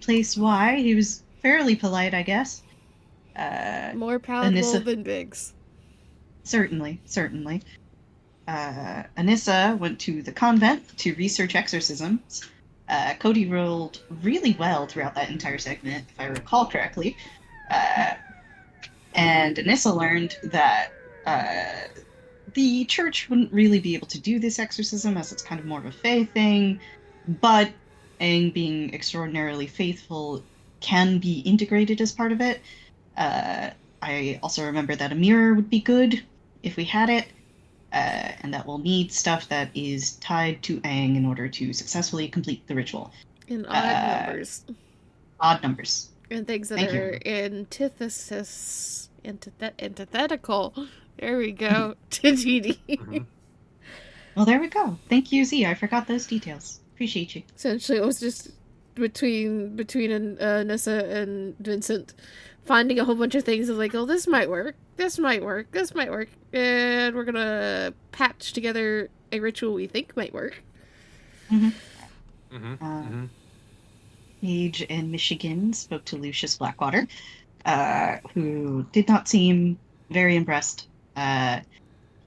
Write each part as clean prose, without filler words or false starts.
place why. He was fairly polite, I guess. More palatable Anissa, than Biggs. certainly, certainly. Anissa went to the convent to research exorcisms. Cody rolled really well throughout that entire segment, if I recall correctly. Uh, and Anissa learned that the church wouldn't really be able to do this exorcism as it's kind of more of a faith thing, but Aang being extraordinarily faithful can be integrated as part of it. Uh, I also remember that a mirror would be good if we had it, and that we'll need stuff that is tied to Aang in order to successfully complete the ritual. In odd Uh, numbers. Odd numbers. And things that Thank are you. antithetical. There we go. To GD. Mm-hmm. Well, there we go. Thank you, Z. I forgot those details. Appreciate you. Essentially, it was just between Nessa and Vincent finding a whole bunch of things of like, oh, this might work, this might work, this might work, and we're gonna patch together a ritual we think might work. Mm-hmm. Mm-hmm. Mm-hmm. Paige in Michigan spoke to Lucius Blackwater, who did not seem very impressed.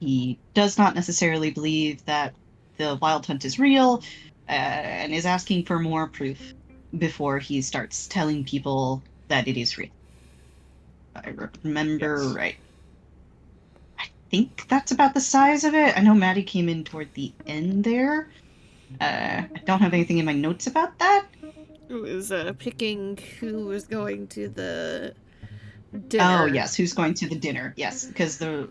He does not necessarily believe that the wild hunt is real, and is asking for more proof before he starts telling people that it is real. I remember Yes. right. I think that's about the size of it. I know Maddie came in toward the end there. I don't have anything in my notes about that. It was picking who was going to the dinner. Oh yes, who's going to the dinner? Yes, because a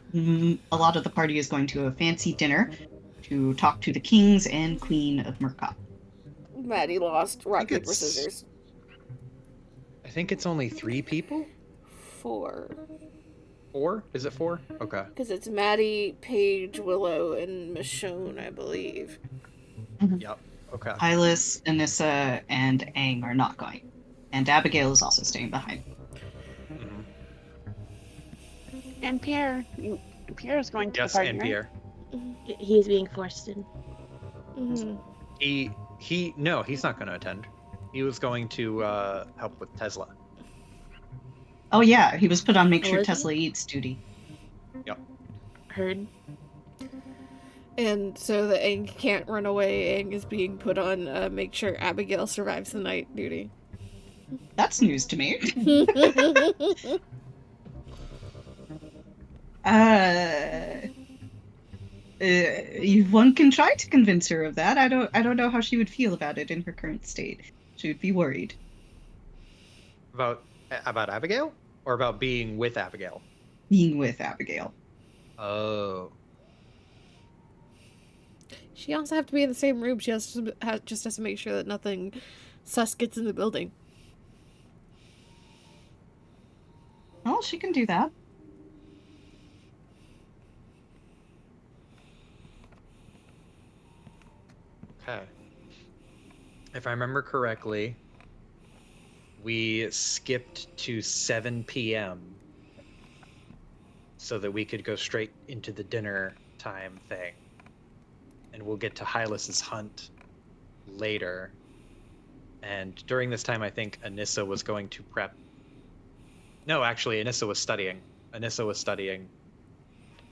lot of the party is going to a fancy dinner to talk to the kings and queen of Murkoff. Maddie lost rock, paper, scissors. I think it's only 3 people? 4. 4? Is it 4? Okay. Because it's Maddie, Paige, Willow, and Michonne, I believe. Mm-hmm. Yep. Okay. Hylas, Anissa, and Aang are not going, and Abigail is also staying behind. Mm-hmm. And Pierre. Pierre is going to Yes, the party, and right? Pierre. He's being forced in. Mm-hmm. No, he's not going to attend. He was going to help with Tesla. Oh yeah, he was put on make sure Tesla eats duty. Yep. Heard. And so that Aang can't run away, Aang is being put on make sure Abigail survives the night duty. That's news to me. One can try to convince her of that. I don't know how she would feel about it in her current state. She would be worried. About Abigail? Or about being with Abigail? Being with Abigail. Oh. She also have to be in the same room. She just has to make sure that nothing sus gets in the building. Well, she can do that. Okay. If I remember correctly, we skipped to 7 p.m. so that we could go straight into the dinner time thing. And we'll get to Hylas's hunt later. And during this time, I think Anissa was going to prep. No, actually, Anissa was studying.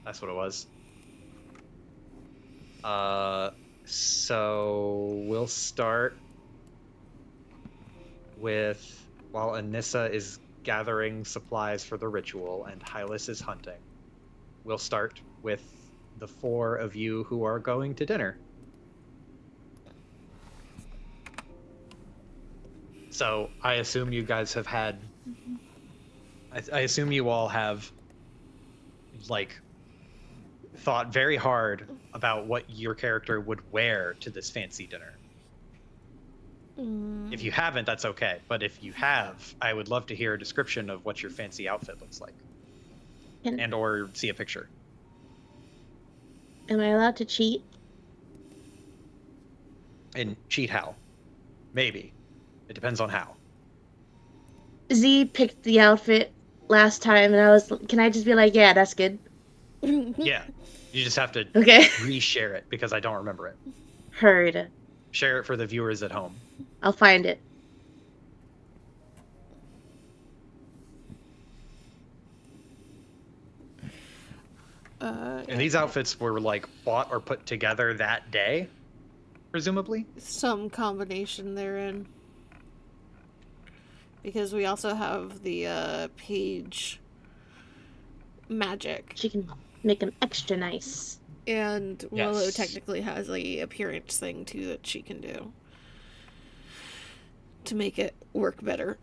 That's what it was. So we'll start with, while Anissa is gathering supplies for the ritual and Hylas is hunting, we'll start with the 4 of you who are going to dinner. So I assume you guys have had, I assume you all have, like, thought very hard about what your character would wear to this fancy dinner. If you haven't, that's okay. But if you have, I would love to hear a description of what your fancy outfit looks like. And or see a picture. Am I allowed to cheat? And cheat how? Maybe. It depends on how. Z picked the outfit last time, and can I just be like, yeah, that's good? Yeah. You just have to reshare it because I don't remember it. Heard. Share it for the viewers at home. I'll find it. And these outfits were like bought or put together that day, presumably. some combination therein. Because we also have the page magic. She can make them extra nice. And Willow Yes. technically has a appearance thing too that she can do to make it work better.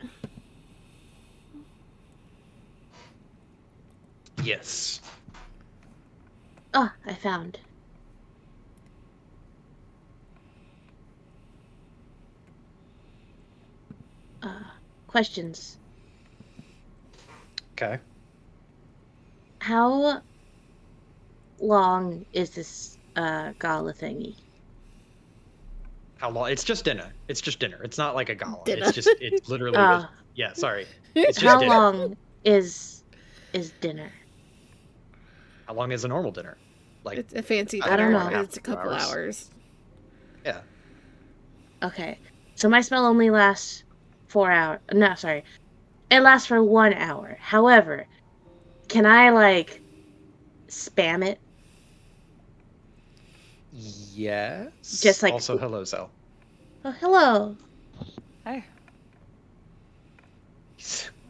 Yes. Ah, I found. Questions. Okay. How long is this gala thingy? How long? It's just dinner. It's just dinner. It's not like a gala. Dinner. It's literally. Yeah, sorry. It's just How dinner. long is dinner? How long is a normal dinner? Like, It's a fancy I dinner. don't know. It's a couple hours. yeah. Okay. So my spell only lasts 4 hours. No, sorry. It lasts for 1 hour. However, can I, like, spam it? Yes. Just like- Also, hello, Zell. Oh, hello. Hey.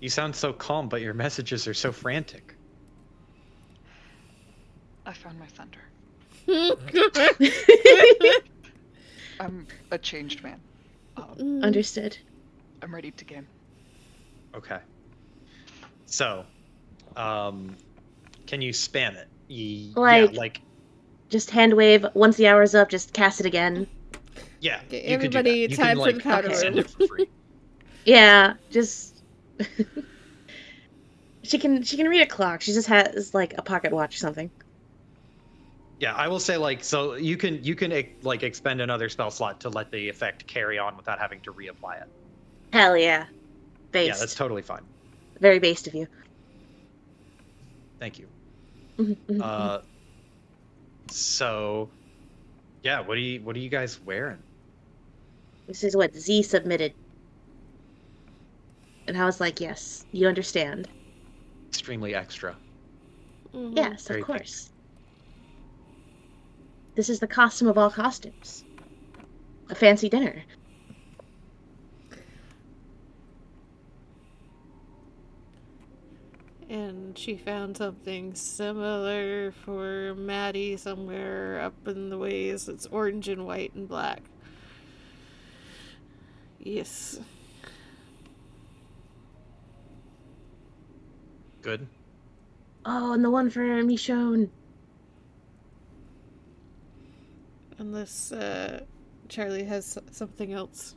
You sound so calm, but your messages are so frantic. I found my thunder. Mm. I'm a changed man. Um, Understood. I'm ready to game. Okay. So, can you spam it? Like- yeah, like Just hand wave. Once the hour's up, just cast it again. yeah. Okay, you could do that. everybody, You time can, for like, the powder send room. it for free. Yeah, just... She can read a clock. She just has, like, a pocket watch or something. Yeah, I will say like so you can like expend another spell slot to let the effect carry on without having to reapply it. Hell yeah. Based. Yeah, that's totally fine. Very based of you. Thank you. Mhm. So yeah, what are you guys wearing? This is what Z submitted. And I was like, yes, you understand. Extremely extra. Mhm. Yes, Very of course. This is the costume of all costumes. A fancy dinner. And she found something similar for Maddie somewhere up in the ways. It's orange and white and black. Yes. Good. Oh, and the one for Michonne. Unless Charlie has something else.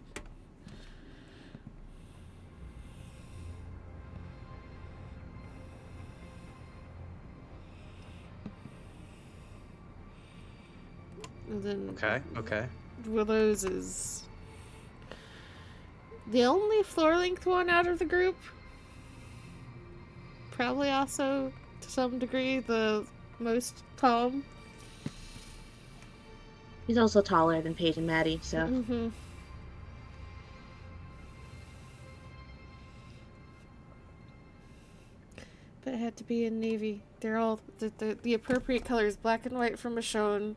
And then Okay. Willow's is the only floor length one out of the group. Probably also, to some degree, the most calm. He's also taller than Paige and Maddie, so. Mm-hmm. But it had to be in navy. They're all the appropriate colors: black and white for Michonne,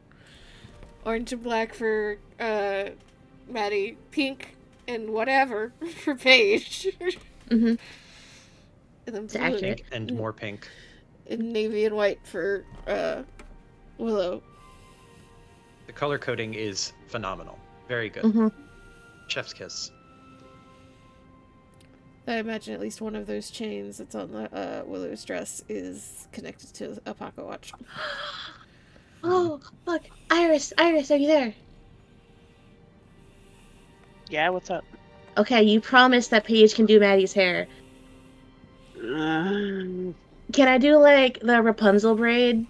orange and black for Maddie, pink and whatever for Paige, Mm-hmm. and then It's blue accurate. Pink and more pink. and navy and white for Willow. The color coding is phenomenal. Very good. Mm-hmm. Chef's kiss. I imagine at least one of those chains that's on the Willow's dress is connected to a pocket watch. Oh, look. Iris, are you there? Yeah, what's up? Okay, you promised that Paige can do Maddie's hair. Um, Can I do, like, the Rapunzel braid?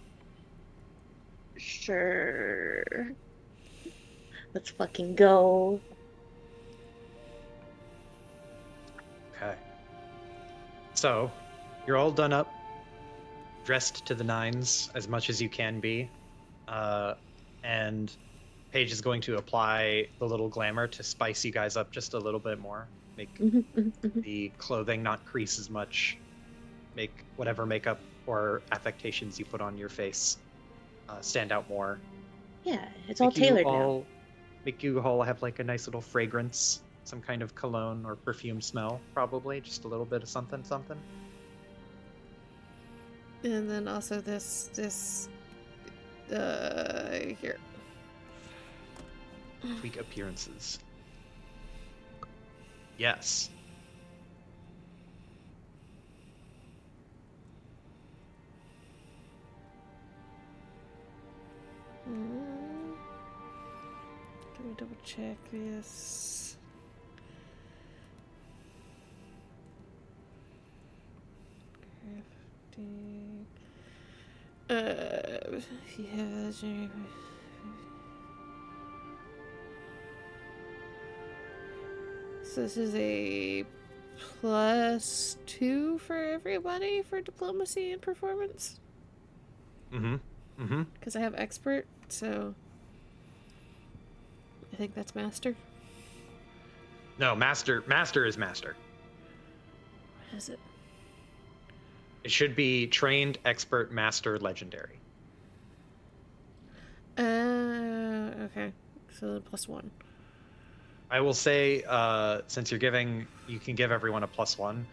sure. Let's fucking go. Okay. So, you're all done up, dressed to the nines as much as you can be, and Paige is going to apply the little glamour to spice you guys up just a little bit more, make the clothing not crease as much, make whatever makeup or affectations you put on your face stand out more. Yeah, it's all tailored now. Make you all have like a nice little fragrance, some kind of cologne or perfume smell, probably just a little bit of something. And then also this here. Tweak appearances. Yes. Let me double check this. Crafting. Yeah. So this is a +2 for everybody for diplomacy and performance. Because I have expert, so I think that's master. No, master is master. What is it? It should be trained, expert, master, legendary. Okay. So +1. I will say, since you can give everyone a +1,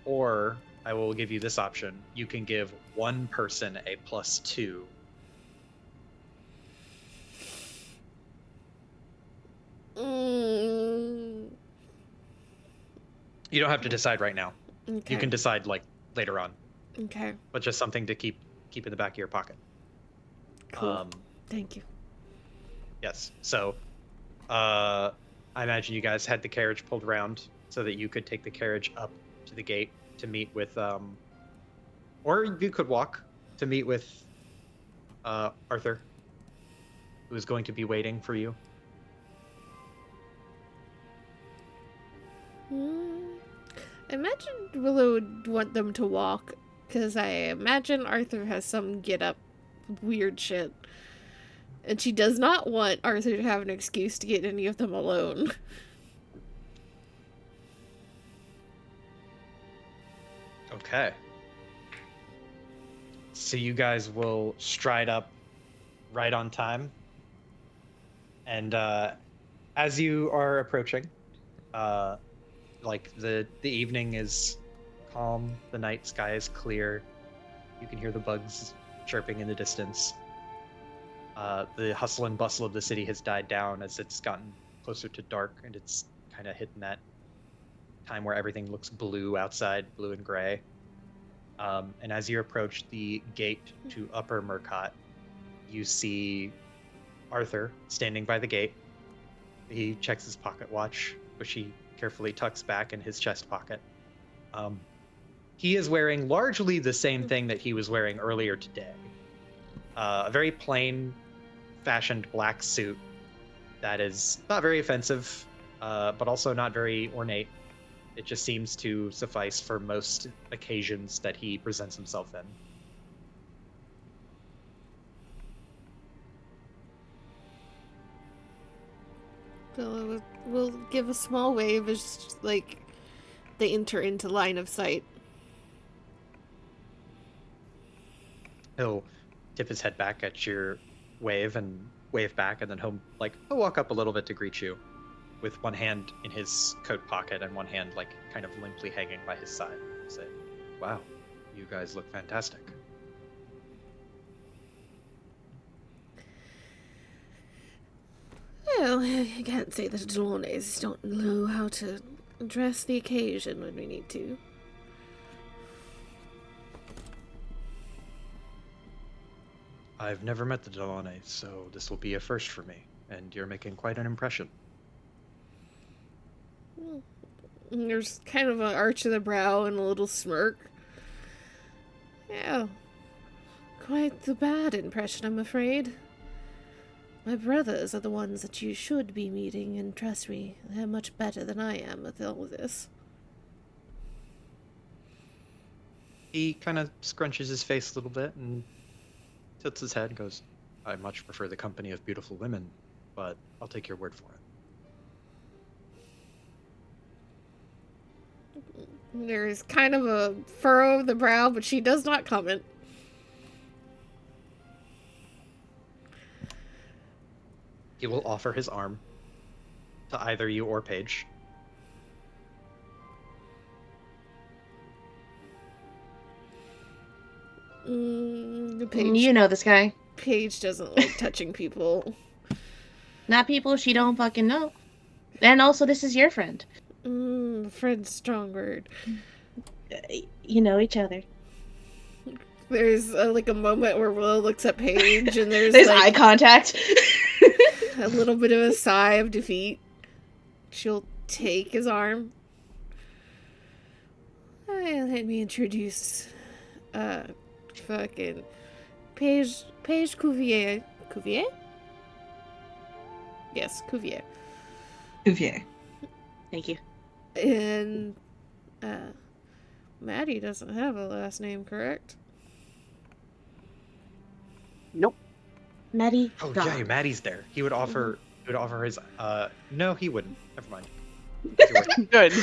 or I will give you this option. You can give one person a +2. You don't have to decide right now. Okay. You can decide like later on. Okay. But just something to keep in the back of your pocket. Cool. Thank you. Yes. So, I imagine you guys had the carriage pulled around so that you could take the carriage up to the gate to meet with, or you could walk to meet with Arthur, who is going to be waiting for you. I imagine Willow would want them to walk, because I imagine Arthur has some get-up weird shit. And she does not want Arthur to have an excuse to get any of them alone. Okay. So you guys will stride up right on time. And as you are approaching, like the evening is calm, the night sky is clear. You can hear the bugs chirping in the distance. The hustle and bustle of the city has died down as it's gotten closer to dark, and it's kind of hitting that time where everything looks blue outside, blue and gray. And as you approach the gate to Upper Murcott, you see Arthur standing by the gate. He checks his pocket watch, which he carefully tucks back in his chest pocket. He is wearing largely the same thing that he was wearing earlier today. A very plain fashioned black suit that is not very offensive, but also not very ornate. It just seems to suffice for most occasions that he presents himself in. So we'll give a small wave as like they enter into line of sight. He'll tip his head back at your wave and wave back, and then he'll walk up a little bit to greet you with one hand in his coat pocket and one hand like kind of limply hanging by his side. Say, "Wow, you guys look fantastic." Well, I can't say that Delaunay's don't know how to address the occasion when we need to. I've never met the Delaunay, so this will be a first for me, and you're making quite an impression. There's kind of an arch of the brow and a little smirk. Yeah, quite the bad impression, I'm afraid. My brothers are the ones that you should be meeting, and trust me, they're much better than I am with all of this. He kind of scrunches his face a little bit and tilts his head and goes, "I much prefer the company of beautiful women, but I'll take your word for it." There's kind of a furrow of the brow, but she does not comment. He will offer his arm to either you or Paige. The page. You know this guy. Paige doesn't like touching people. Not people she don't fucking know. And also, this is your friend. Friend's strong word. You know each other. There's like a moment where Willow looks at Paige and there's There's like eye contact. a little bit of a sigh of defeat. She'll take his arm. Let me introduce fucking Paige Cuvier. Cuvier? Yes, Cuvier. Cuvier. Thank you. And Maddie doesn't have a last name, correct? Nope. Maddie. Oh gone. yeah, Maddie's there. He would offer. He would offer his. No, he wouldn't. Never mind. Good.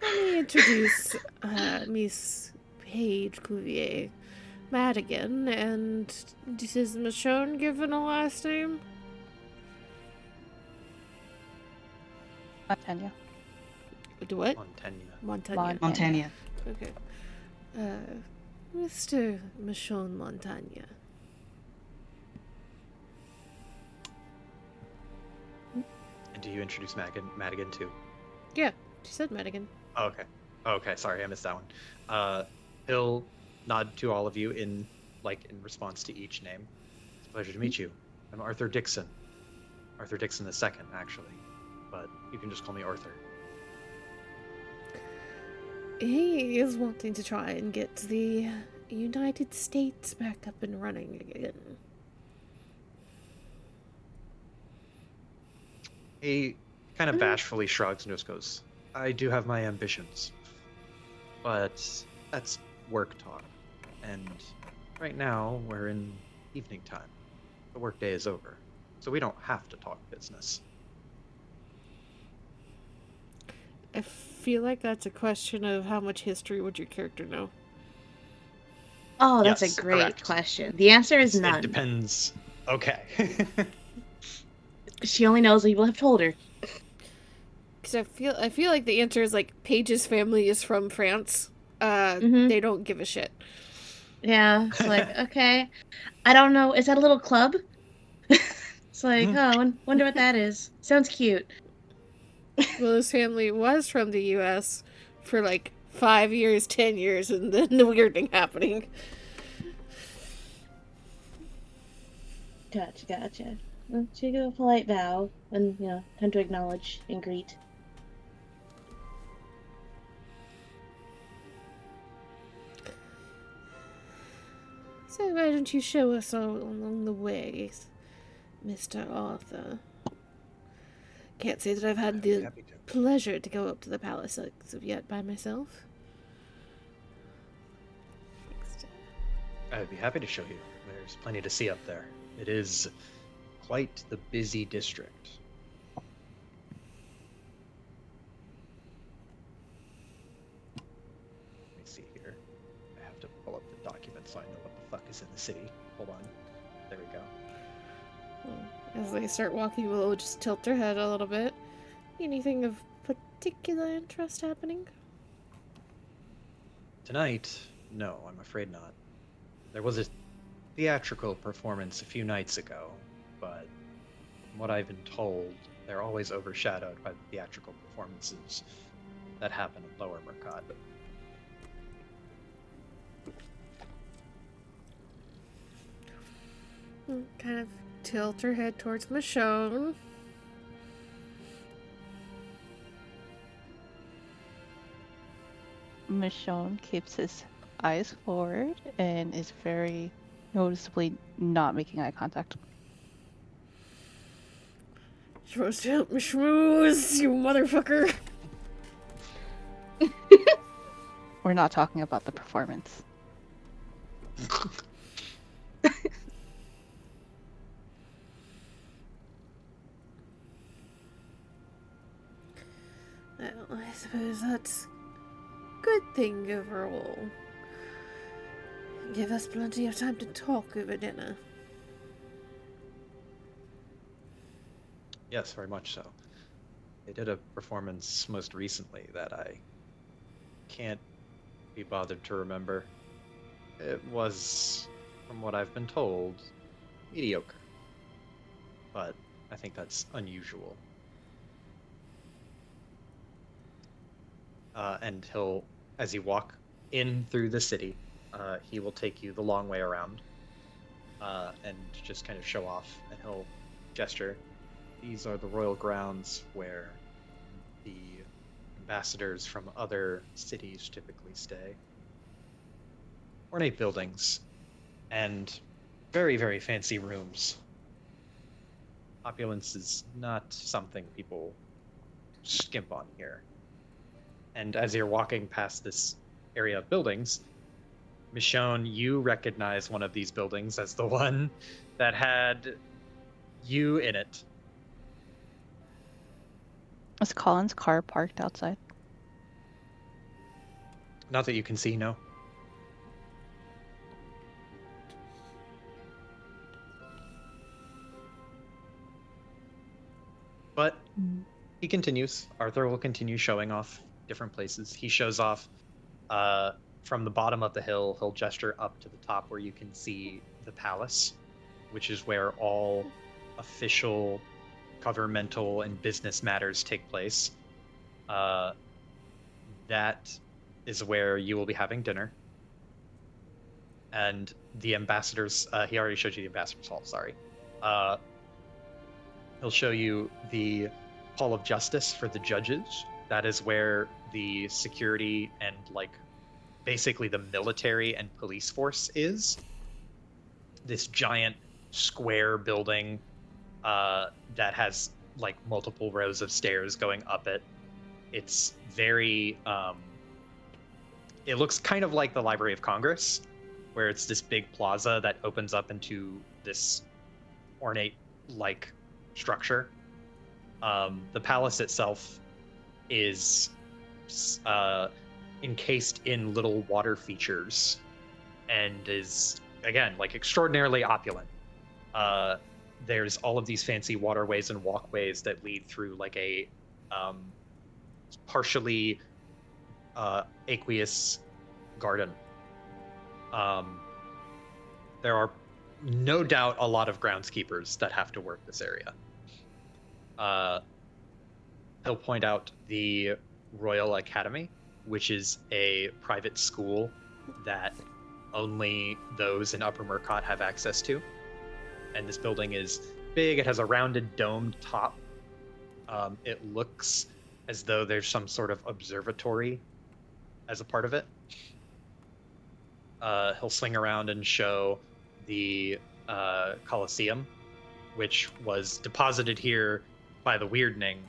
Let me introduce Miss Paige Cuvier Madigan, and this is Michonne given a last name? Montaigne. Do what? Montaigne. Montaigne. Okay. Mr. Michonne Montaigne. And do you introduce Madigan too? Yeah, she said Madigan. Oh, okay. Oh, okay. Sorry, I missed that one. He'll nod to all of you in response to each name. It's a pleasure to meet you. I'm Arthur Dixon. Arthur Dixon II, actually, but you can just call me Arthur. He is wanting to try and get the United States back up and running again. He kind of bashfully shrugs and just goes, I do have my ambitions, but that's work talk. And right now, we're in evening time. The workday is over, so we don't have to talk business. I feel like that's a question of how much history would your character know? Oh, that's Yes, a great correct. question. The answer is none. It depends. Okay. She only knows what people have told her. Because I feel like the answer is like Paige's family is from France. Mhm. They don't give a shit. Yeah, it's like, okay. I don't know. Is that a little club? It's like, oh, wonder what that is. Sounds cute. Well, his family was from the U.S. for like 5 years, 10 years, and then the weird thing happening. Gotcha. Well, she give a polite bow and, time to acknowledge and greet. So why don't you show us all along the way, Mr. Arthur? Can't say that I've had the Happy to. pleasure to go up to the palace as of yet by myself. I would be happy to show you. There's plenty to see up there. It is quite the busy district. Let me see here. I have to pull up the document so I know what the fuck is in the city. Hold on. There we go. As they start walking, we'll just tilt her head a little bit. Anything of particular interest happening? Tonight, no, I'm afraid not. There was a theatrical performance a few nights ago, but from what I've been told, they're always overshadowed by the theatrical performances that happen in Lower Mercad. Kind of tilt her head towards Michonne. Michonne keeps his eyes forward and is very noticeably not making eye contact. Supposed to help me schmooze, you motherfucker. We're not talking about the performance. Well, I suppose that's a good thing overall. Give us plenty of time to talk over dinner. Yes, very much so. They did a performance most recently that I can't be bothered to remember. It was, from what I've been told, mediocre. But I think that's unusual. And he'll, as you walk in through the city, he will take you the long way around and just kind of show off, and he'll gesture. These are the royal grounds where the ambassadors from other cities typically stay. Ornate buildings and very, very fancy rooms. Opulence is not something people skimp on here. And as you're walking past this area of buildings, Michonne, you recognize one of these buildings as the one that had you in it. Is Colin's car parked outside? Not that you can see, no. But he continues. Arthur will continue showing off different places. He shows off from the bottom of the hill. He'll gesture up to the top where you can see the palace, which is where all official, governmental, and business matters take place. That is where you will be having dinner. And the ambassadors, he already showed you the ambassadors' hall, sorry. He'll show you the Hall of Justice for the judges. That is where the security and, like, basically the military and police force is. This giant square building that has, like, multiple rows of stairs going up it. It's very, it looks kind of like the Library of Congress, where it's this big plaza that opens up into this ornate, like, structure. The palace itself is encased in little water features and is, again, like, extraordinarily opulent. There's all of these fancy waterways and walkways that lead through, like, a partially aqueous garden. There are no doubt a lot of groundskeepers that have to work this area. He'll point out the Royal Academy, which is a private school that only those in Upper Murcott have access to. And this building is big. It has a rounded domed top. It looks as though there's some sort of observatory as a part of it. He'll swing around and show the Colosseum, which was deposited here by the Weirdning,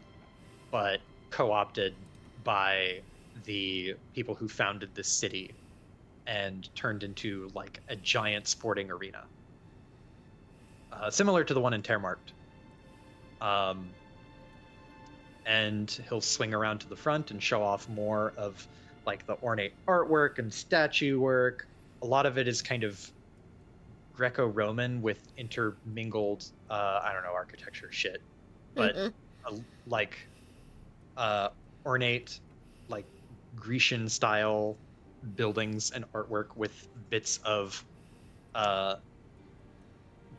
but co-opted by the people who founded this city and turned into, like, a giant sporting arena. Similar to the one in Termarkt. And he'll swing around to the front and show off more of, like, the ornate artwork and statue work. A lot of it is kind of Greco-Roman with intermingled, I don't know, architecture shit, but ornate, like, Grecian style buildings and artwork with bits of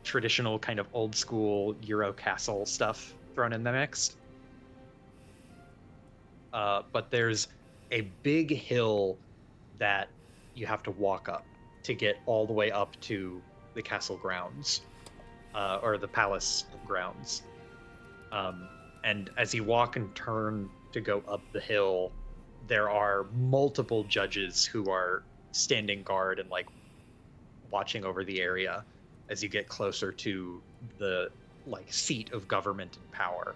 traditional kind of old school Euro castle stuff thrown in the mix. But there's a big hill that you have to walk up to get all the way up to the castle grounds, or the palace grounds. And as you walk and turn to go up the hill, there are multiple judges who are standing guard and, like, watching over the area as you get closer to the, like, seat of government and power.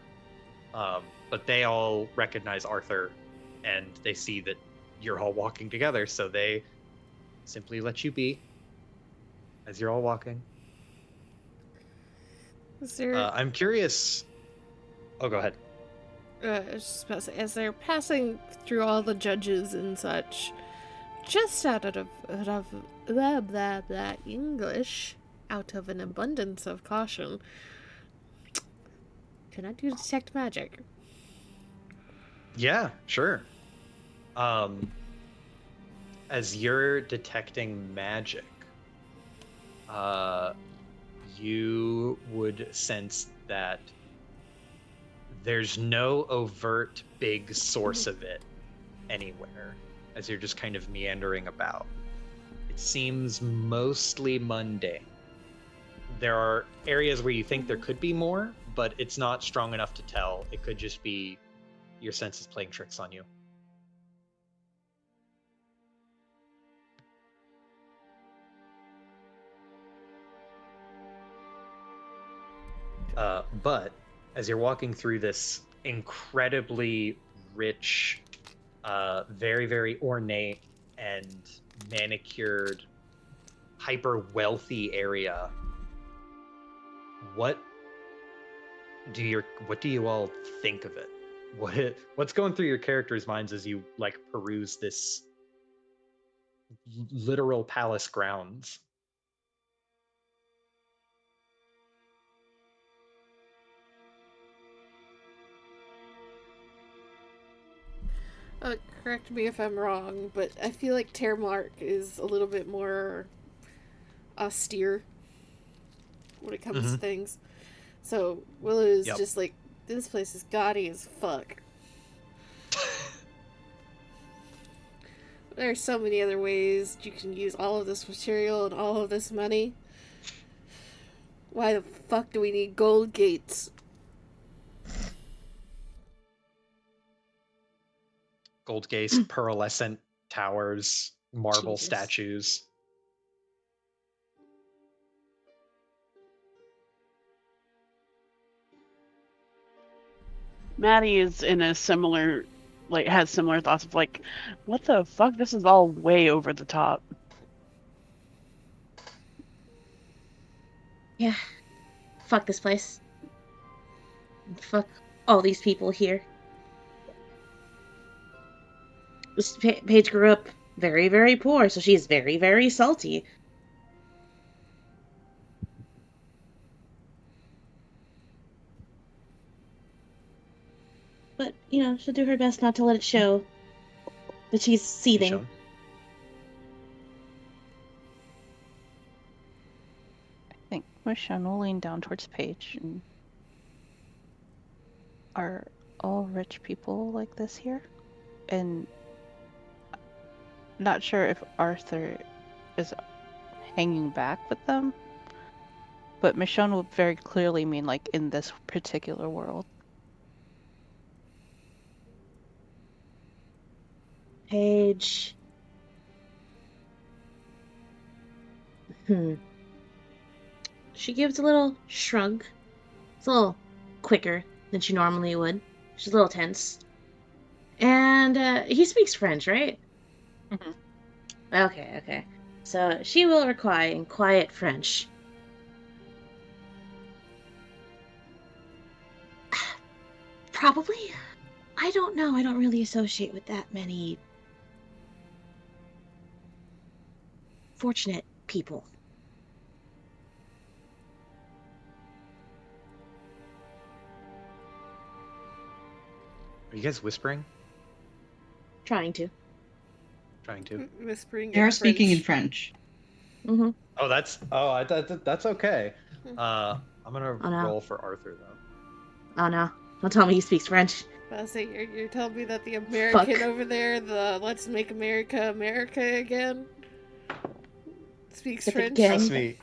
But they all recognize Arthur, and they see that you're all walking together, so they simply let you be as you're all walking. Is there... I'm curious. Oh, go ahead. I was just about to say, as they're passing through all the judges and such, just out of blah blah blah English out of an abundance of caution. Can I do detect magic? Yeah, sure. As you're detecting magic, you would sense that there's no overt big source of it anywhere as you're just kind of meandering about. It seems mostly mundane. There are areas where you think there could be more, but it's not strong enough to tell. It could just be your senses playing tricks on you. But as you're walking through this incredibly rich, very, very ornate and manicured, hyper wealthy area, what do you all think of it? What's going through your characters' minds as you like peruse this literal palace grounds? Correct me if I'm wrong, but I feel like Termark is a little bit more austere when it comes to things. So Willow's just like, this place is gaudy as fuck. There's so many other ways you can use all of this material and all of this money. Why the fuck do we need gold gates? Gold gates, pearlescent towers, marble Jesus. statues. Maddie is in a similar, like, has similar thoughts of like, what the fuck? This is all way over the top. Yeah. Fuck this place. Fuck all these people here. This Paige grew up very, very poor, so she's very, very salty. But, you know, she'll do her best not to let it show that she's seething. Michonne? I think Michonne will lean down towards Paige. And are all rich people like this here? And not sure if Arthur is hanging back with them, but Michonne will very clearly mean like in this particular world. Paige. She gives a little shrug. It's a little quicker than she normally would. She's a little tense. And he speaks French, right? Mhm. Okay. So she will reply in quiet French. Probably. I don't know. I don't really associate with that many fortunate people. Are you guys whispering? Trying to. Trying to? Whispering. They are speaking in French. Mm-hmm. Oh, that's okay. I'm gonna Oh, no. roll for Arthur though. Oh no. Don't tell me he speaks French. I say you're telling me that the American Fuck. over there, the Let's Make America Again, speaks Get the French. gang. Trust me.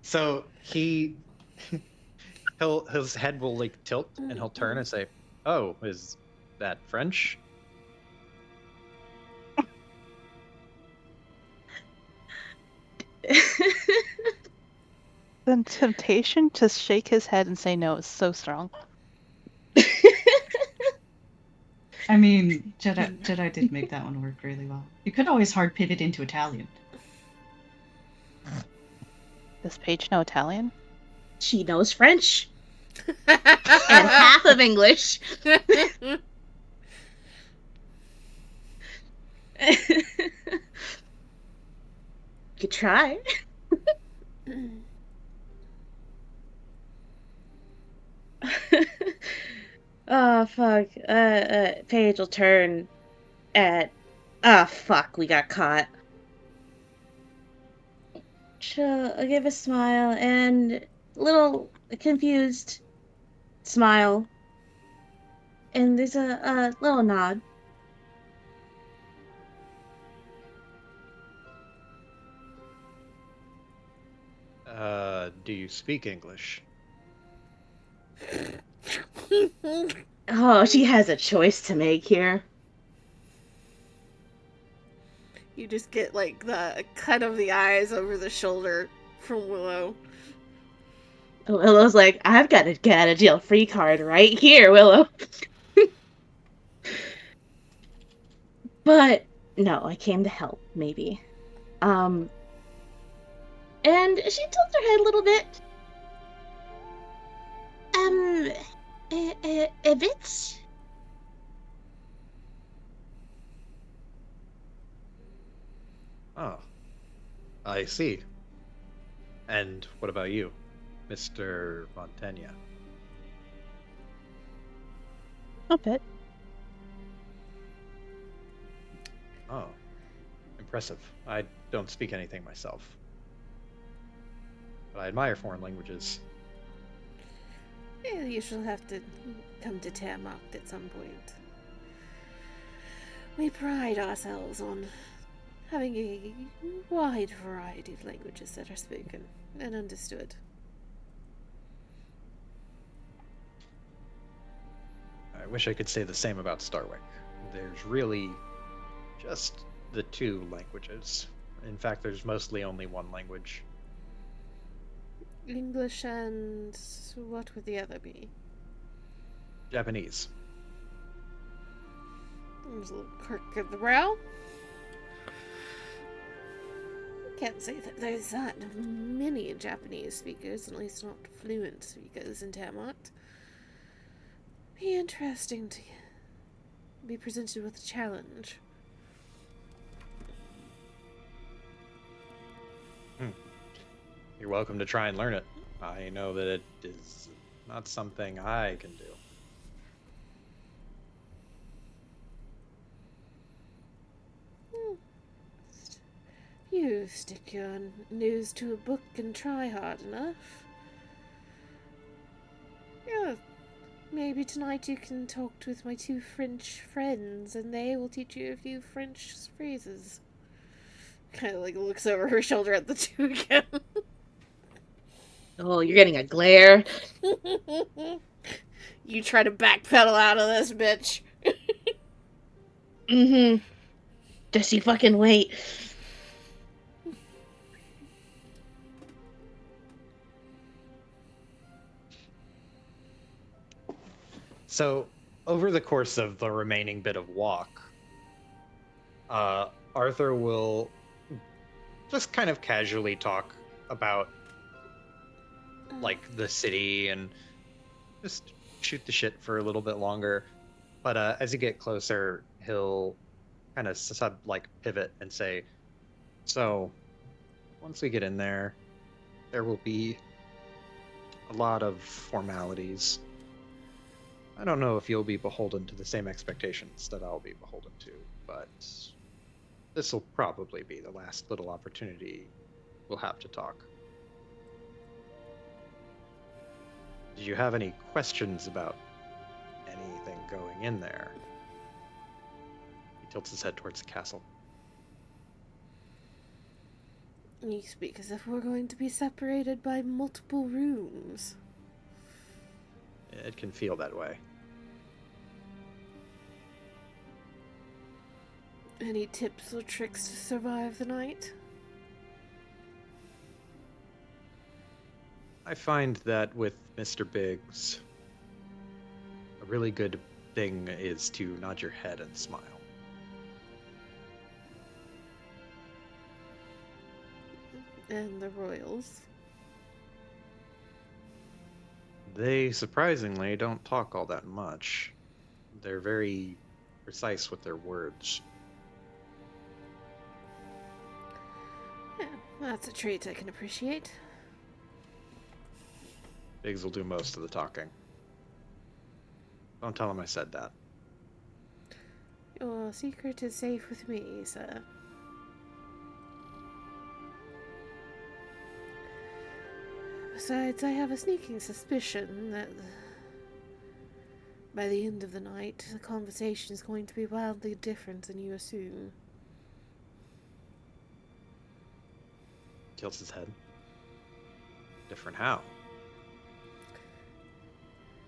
So his head will like tilt and he'll turn and say, "Oh, is that French?" The temptation to shake his head and say no is so strong. I mean, Jedi did make that one work really well. You could always hard pivot into Italian. Does Paige know Italian? She knows French. And half of English. try. Oh fuck. Paige will turn at. Ah, fuck. We got caught. She'll give a smile and a little confused smile, and there's a little nod. Do you speak English? Oh, she has a choice to make here. You just get like the cut of the eyes over the shoulder from Willow. Willow's like, I've got a get out of jail free card right here, Willow. But no, I came to help, maybe. And she tilts her head a little bit. A bit. Oh, I see. And what about you, Mr. Montaigne? A bit. Oh, impressive. I don't speak anything myself. But I admire foreign languages. Yeah, you shall have to come to Termarkt at some point. We pride ourselves on having a wide variety of languages that are spoken and understood. I wish I could say the same about Starwick. There's really just the two languages. In fact, there's mostly only one language. English and what would the other be? Japanese. There's a little quirk of the brow. Can't say that there's that many Japanese speakers, at least not fluent speakers in Termarkt. Be interesting to be presented with a challenge. You're welcome to try and learn it. I know that it is not something I can do. You stick your nose to a book and try hard enough. Yeah, maybe tonight you can talk with my two French friends and they will teach you a few French phrases. Kind of like looks over her shoulder at the two again. Oh, you're getting a glare. You try to backpedal out of this, bitch. Mm-hmm. Just you fucking wait. So, over the course of the remaining bit of walk, Arthur will just kind of casually talk about like the city and just shoot the shit for a little bit longer. But as you get closer, he'll kind of pivot and say, so once we get in there, there will be a lot of formalities. I don't know if you'll be beholden to the same expectations that I'll be beholden to, but this will probably be the last little opportunity we'll have to talk. Did you have any questions about anything going in there? He tilts his head towards the castle. You speak as if we're going to be separated by multiple rooms. It can feel that way. Any tips or tricks to survive the night? I find that with Mr. Biggs, a really good thing is to nod your head and smile. And the royals? They surprisingly don't talk all that much. They're very precise with their words. Yeah, That's a trait I can appreciate. Biggs will do most of the talking. Don't tell him I said that. Your secret is safe with me, sir. Besides, I have a sneaking suspicion that by the end of the night, the conversation is going to be wildly different than you assume. Tilts his head. Different how?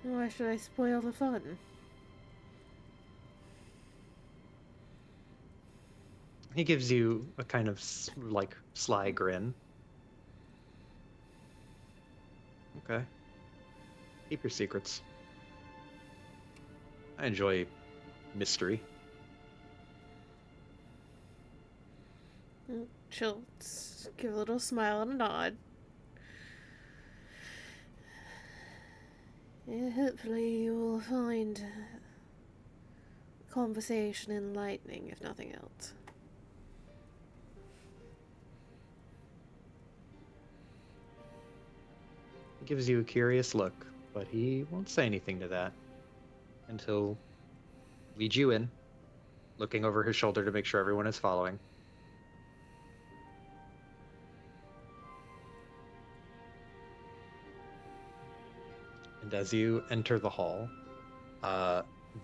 Why should I spoil the fun? He gives you a kind of like sly grin. Okay. Keep your secrets. I enjoy mystery. She'll give a little smile and a nod. Yeah, hopefully you will find the conversation enlightening, if nothing else. He gives you a curious look, but he won't say anything to that until leads you in, looking over his shoulder to make sure everyone is following. And as you enter the hall,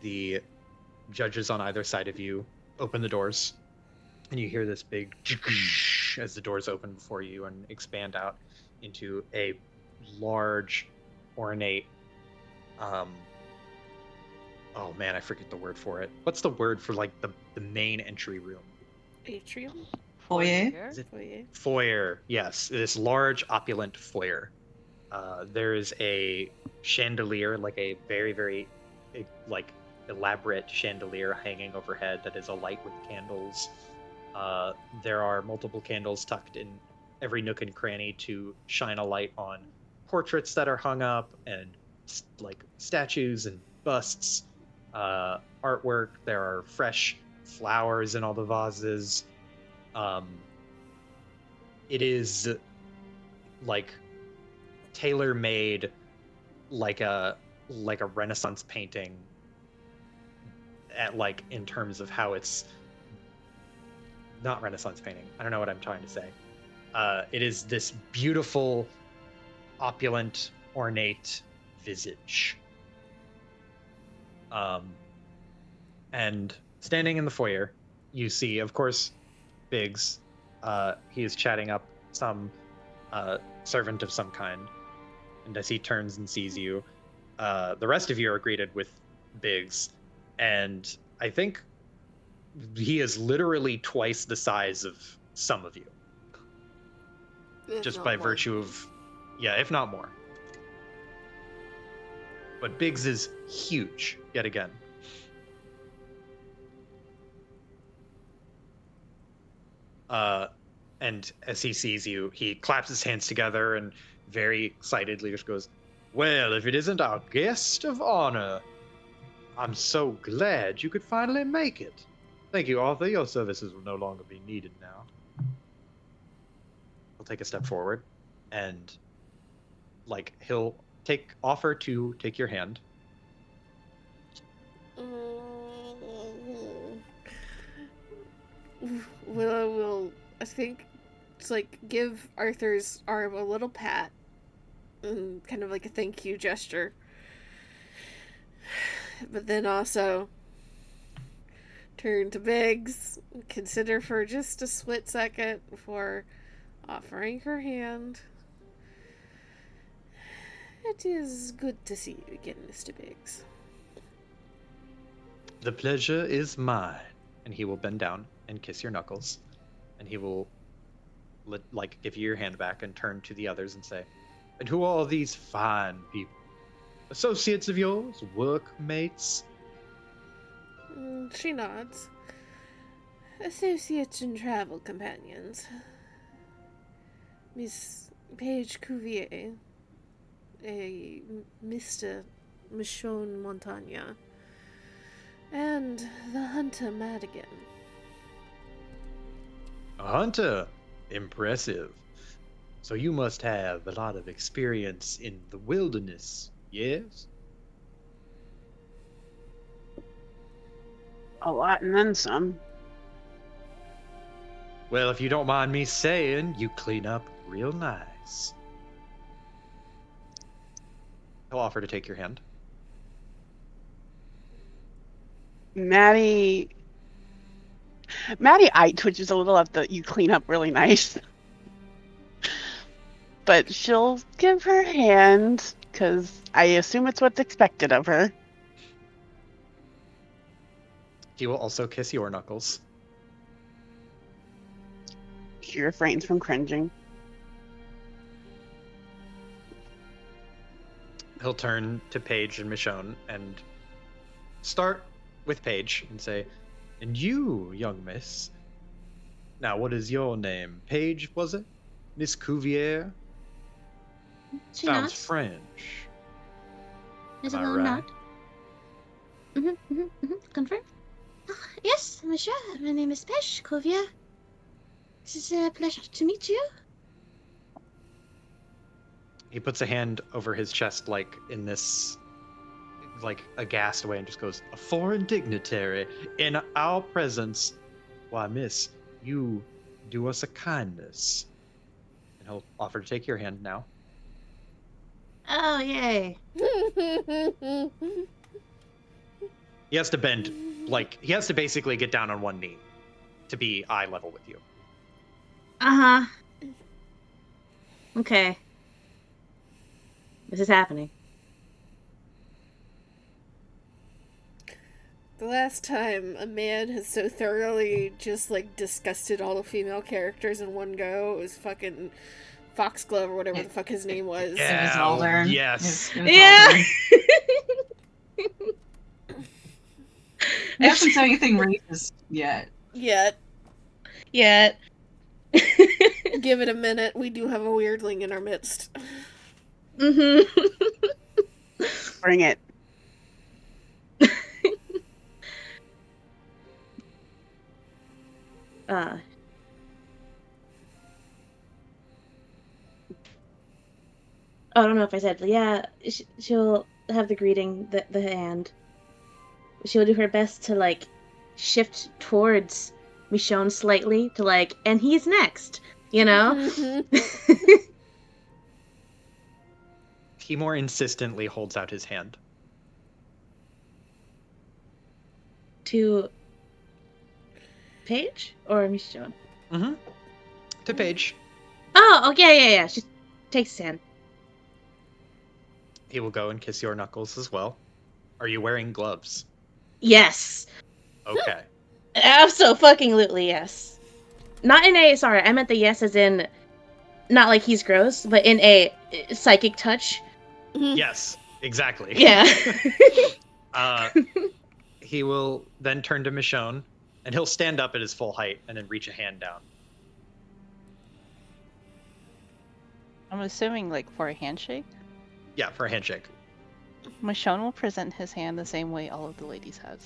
the judges on either side of you open the doors, and you hear this big as the doors open before you and expand out into a large, ornate, oh man, I forget the word for it. What's the word for like the main entry room? Atrium? Foyer? Is it Foyer. foyer? Yes, this large, opulent foyer. There is a chandelier, like a very, very, like elaborate chandelier hanging overhead that is alight with candles. There are multiple candles tucked in every nook and cranny to shine a light on portraits that are hung up and like statues and busts, artwork. There are fresh flowers in all the vases. It is like tailor-made, like a Renaissance painting at like in terms of how it's not Renaissance painting. I don't know what I'm trying to say. It is this beautiful, opulent, ornate visage. And standing in the foyer, you see, of course, Biggs. He is chatting up some servant of some kind. And as he turns and sees you, the rest of you are greeted with Biggs. And I think he is literally twice the size of some of you. If Just not by more. virtue of, yeah, if not more. But Biggs is huge, yet again. And as he sees you, he claps his hands together and very excitedly just goes, "Well, if it isn't our guest of honor, I'm so glad you could finally make it. Thank you, Arthur. Your services will no longer be needed now." He'll take a step forward and like he'll offer to take your hand. We'll I think just like give Arthur's arm a little pat and kind of like a thank you gesture. But then also turn to Biggs, consider for just a split second before offering her hand. It is good to see you again, Mr. Biggs. The pleasure is mine. And he will bend down and kiss your knuckles. And he will like give you your hand back and turn to the others and say, "And who are all these fine people? Associates of yours? Workmates?" She nods. Associates and travel companions. Miss Paige Cuvier, a Mr. Michonne Montagna, and the Hunter Madigan. "A hunter? Impressive. So you must have a lot of experience in the wilderness, yes? A lot and then some. Well, if you don't mind me saying, you clean up real nice. He'll offer to take your hand. Maddie eye twitches a little at the you clean up really nice. But she'll give her hand, because I assume it's what's expected of her. He will also kiss your knuckles. She refrains from cringing. He'll turn to Paige and Michonne and start with Paige and say, "And you, young miss. Now, what is your name? Paige, was it? Miss Cuvier? She Sounds nods. French. There's a Am I little right? nod. Confirm? Ah, yes, monsieur. My name is Pesh Kovia. It is a pleasure to meet you. He puts a hand over his chest, like in this, like aghast way, and just goes, "A foreign dignitary in our presence. Why, miss, you do us a kindness." And he'll offer to take your hand now. Oh, yay. He has to bend, like, he has to basically get down on one knee to be eye level with you. Uh-huh. Okay. This is happening. The last time a man has so thoroughly just like disgusted all the female characters in one go, it was fucking Foxglove or whatever the fuck his name was. Yeah. It was Aldern. yes. It was Yeah. Aldern. He hasn't said anything racist yet. Yet, Yeah. give it a minute. We do have a weirdling in our midst. Bring it. I don't know if I said, but yeah, she'll have the greeting, the hand. She'll do her best to, like, shift towards Michonne slightly to, like, and he's next, you know? He more insistently holds out his hand. To Paige or Michonne? Mm-hmm. To Paige. Oh, yeah. She takes his hand. He will go and kiss your knuckles as well. Are you wearing gloves? Yes. Okay. Absolutely, yes. Not in a, sorry, I meant the yes as in, not like he's gross, but in a psychic touch. Yes, exactly. Yeah. He will then turn to Michonne, and he'll stand up at his full height and then reach a hand down. I'm assuming, like, for a handshake. Yeah, for a handshake. Michonne will present his hand the same way all of the ladies has.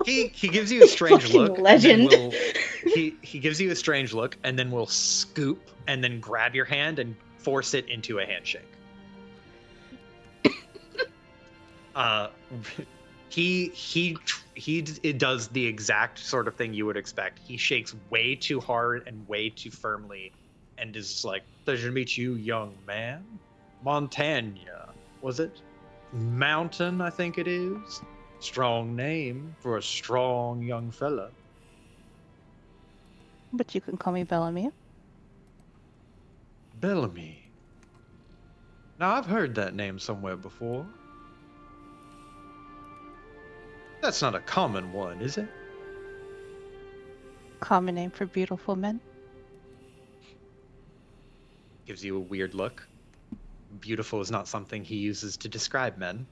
He gives you a strange Fucking look. legend. And then he gives you a strange look, and then will scoop and then grab your hand and force it into a handshake. He does the exact sort of thing you would expect. He shakes way too hard and way too firmly, and is just like, "Pleasure to meet you, young man. Montagna, was it? Mountain, I think it is. Strong name for a strong young fella." But you can call me Bellamy. Bellamy. Now, I've heard that name somewhere before. That's not a common one, is it? Common name for beautiful men. Gives you a weird look. Beautiful is not something he uses to describe men.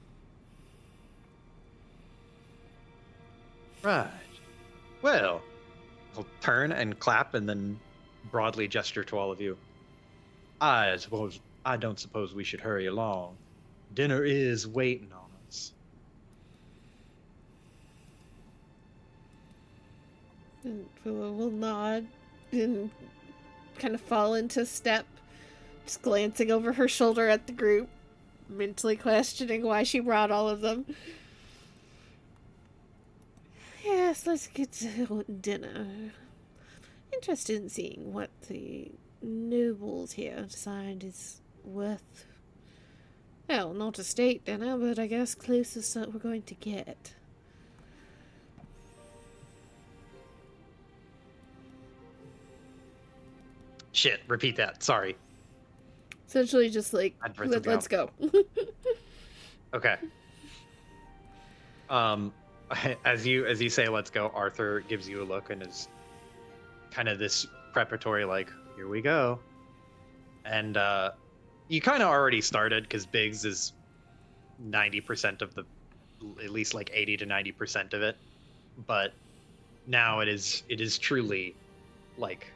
Right. Well, he'll turn and clap and then broadly gesture to all of you. I don't suppose we should hurry along. Dinner is waiting on us. And Phila will nod and kind of fall into step, just glancing over her shoulder at the group, mentally questioning why she brought all of them. Yes, let's get to dinner. Interested in seeing what the nobles here decide is worth. Well, not a state dinner, but I guess closest that we're going to get. Shit, repeat that. Sorry. Essentially, just like, I'd written it let's down. go. Okay. As you say let's go, Arthur gives you a look and is kind of this preparatory like, here we go. And you kind of already started because Biggs is 90% of the, at least like 80 to 90% of it. But now it is truly like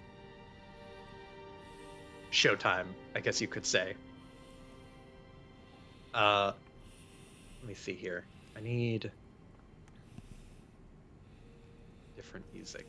showtime, I guess you could say. Let me see here. I need different music.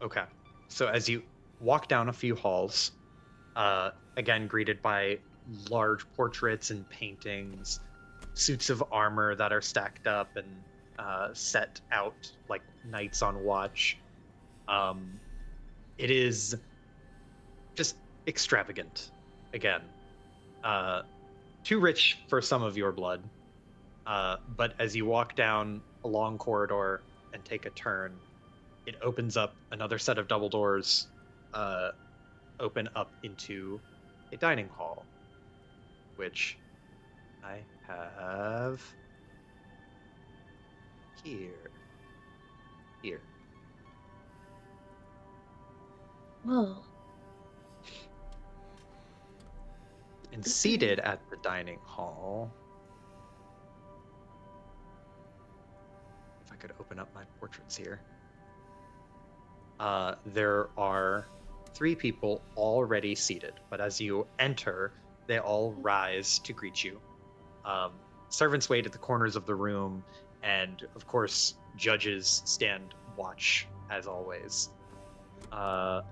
Okay. So as you walk down a few halls, again greeted by large portraits and paintings, suits of armor that are stacked up and set out like knights on watch. It is just extravagant. Again, too rich for some of your blood. But as you walk down a long corridor and take a turn, it opens up another set of double doors, open up into a dining hall, which I have here. Whoa. And seated at the dining hall, if I could open up my portraits here, there are 3 people already seated, but as you enter, they all rise to greet you. Servants wait at the corners of the room, and of course, judges stand watch as always. But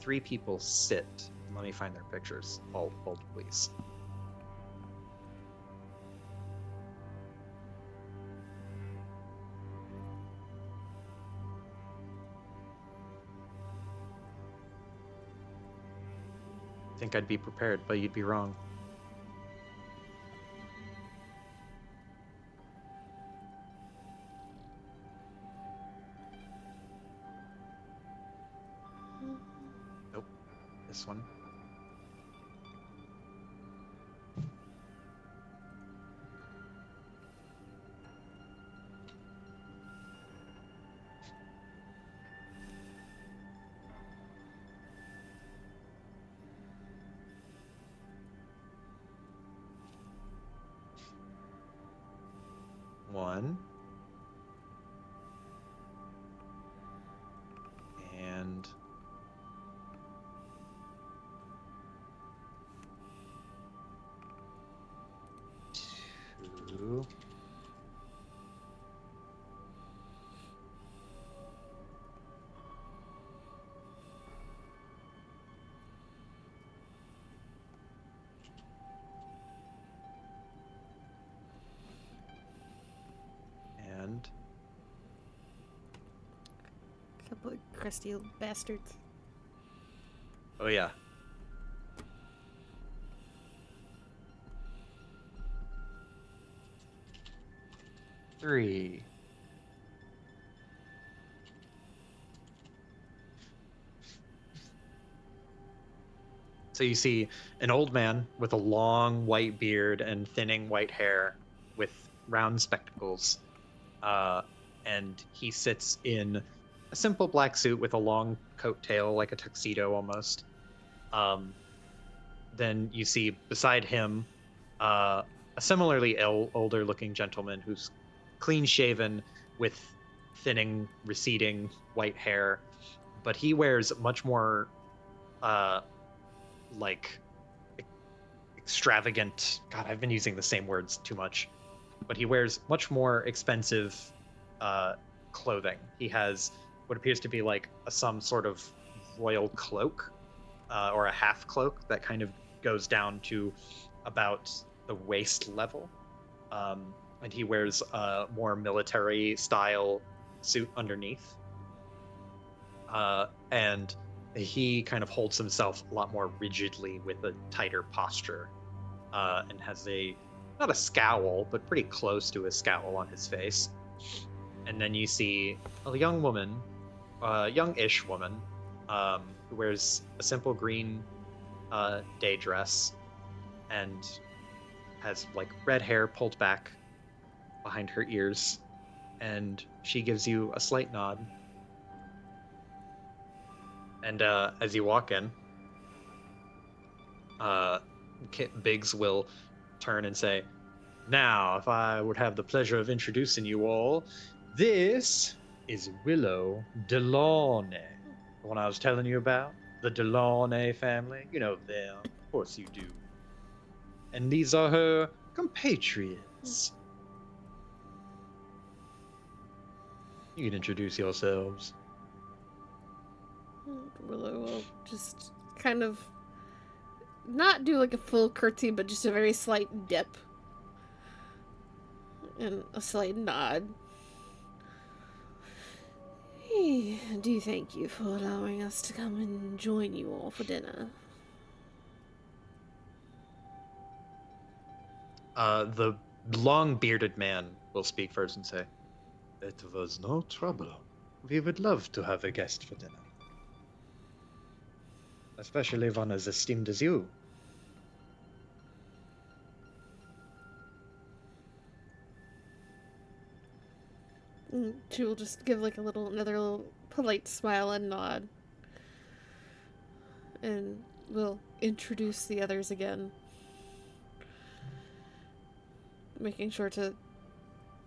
3 people sit. Let me find their pictures. Hold, please. I think I'd be prepared, but you'd be wrong. Nope. This one. One. And two. And Couple of crusty old bastards. oh yeah. Three. So you see an old man with a long white beard and thinning white hair with round spectacles. And he sits in a simple black suit with a long coat tail, like a tuxedo almost. Then you see beside him a similarly older-looking gentleman who's clean-shaven with thinning, receding white hair, but he wears much more like extravagant. God, I've been using the same words too much. But he wears much more expensive clothing. He has what appears to be like some sort of royal cloak or a half cloak that kind of goes down to about the waist level. And he wears a more military style suit underneath. And he kind of holds himself a lot more rigidly with a tighter posture and has not a scowl, but pretty close to a scowl on his face. And then you see a young woman, young-ish woman, who wears a simple green day dress and has like red hair pulled back behind her ears, and she gives you a slight nod. And as you walk in, Biggs will turn and say, "Now, if I would have the pleasure of introducing you all, this is Willow Delaunay, the one I was telling you about, the Delaunay family. You know them, of course you do. And these are her compatriots. You can introduce yourselves." Willow will just kind of not do like a full curtsy, but just a very slight dip and a slight nod. Do thank you for allowing us to come and join you all for dinner. The long bearded man will speak first and say, "It was no trouble. We would love to have a guest for dinner. Especially one as esteemed as you." She will just give like another little polite smile and nod. And we'll introduce the others again. Making sure to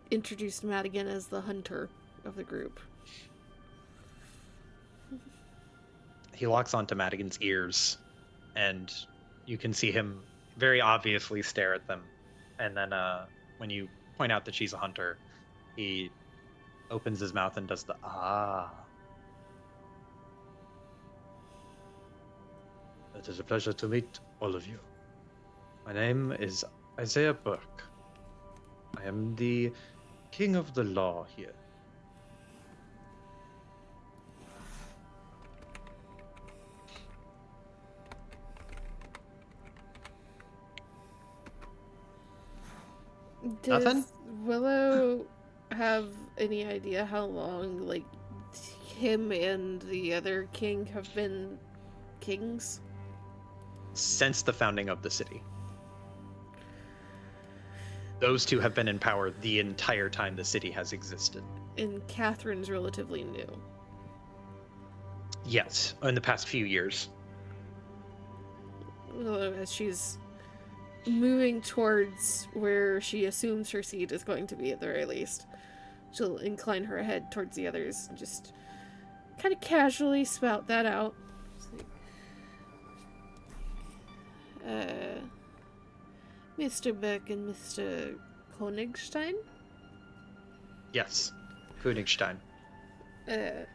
introduce Madigan as the hunter of the group. He locks onto Madigan's ears, and you can see him very obviously stare at them. And then when you point out that she's a hunter, he opens his mouth and does the ah. "It is a pleasure to meet all of you. My name is Isaiah Burke. I am the king of the law here." Does Nothing? Willow have any idea how long, like, him and the other king have been kings? Since the founding of the city. Those two have been in power the entire time the city has existed. And Catherine's relatively new. Yes, in the past few years. Willow, as she's moving towards where she assumes her seat is going to be at the very least, she'll incline her head towards the others and just kind of casually spout that out. Mr. Beck and Mr. Königstein? Yes, Königstein. Have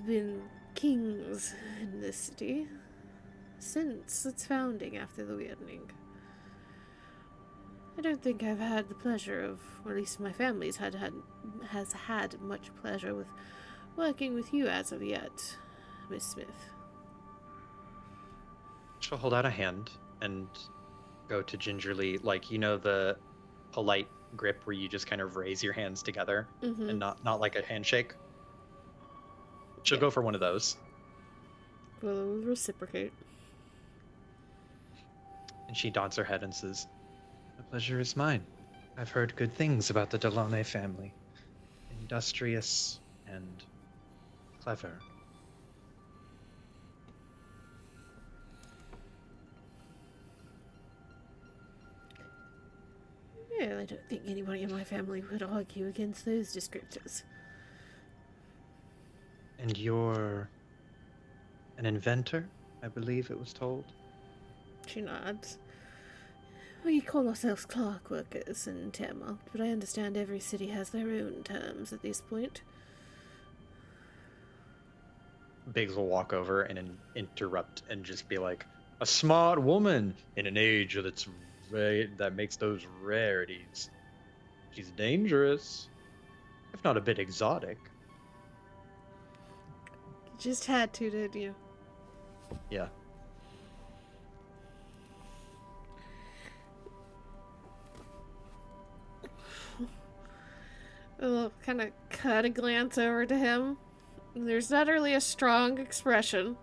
been kings in this city since its founding after the Weirdening. I don't think I've had the pleasure of, or at least my family's has had much pleasure with working with you as of yet, Miss Smith. She'll hold out a hand and go to gingerly, like, you know, the polite grip where you just kind of raise your hands together and not like a handshake. She'll go for one of those. We'll reciprocate. And she nods her head and says, "The pleasure is mine. I've heard good things about the Delaunay family. Industrious and clever. Yeah, I don't think anybody in my family would argue against those descriptors. And you're an inventor, I believe it was told. She nods. We call ourselves clock workers in Termont, but I understand every city has their own terms at this point. Biggs will walk over and interrupt and just be like, a smart woman in an age that makes those rarities. She's dangerous, if not a bit exotic. You just had to, didn't you? Yeah. I'll kind of glance over to him. There's not really a strong expression.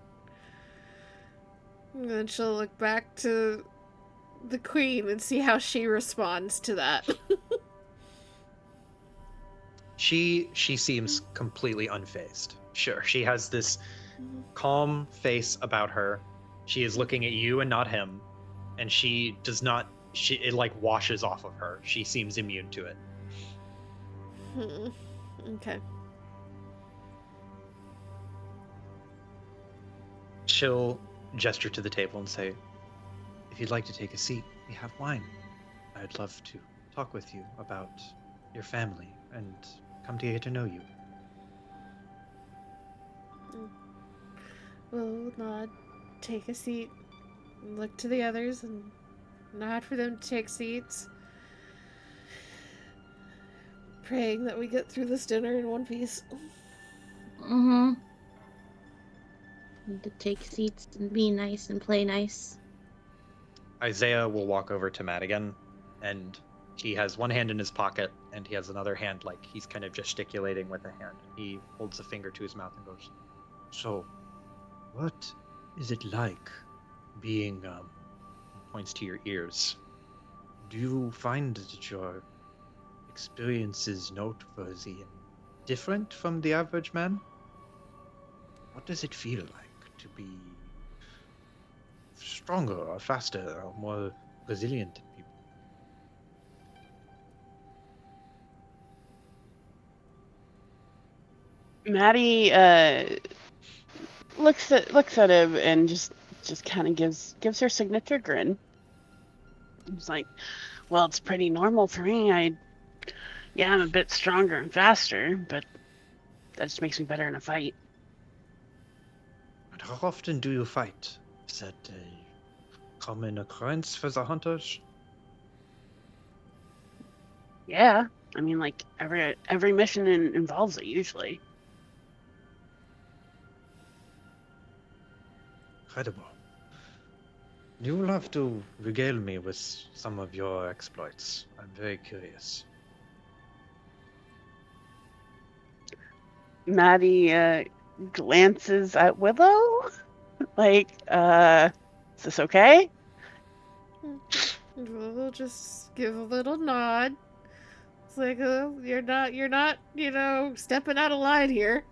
And then she'll look back to the queen and see how she responds to that. She seems completely unfazed. Sure, she has this calm face about her. She is looking at you and not him, and she does not. It like washes off of her. She seems immune to it. Okay. She'll gesture to the table and say, if you'd like to take a seat, we have wine. I'd love to talk with you about your family and come to get to know you. We'll nod, take a seat, and look to the others and nod for them to take seats. Praying that we get through this dinner in one piece. Mm-hmm. Need to take seats and be nice and play nice. Isaiah will walk over to Matt again, and he has one hand in his pocket, and he has another hand, like he's kind of gesticulating with a hand. He holds a finger to his mouth and goes, so, what is it like being, points to your ears. Do you find that your experience is noteworthy and different from the average man? What does it feel like to be stronger or faster or more resilient than people? Maddie looks at him and just kind of gives her signature grin. It's like, well, it's pretty normal for me. I'm a bit stronger and faster, but that just makes me better in a fight. And how often do you fight? Is that a common occurrence for the hunters? Yeah, I mean, like every mission involves it usually. Incredible. You will have to regale me with some of your exploits. I'm very curious. Maddie glances at Willow, like, is this okay? We'll just give a little nod. It's like, oh, you're not, stepping out of line here.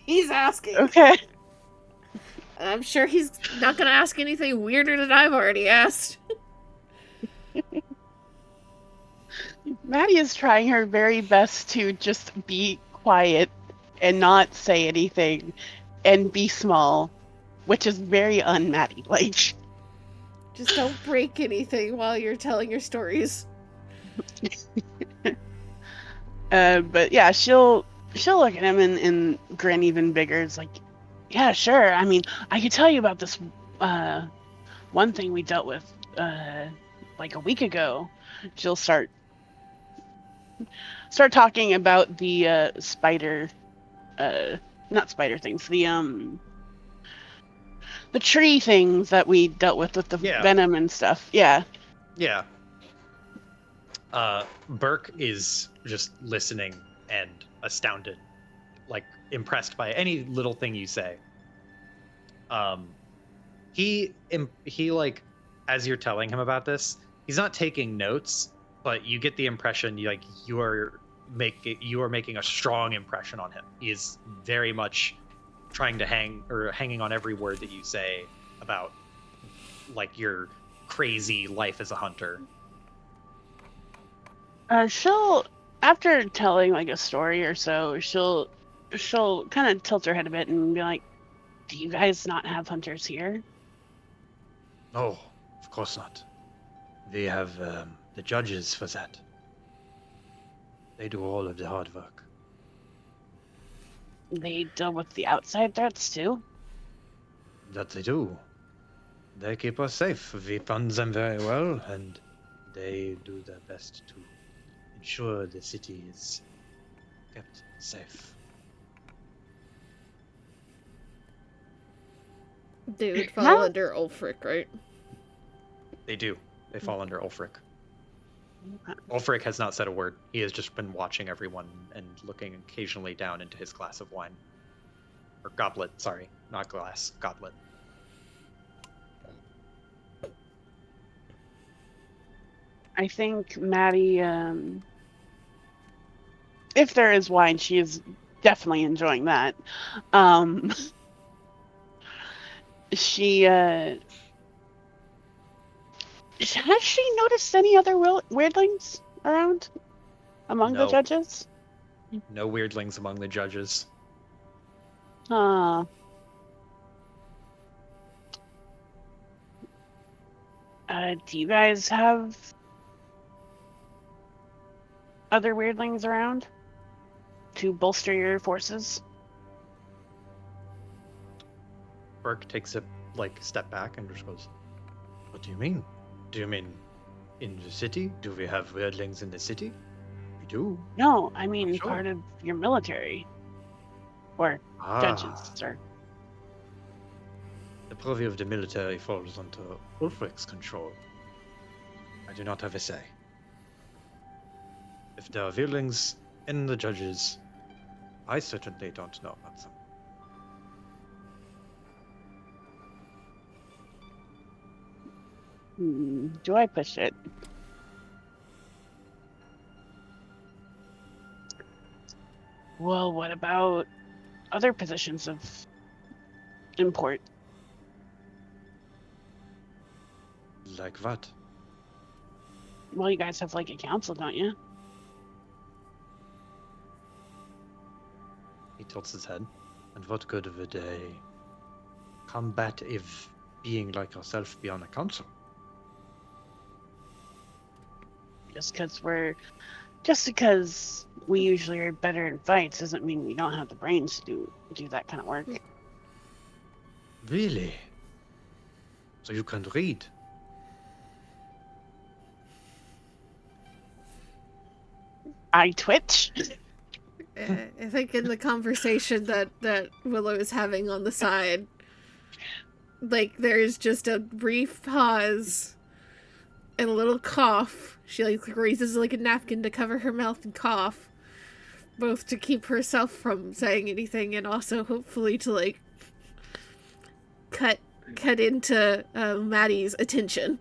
He's asking. Okay. I'm sure he's not gonna ask anything weirder than I've already asked. Maddie is trying her very best to just be quiet and not say anything and be small, which is very un-Maddie like. Just don't break anything while you're telling your stories. But yeah, she'll look at him and grin even bigger. It's like, yeah, sure. I mean, I could tell you about this one thing we dealt with like a week ago. She'll start talking about the spider, not spider things, the tree things that we dealt with the venom and stuff. Yeah. Yeah. Burke is just listening and astounded, like impressed by any little thing you say. He like, as you're telling him about this, he's not taking notes, but you get the impression you are making a strong impression on him. He is very much trying to hanging on every word that you say about like your crazy life as a hunter. She'll, after telling like a story or so, she'll kind of tilt her head a bit and be like, "Do you guys not have hunters here?" No, of course not. We have the judges for that. They do all of the hard work. They deal with the outside threats too. That they do. They keep us safe. We fund them very well, and they do their best to ensure the city is kept safe. They would fall How- under Ulfric, right? They do. They fall under Ulfric. Ulfric has not said a word. He has just been watching everyone and looking occasionally down into his glass of wine. Or goblet, sorry. Not glass, goblet. I think Maddie, if there is wine, she is definitely enjoying that. She, has she noticed any other weirdlings around among the No. judges? No weirdlings among the judges. Do you guys have other weirdlings around to bolster your forces? Burke takes a step back and just goes, "What do you mean? Do you mean in the city? Do we have weirdlings in the city? We do. No, I mean Sure. part of your military. Or judges, or... The purview of the military falls under Ulfric's control. I do not have a say. If there are weirdlings in the judges, I certainly don't know about them. Do I push it? Well, what about other positions of import? Like what? Well, you guys have like a council, don't you? He tilts his head. And what good would a combative being like yourself be on a council? Just because we usually are better in fights doesn't mean we don't have the brains to do that kind of work. Really? So you can read? I twitch. I think in the conversation that Willow is having on the side, like there's just a brief pause and a little cough. She raises a napkin to cover her mouth and cough, both to keep herself from saying anything and also hopefully to cut into Maddie's attention.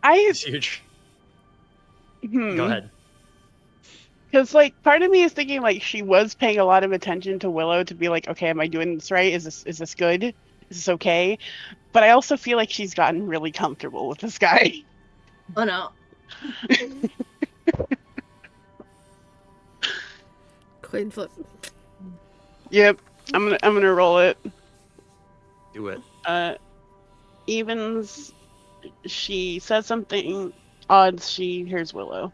It's huge. Go ahead. Because part of me is thinking she was paying a lot of attention to Willow to be okay, am I doing this right? Is this good? Is this okay? But I also feel like she's gotten really comfortable with this guy. Oh no. Coin flip. Yep, I'm gonna roll it. Do it. Evens. She says something. Odds. She hears Willow.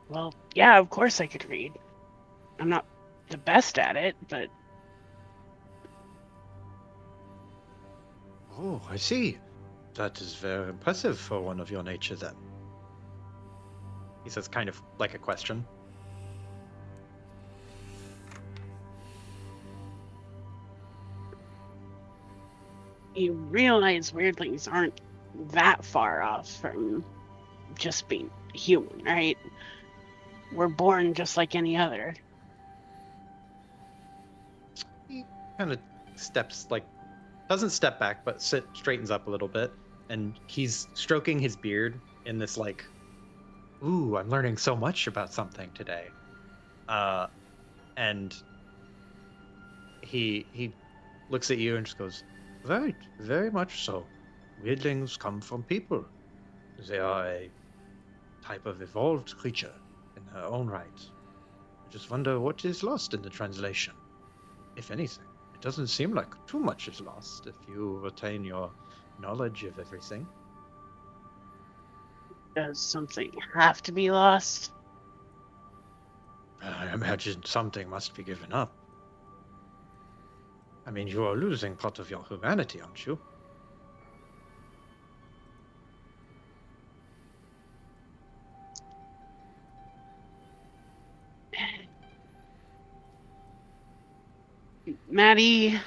Well, yeah, of course I could read. I'm not the best at it, but... Oh, I see. That is very impressive for one of your nature, then. He says kind of like a question. You realize weirdlings aren't that far off from just being human, right? We're born just like any other. He kind of steps doesn't step back, but straightens up a little bit, and he's stroking his beard in this like, "Ooh, I'm learning so much about something today," and he looks at you and just goes, "Very, very much so. Weirdlings come from people. They are a type of evolved creature in their own right. I just wonder what is lost in the translation, if anything. It doesn't seem like too much is lost if you retain your knowledge of everything." Does something have to be lost? I imagine something must be given up. I mean, you are losing part of your humanity, aren't you? Maddie,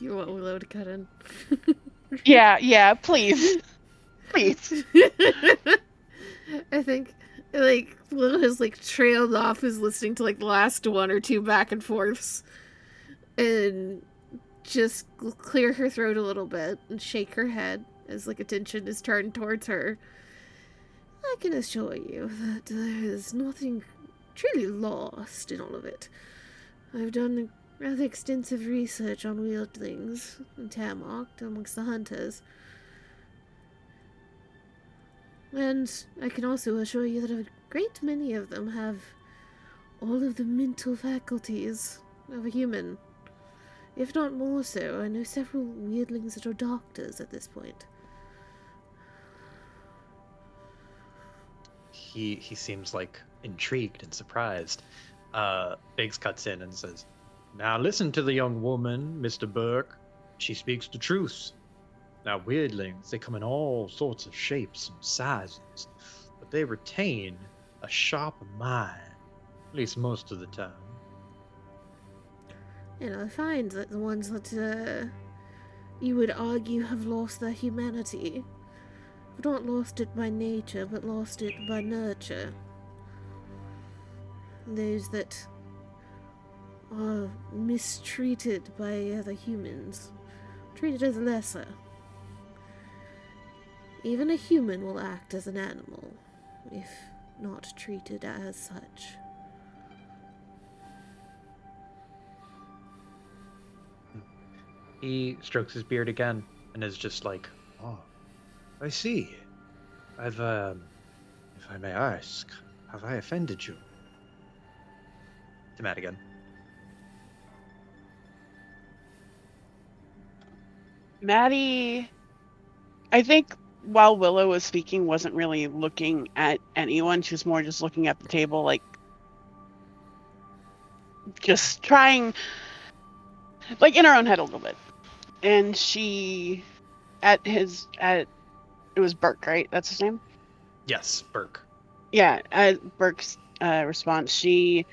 Do you want Willow to cut in? yeah, please. Please. I think like Willow has like trailed off, is listening to like the last one or two back and forths, and just clear her throat a little bit and shake her head as like attention is turned towards her. I can assure you that there is nothing truly lost in all of it. I've done rather extensive research on wieldlings in Tamark amongst the hunters. And I can also assure you that a great many of them have all of the mental faculties of a human. If not more so, I know several weirdlings that are doctors at this point. He seems like intrigued and surprised. Biggs cuts in and says, "Now listen to the young woman, Mr. Burke. She speaks the truth. Now weirdlings, they come in all sorts of shapes and sizes, but they retain a sharp mind, at least most of the time." And I find that the ones that you would argue have lost their humanity have not lost it by nature, but lost it by nurture. Those that are mistreated by other humans, treated as lesser. Even a human will act as an animal, if not treated as such. He strokes his beard again and is just like, "Oh, I see. If I may ask, have I offended you?" To Madigan. Maddie, I think while Willow was speaking, wasn't really looking at anyone. She was more just looking at the table, like just trying, like in her own head a little bit. And she, it was Burke, right? That's his name? Yes, Burke. Yeah, at Burke's response, she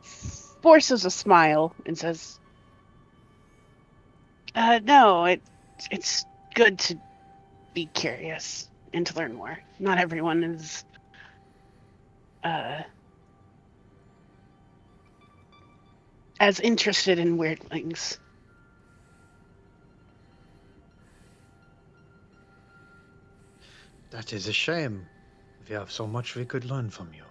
forces a smile and says, "No, it's good to be curious and to learn more. Not everyone is as interested in weirdlings." That is a shame. We have so much we could learn from you.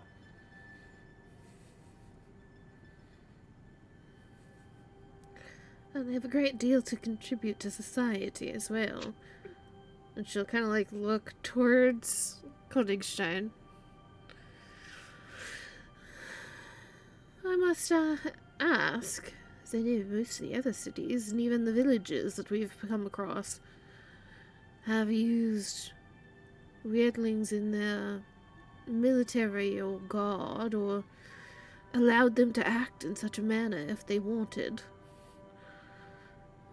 And they have a great deal to contribute to society as well. And she'll kind of like look towards Königstein. I must ask, as I know most of the other cities and even the villages that we've come across have used weirdlings in their military or guard, or allowed them to act in such a manner if they wanted.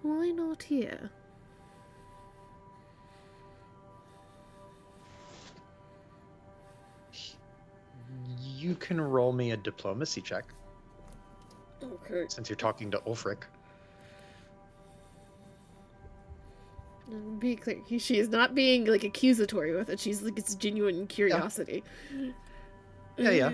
Why not here? You can roll me a diplomacy check, Okay. since you're talking to Ulfric. Be clear, she is not being like accusatory with it. She's like, it's genuine curiosity. Yeah.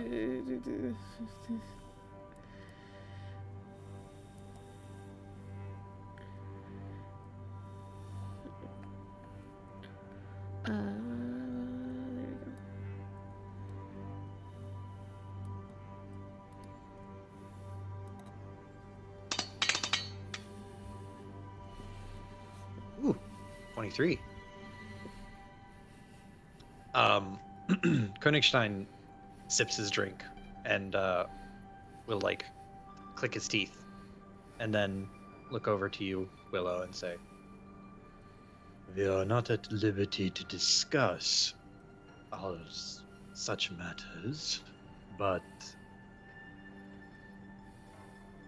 23. Königstein sips his drink and will like click his teeth and then look over to you, Willow, and say, "We are not at liberty to discuss all such matters, but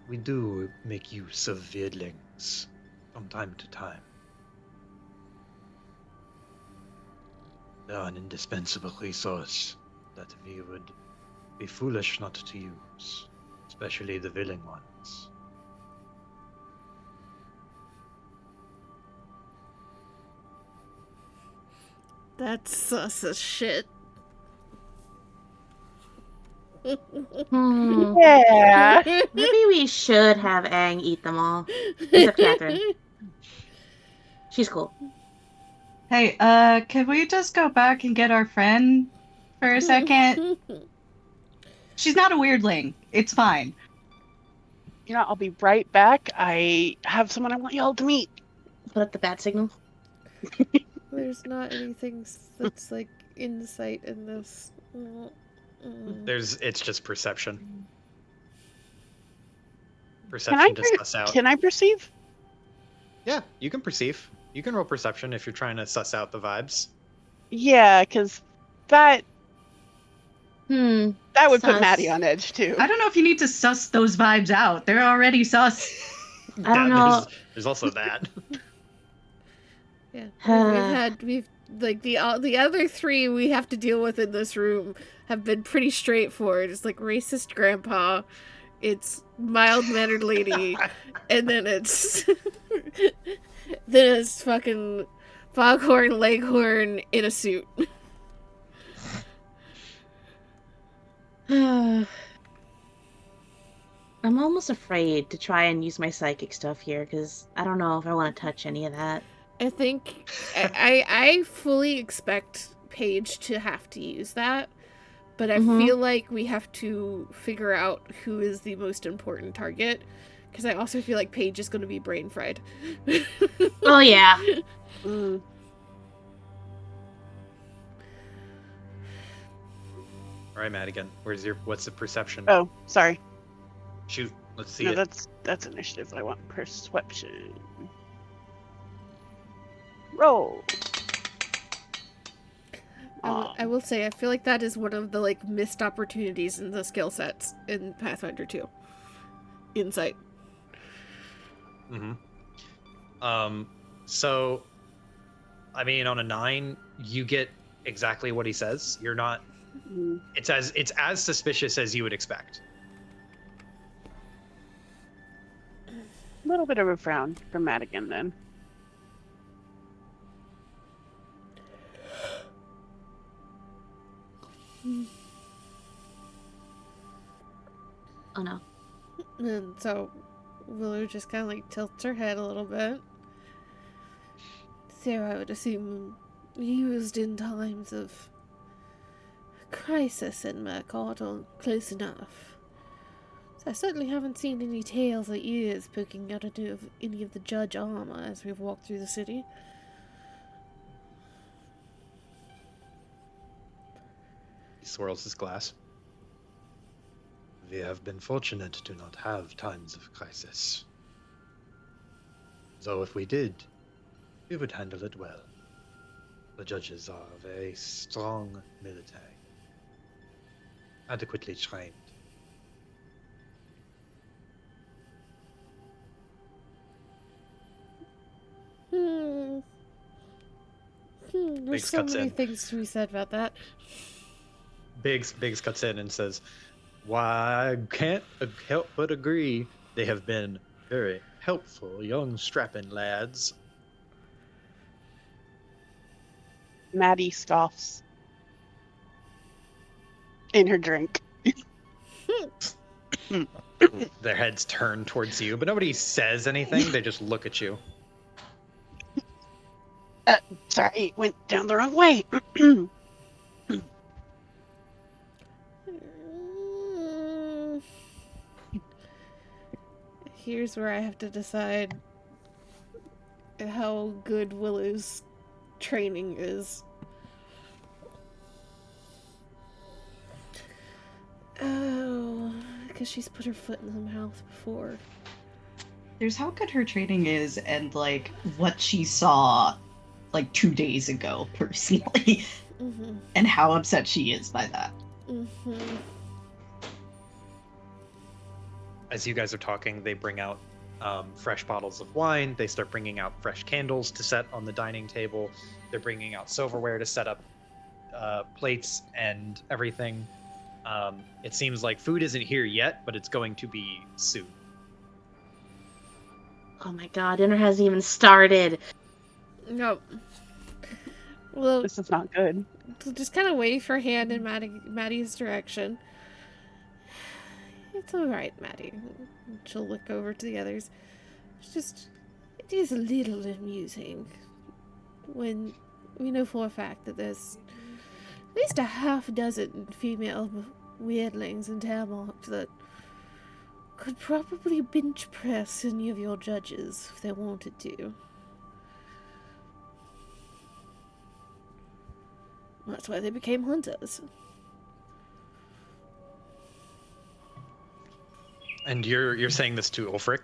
we do make use of weirdlings from time to time. They are an indispensable resource that we would be foolish not to use, especially the willing ones." That's sus as shit. Yeah. Maybe we should have Aang eat them all. Except Catherine. She's cool. Hey, can we just go back and get our friend for a second? She's not a weirdling. It's fine. You know, I'll be right back. I have someone I want y'all to meet. Put up the bat signal. There's not anything that's like insight in this. It's just perception. Can Perception I, to suss out. can I perceive? Yeah, you can perceive. You can roll perception if you're trying to suss out the vibes. Yeah, because that would put Sus. Maddie on edge too. I don't know if you need to suss those vibes out. They're already sus. I don't know. There's also that. Yeah, we've like the other three we have to deal with in this room have been pretty straightforward. It's like racist grandpa, it's mild-mannered lady, and then it's fucking foghorn leghorn in a suit. I'm almost afraid to try and use my psychic stuff here because I don't know if I want to touch any of that. I think I fully expect Paige to have to use that, but I feel like we have to figure out who is the most important target, because I also feel like Paige is going to be brain fried. Oh yeah. Mm. All right, Madigan, what's the perception? Oh, sorry. Shoot, let's see No, it. that's initiative. I want perception. Roll. I will say I feel like that is one of the like missed opportunities in the skill sets in Pathfinder 2. Insight. So, I mean, on a 9, you get exactly what he says. You're not. It's as suspicious as you would expect. A little bit of a frown from Madigan then. Oh no. And so Willow just kind of like tilts her head a little bit. So I would assume used in times of crisis in Mercott, or close enough. So I certainly haven't seen any tails or ears poking out of any of the judge armor as we've walked through the city. He swirls his glass. We have been fortunate to not have times of crisis. Though if we did, we would handle it well. The judges are very strong military, adequately trained. There's Biggs so cuts many in. things to be said about that. Biggs cuts in and says, "Why, I can't help but agree. They have been very helpful young strapping lads." Maddie scoffs in her drink. Their heads turn towards you, but nobody says anything. They just look at you. Sorry, went down the wrong way. Here's where I have to decide. how good Willow's training is. Oh, because she's put her foot in the mouth before. There's how good her training is and like what she saw like 2 days ago personally, Mm-hmm. and how upset she is by that. Mm-hmm. As you guys are talking, they bring out fresh bottles of wine. They start bringing out fresh candles to set on the dining table. They're bringing out silverware to set up plates and everything. It seems like food isn't here yet, but it's going to be soon. Oh my god, dinner hasn't even started. Nope. Well, This is not good. just kind of wave her hand in Maddie's direction. It's all right, Maddie. She'll look over to the others. It's just, it is a little amusing when we know for a fact that there's at least a half dozen female weirdlings in Termark that could probably bench press any of your judges if they wanted to. That's why they became hunters. And you're saying this to Ulfric?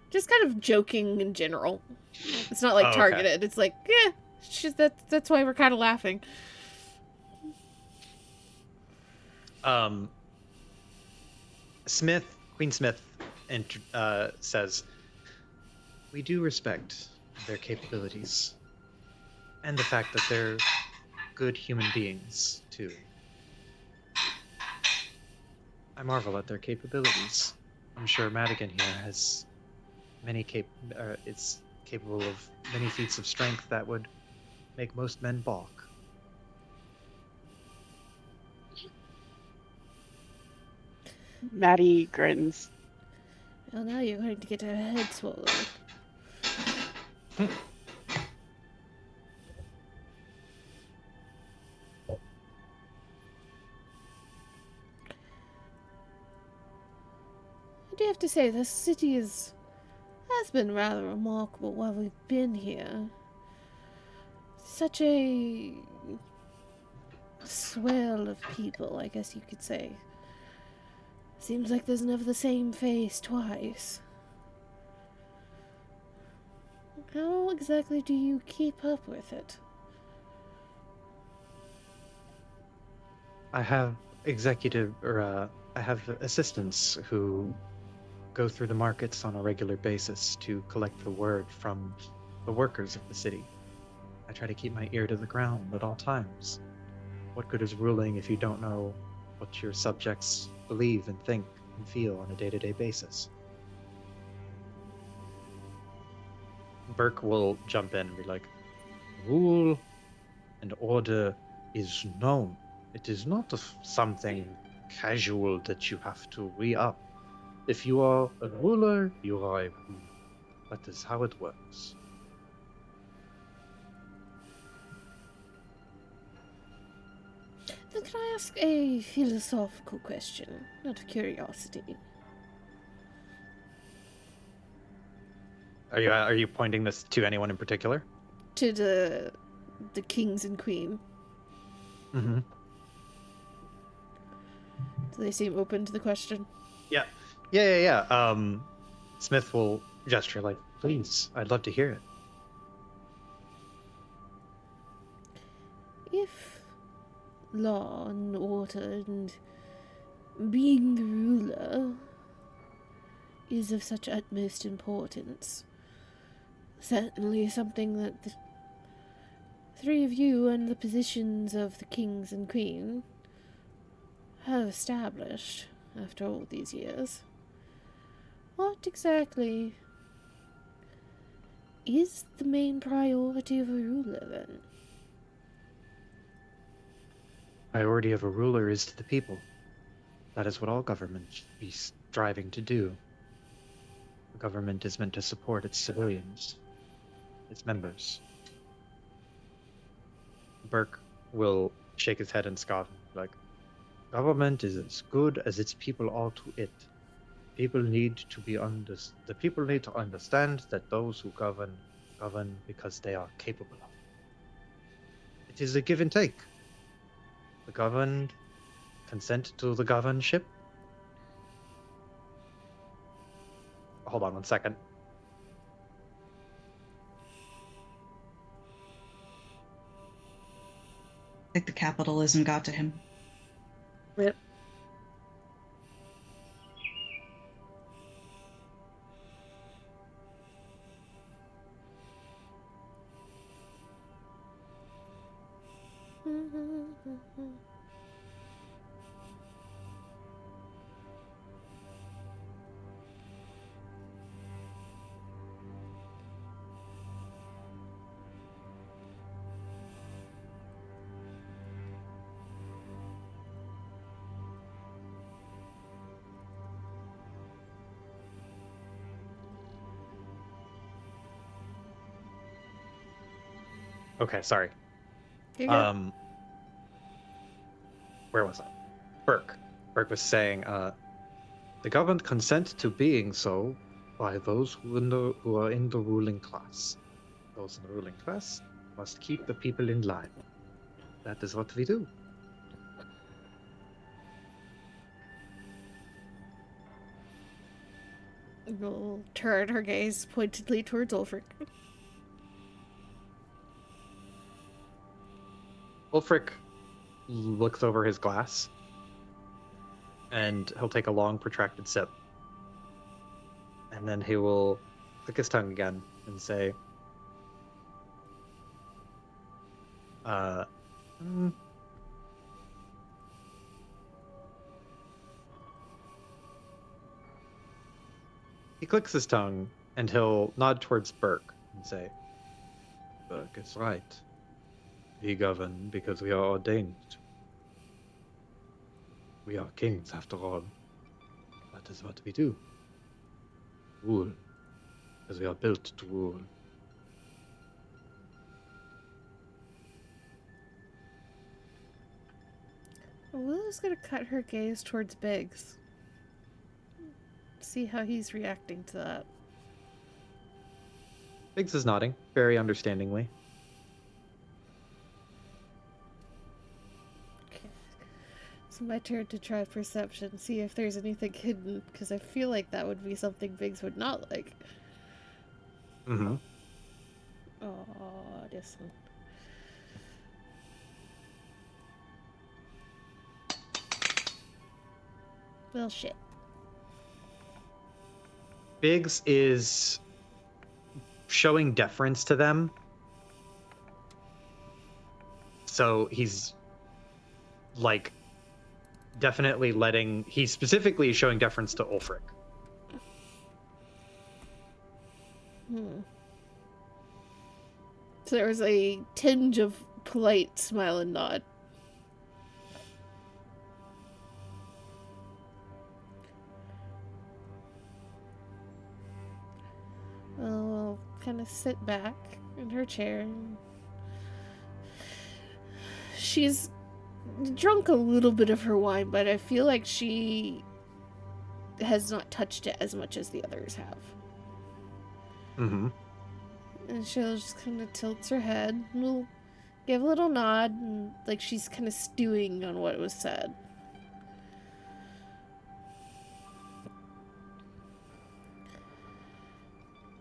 Just kind of joking in general. It's not like Oh, okay. targeted. It's like, yeah, that's why we're kind of laughing. Queen Smith says, "We do respect their capabilities, and the fact that they're good human beings too. I marvel at their capabilities. I'm sure Madigan here has it's capable of many feats of strength that would make most men balk." Maddie grins. Well, now you're going to get her head swallowed. I do have to say, this city has been rather remarkable while we've been here. Such a swell of people, I guess you could say. Seems like there's never the same face twice. How exactly do you keep up with it? I have I have assistants who go through the markets on a regular basis to collect the word from the workers of the city. I try to keep my ear to the ground at all times. What good is ruling if you don't know what your subjects believe and think and feel on a day-to-day basis? Burke will jump in and be like, "Rule and order is known. It is not something casual that you have to re-up. If you are a ruler, you are a ruler. That is how it works." Then can I ask a philosophical question, out of curiosity? Are you pointing this to anyone in particular? To the kings and queen. Mm-hmm. Do they seem open to the question? Yeah. Smith will gesture like, "Please, I'd love to hear it." If law and order and being the ruler is of such utmost importance, certainly something that the three of you and the positions of the kings and queen have established after all these years, what exactly is the main priority of a ruler then? Priority of a ruler is to the people. That is what all government should be striving to do. The government is meant to support its civilians, its members. Burke will shake his head and scoff, like, "Government is as good as its people are to it. The people need to understand that those who govern govern because they are capable of. It is a give and take. The governed consent to the governorship. Hold on one second. I think the capitalism got to him. Rip. Okay, sorry. You're good. Where was I? Burke. Burke was saying, the governed consent to being so by those who are in the ruling class. Those in the ruling class must keep the people in line. That is what we do. Will turn her gaze pointedly towards Ulfric. Ulfric looks over his glass, and he'll take a long, protracted sip. And then he will click his tongue again and say, He clicks his tongue, and he'll nod towards Burke and say, Burke is right. We govern because we are ordained to. We are kings, after all. That is what we do. Rule, because we are built to rule. Willow's gonna cut her gaze towards Biggs. See how he's reacting to that. Biggs is nodding, very understandingly. Okay. It's my turn to try perception, see if there's anything hidden, because I feel like that would be something Biggs would not like. Mm-hmm. Oh, this one. Well, shit. Biggs is showing deference to them. So he's like definitely he's specifically showing deference to Ulfric. So there was a tinge of polite smile and nod. I'll kind of sit back in her chair. She's drunk a little bit of her wine, but I feel like she has not touched it as much as the others have. Mm-hmm. And she'll just kind of tilts her head and will give a little nod, and like she's kind of stewing on what was said.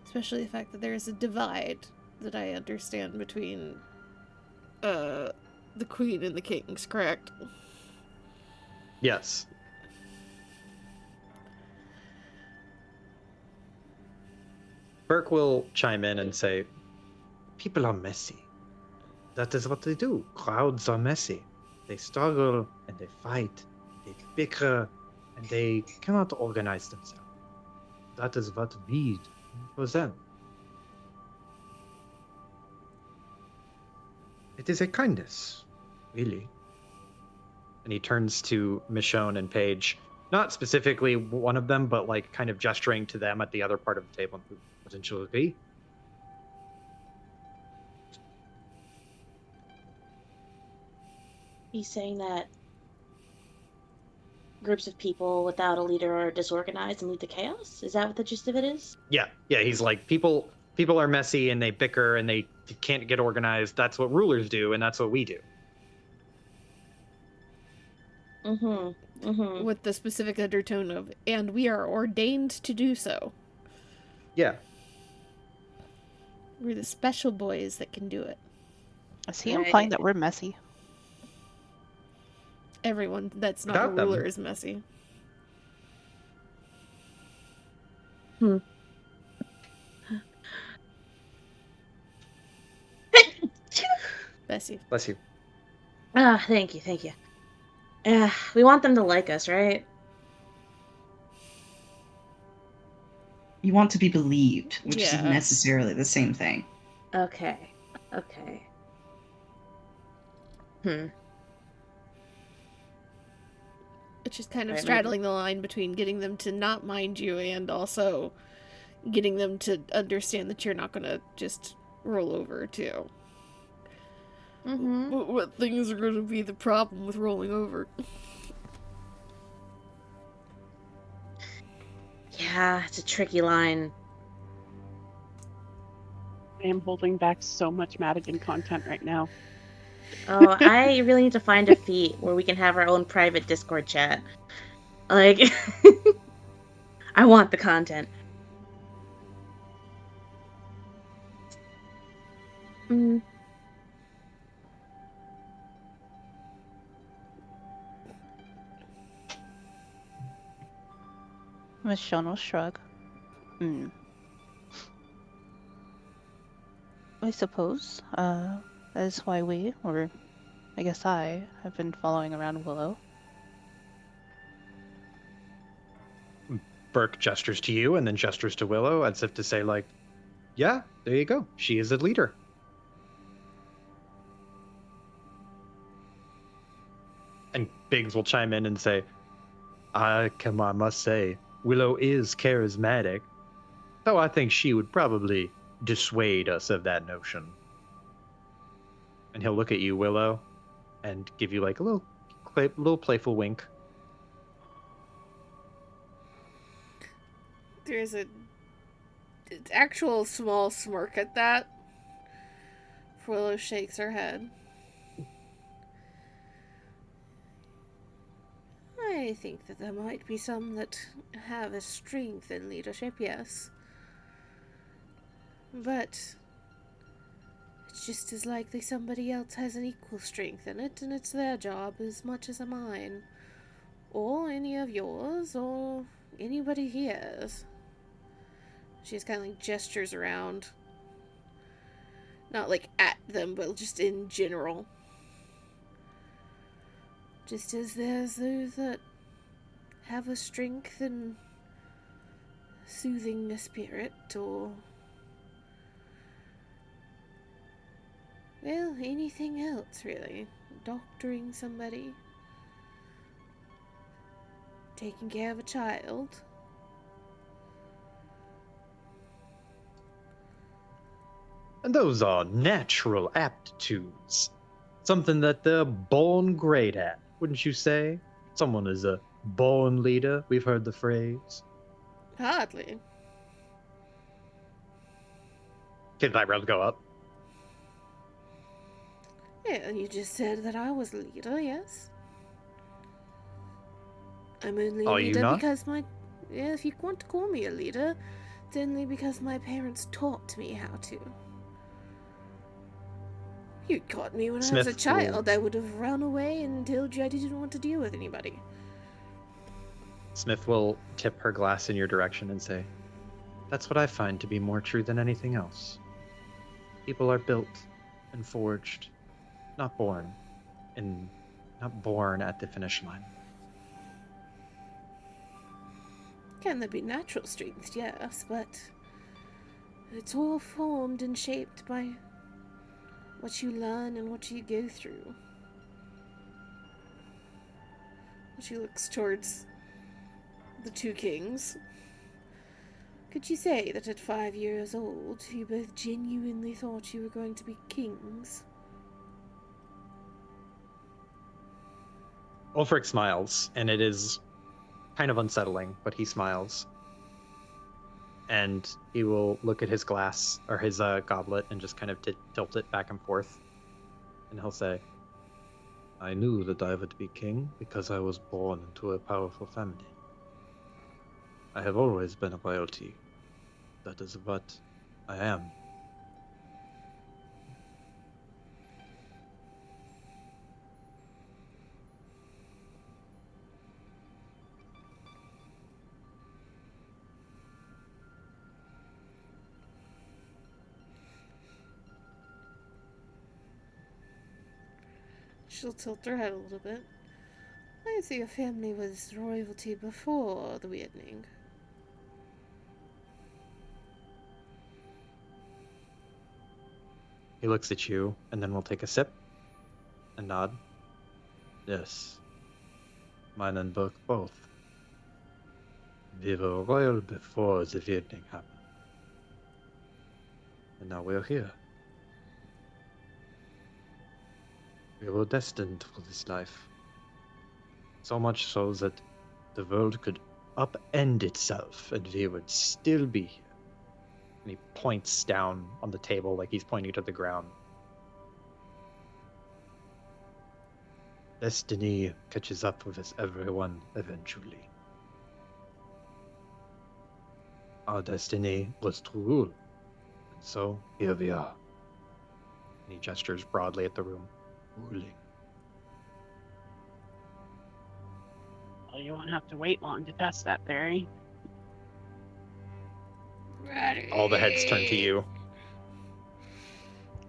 Especially the fact that there is a divide that I understand between the queen and the kings, correct? Yes. Burke will chime in and say, people are messy. That is what they do. Crowds are messy. They struggle and they fight, they bicker, and they cannot organize themselves. That is what we do for them. It is a kindness, really. And he turns to Michonne and Paige, not specifically one of them, but like kind of gesturing to them at the other part of the table who potentially agree. He's saying that groups of people without a leader are disorganized and lead to chaos? Is that what the gist of it is? Yeah, he's like, people people are messy and they bicker and they can't get organized. That's what rulers do, and that's what we do. With the specific undertone of, and we are ordained to do so. Yeah. We're the special boys that can do it. Is he Right. implying that we're messy? Everyone that's not a Without them. ruler is messy. Bessie. Bless you. Ah, thank you, thank you. We want them to like us, right? You want to be believed, which Yeah. isn't necessarily the same thing. Okay. Okay. It's just kind of Right, straddling the line between getting them to not mind you and also getting them to understand that you're not going to just roll over, too. But what things are going to be the problem with rolling over? Yeah, it's a tricky line. I am holding back so much Madigan content right now. Oh, I really need to find a feat where we can have our own private Discord chat. Like, I want the content. Michonne will shrug. I suppose. That is why we, or I guess I, have been following around Willow. Burke gestures to you and then gestures to Willow as if to say, like, yeah, there you go. She is a leader. And Biggs will chime in and say, I must say, Willow is charismatic, though I think she would probably dissuade us of that notion. And he'll look at you, Willow, and give you like a little playful wink. There's a actual small smirk at that. Willow shakes her head. I think that there might be some that have a strength in leadership, yes. But it's just as likely somebody else has an equal strength in it, and it's their job as much as mine. Or any of yours, or anybody here's. She just kind of like gestures around. Not like at them, but just in general. Just as there's those that have a strength in soothing a spirit, or, well, anything else really. Doctoring somebody. Taking care of a child. And those are natural aptitudes. Something that they're born great at, wouldn't you say? Someone is a born leader. We've heard the phrase. Hardly. Kid eyebrows go up. Yeah, you just said that I was a leader, yes? I'm only a Are you leader not? because my... Yeah, if you want to call me a leader, it's only because my parents taught me how to. You caught me when I was a Smith child. I would have run away and told you I didn't want to deal with anybody. Smith will tip her glass in your direction and say, that's what I find to be more true than anything else. People are built and forged, not born at the finish line. Can there be natural strengths? Yes, but it's all formed and shaped by what you learn and what you go through. She looks towards the two kings. Could you say that at 5 years old, you both genuinely thought you were going to be kings? Ulfric smiles, and it is kind of unsettling, but he smiles. And he will look at his glass or his goblet and just kind of tilt it back and forth. And he'll say, I knew that I would be king because I was born into a powerful family. I have always been a royalty. That is what I am. She'll tilt her head a little bit. I thought your family was royalty before the Weirdening. He looks at you and then will take a sip and nod. Yes. Mine and Burke both. We were royal before the Weirdening happened. And now we're here. We were destined for this life. So much so that the world could upend itself and we would still be here. And he points down on the table like he's pointing to the ground. Destiny catches up with us everyone eventually. Our destiny was to rule. And so here we are. And he gestures broadly at the room. Ruling. Well, you won't have to wait long to test that theory. Ready. All the heads turn to you.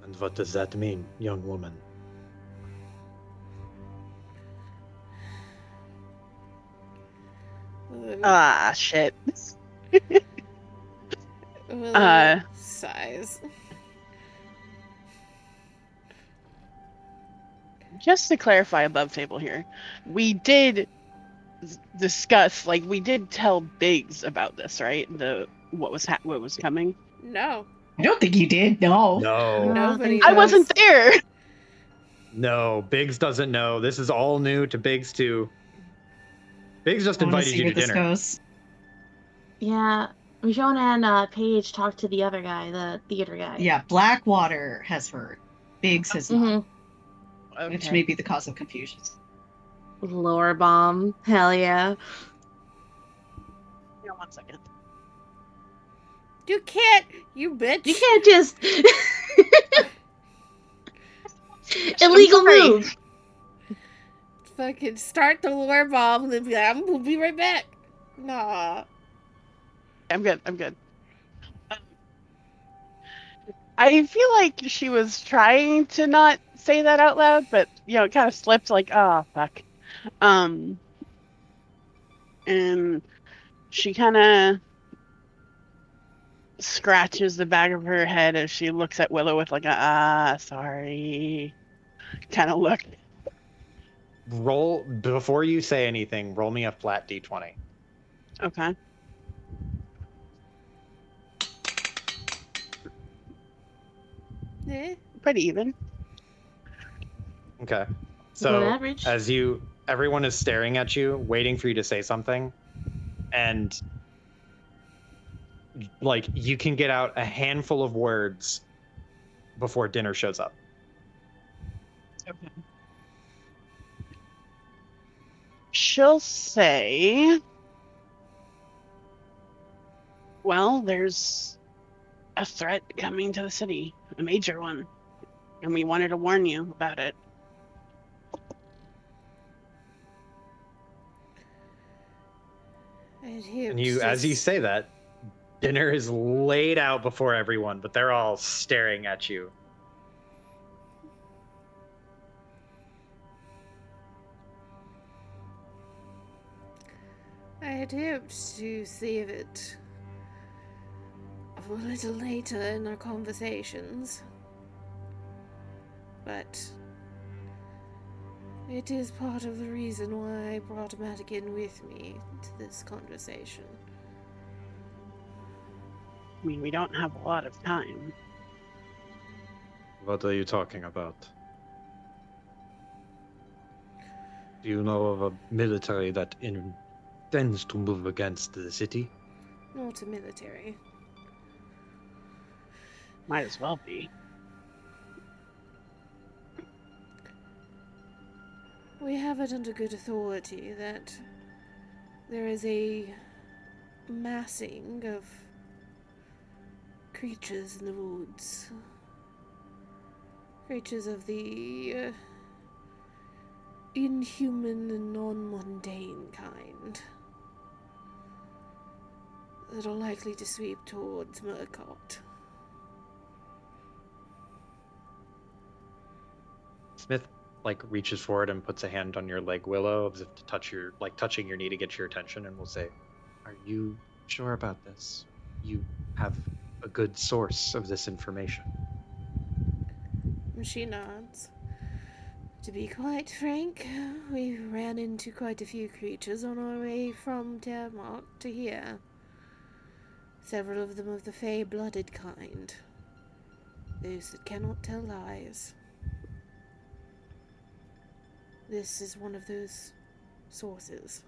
And what does that mean, young woman? Ah, shit. Sighs. Just to clarify above table here, we did discuss, like, we did tell Biggs about this, right? What was coming. No. I don't think you did. No. No. Nobody I knows. wasn't there. No, Biggs doesn't know. This is all new to Biggs too. Biggs just I want to invited see you where to this dinner. goes. Yeah, Michonne and Paige talked to the other guy, the theater guy. Yeah, Blackwater has heard. Biggs has not, Mm-hmm. which may be the cause of confusion. Lore bomb. Hell yeah. Yeah, 1 second. You can't, you bitch. You can't just I'm illegal sorry. move. Fucking start the lore bomb and then be like, we'll be right back. Nah. I'm good. I feel like she was trying to not say that out loud, but it kind of slipped. Like, oh fuck. And she kind of scratches the back of her head as she looks at Willow with like a sorry kind of look. Roll before you say anything. Roll me a flat d20. Okay. Eh? Pretty even. Okay. Above So average. as everyone is staring at you, waiting for you to say something, and like you can get out a handful of words before dinner shows up. Okay. She'll say, well, there's a threat coming to the city, a major one, and we wanted to warn you about it. And as you say that, dinner is laid out before everyone, but they're all staring at you. I had hoped to save it for a little later in our conversations, but it is part of the reason why I brought Madigan with me to this conversation. I mean, we don't have a lot of time. What are you talking about? Do you know of a military that intends to move against the city? Not a military. Might as well be. We have it under good authority that there is a massing of creatures in the woods. Creatures of the inhuman and non-mundane kind that are likely to sweep towards Murcott. Smith reaches forward and puts a hand on your leg, Willow, as if to touch your touching your knee to get your attention, and will say, "Are you sure about this? You have a good source of this information." And she nods. To be quite frank, we ran into quite a few creatures on our way from Termark to here. Several of them of the fey-blooded kind. Those that cannot tell lies. This is one of those sources.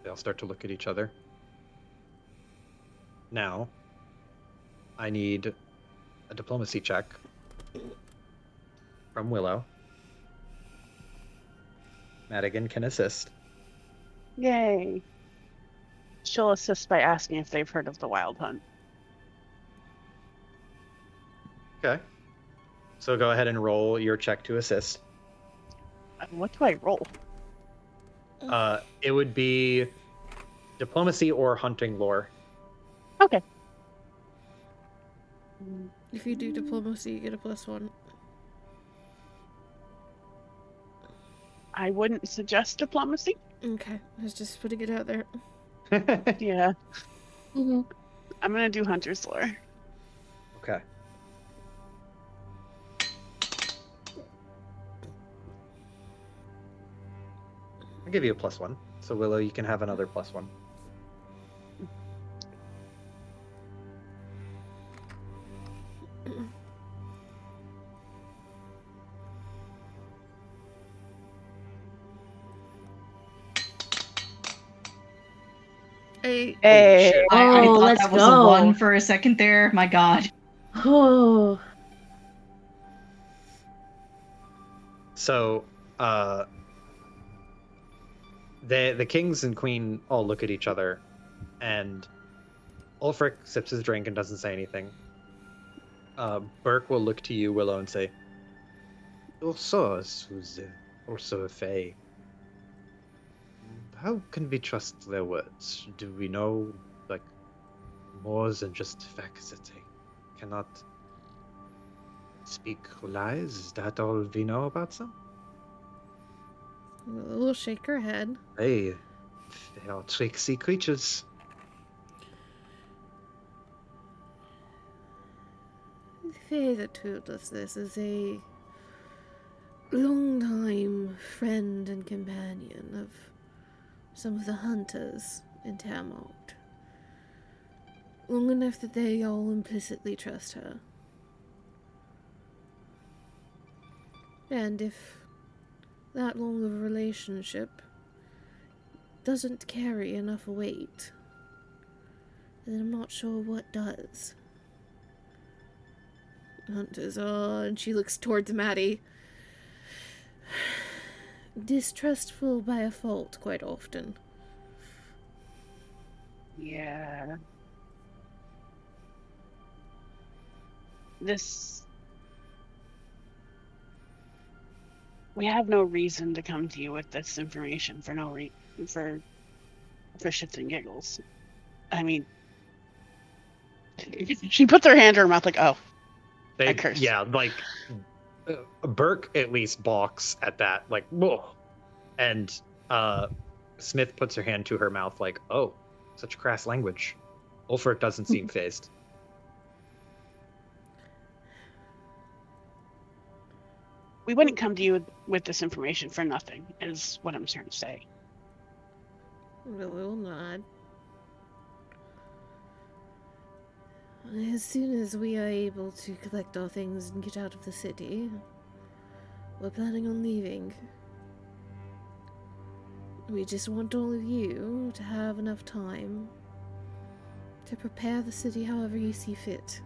They'll start to look at each other. Now, I need a diplomacy check from Willow. Madigan can assist. Yay. She'll assist by asking if they've heard of the Wild Hunt. Okay. So go ahead and roll your check to assist. What do I roll? It would be diplomacy or hunting lore. Okay. If you do diplomacy, you get a +1. I wouldn't suggest diplomacy. Okay, I was just putting it out there. Yeah. Mm-hmm. I'm gonna do hunter's lore. Okay. I'll give you a +1. So Willow, you can have another +1. Hey, Hey. shit. I Oh, thought let's that was go. a 1 for a second there. My god. Oh. So, the kings and queen all look at each other, and Ulfric sips his drink and doesn't say anything. Burke will look to you, Willow, and say, "Your source was also a fae. How can we trust their words? Do we know, more than just the fact that they cannot speak lies? Is that all we know about them? we'll shake her head. They are tricksy creatures." The fae that told us this is a long-time friend and companion of some of the hunters in Termark. Long enough that they all implicitly trust her. And if that long of a relationship doesn't carry enough weight, then I'm not sure what does. Hunters are, and she looks towards Maddie, distrustful by a fault quite often. Yeah. We have no reason to come to you with this information for for shits and giggles. I mean, she puts her hand to her mouth like, "Oh, I cursed." Yeah, Burke at least balks at that, whoa. And Smith puts her hand to her mouth like, "Oh, such crass language." Ulfric doesn't seem fazed. We wouldn't come to you with this information for nothing, is what I'm trying to say. We'll nod. As soon as we are able to collect our things and get out of the city, we're planning on leaving. We just want all of you to have enough time to prepare the city however you see fit.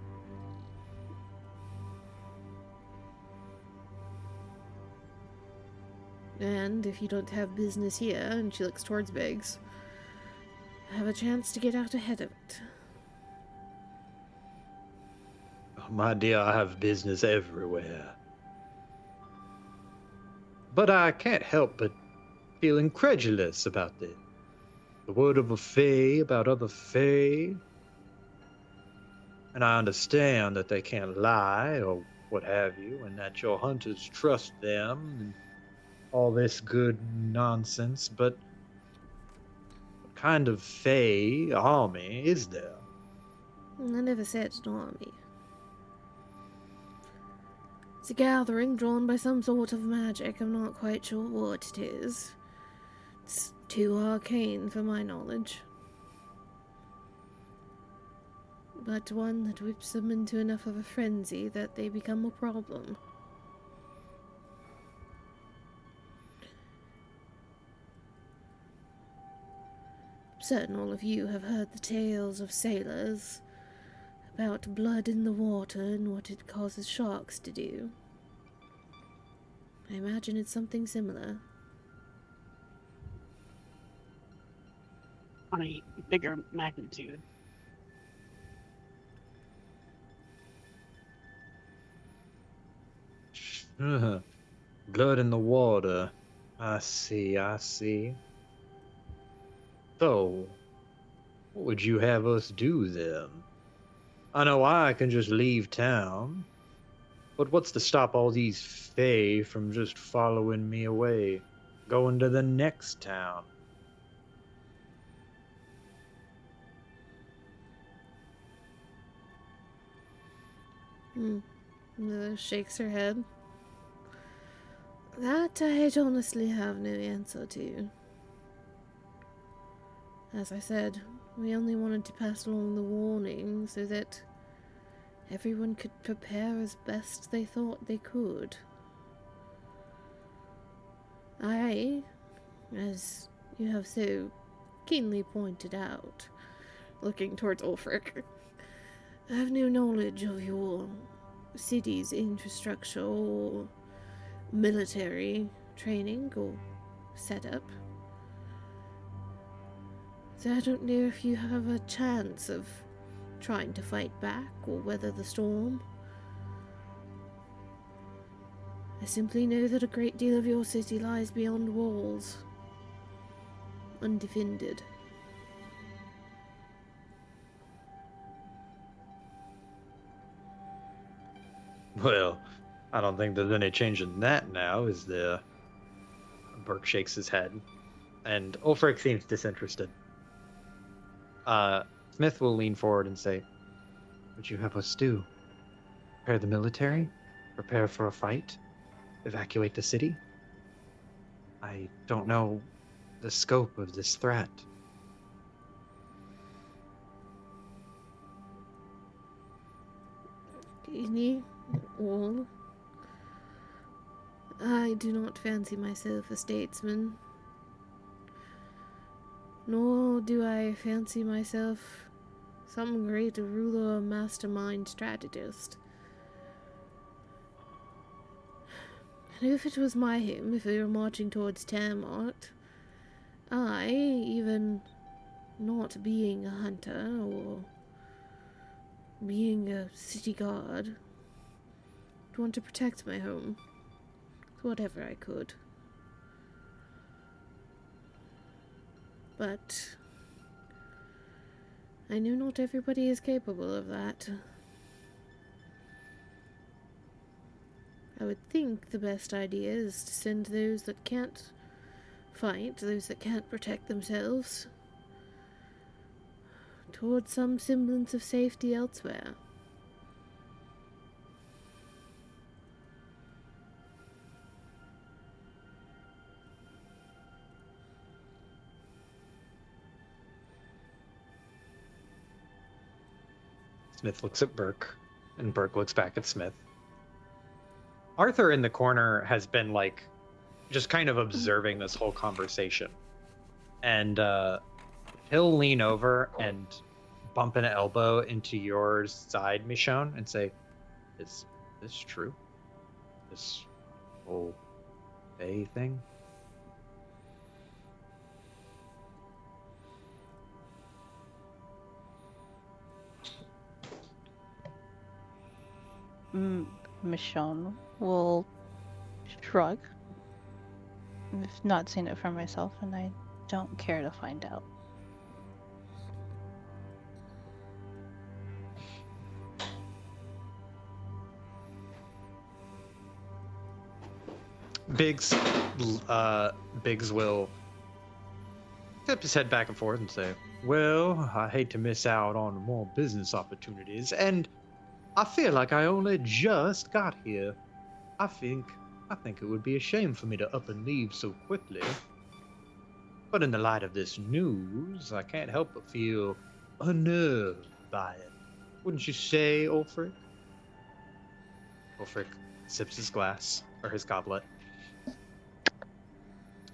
And if you don't have business here, and she looks towards Biggs, have a chance to get out ahead of it. Oh, my dear, I have business everywhere. But I can't help but feel incredulous about this. The word of a fae about other fae. And I understand that they can't lie or what have you, and that your hunters trust them and all this good nonsense, but what kind of fae army is there? I never said an army. It's a gathering drawn by some sort of magic. I'm not quite sure what it is. It's too arcane for my knowledge. But one that whips them into enough of a frenzy that they become a problem. I'm certain all of you have heard the tales of sailors about blood in the water and what it causes sharks to do. I imagine it's something similar. On a bigger magnitude. Blood in the water. I see, I see. So, what would you have us do then? I know I can just leave town, but what's to stop all these fae from just following me away, going to the next town? Shakes her head. That I'd honestly have no answer to. As I said, we only wanted to pass along the warning so that everyone could prepare as best they thought they could. I, as you have so keenly pointed out, looking towards Ulfric, have no knowledge of your city's infrastructure or military training or setup. So I don't know if you have a chance of trying to fight back or weather the storm. I simply know that a great deal of your city lies beyond walls, undefended. Well, I don't think there's any change in that now, is there? Burke shakes his head, and Ulfric seems disinterested. Smith will lean forward and say, "What would you have us do? Prepare the military? Prepare for a fight? Evacuate the city? I don't know the scope of this threat." Any all. I do not fancy myself a statesman, nor do I fancy myself some great ruler or mastermind strategist. And if it was my home, if we were marching towards Tiamat, I, even not being a hunter or being a city guard, would want to protect my home with whatever I could. But I know not everybody is capable of that. I would think the best idea is to send those that can't fight, those that can't protect themselves, towards some semblance of safety elsewhere. Smith looks at Burke, and Burke looks back at Smith. Arthur in the corner has been, like, just kind of observing this whole conversation. And he'll lean over and bump an elbow into your side, Michonne, and say, "Is this true? This whole Bay thing?" Michonne will shrug. I've not seen it for myself, and I don't care to find out. Biggs, Biggs will tip his head back and forth and say, "Well, I hate to miss out on more business opportunities, and I feel like I only just got here. I think it would be a shame for me to up and leave so quickly. But in the light of this news, I can't help but feel unnerved by it. Wouldn't you say, Ulfric?" Ulfric sips his glass, or his goblet,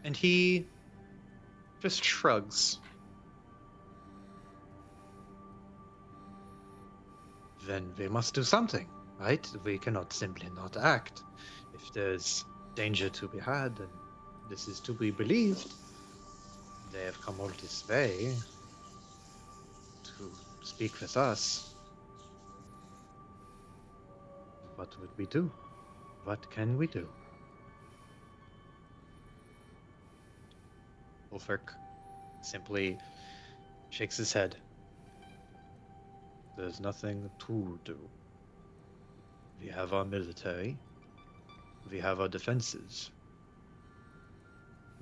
and he just shrugs. "Then we must do something, right? We cannot simply not act. If there's danger to be had, and this is to be believed, they have come all this way to speak with us. What would we do? What can we do?" Ulfric simply shakes his head. "There's nothing to do. We have our military. We have our defenses.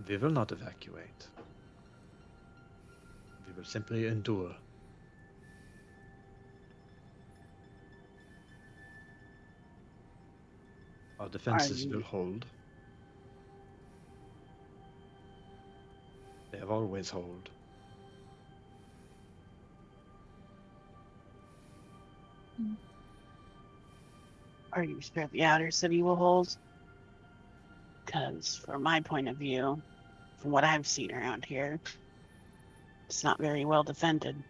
We will not evacuate. We will simply endure." Our defenses will hold. They have always held. Are you sure the outer city will hold? Because from my point of view, from what I've seen around here, it's not very well defended.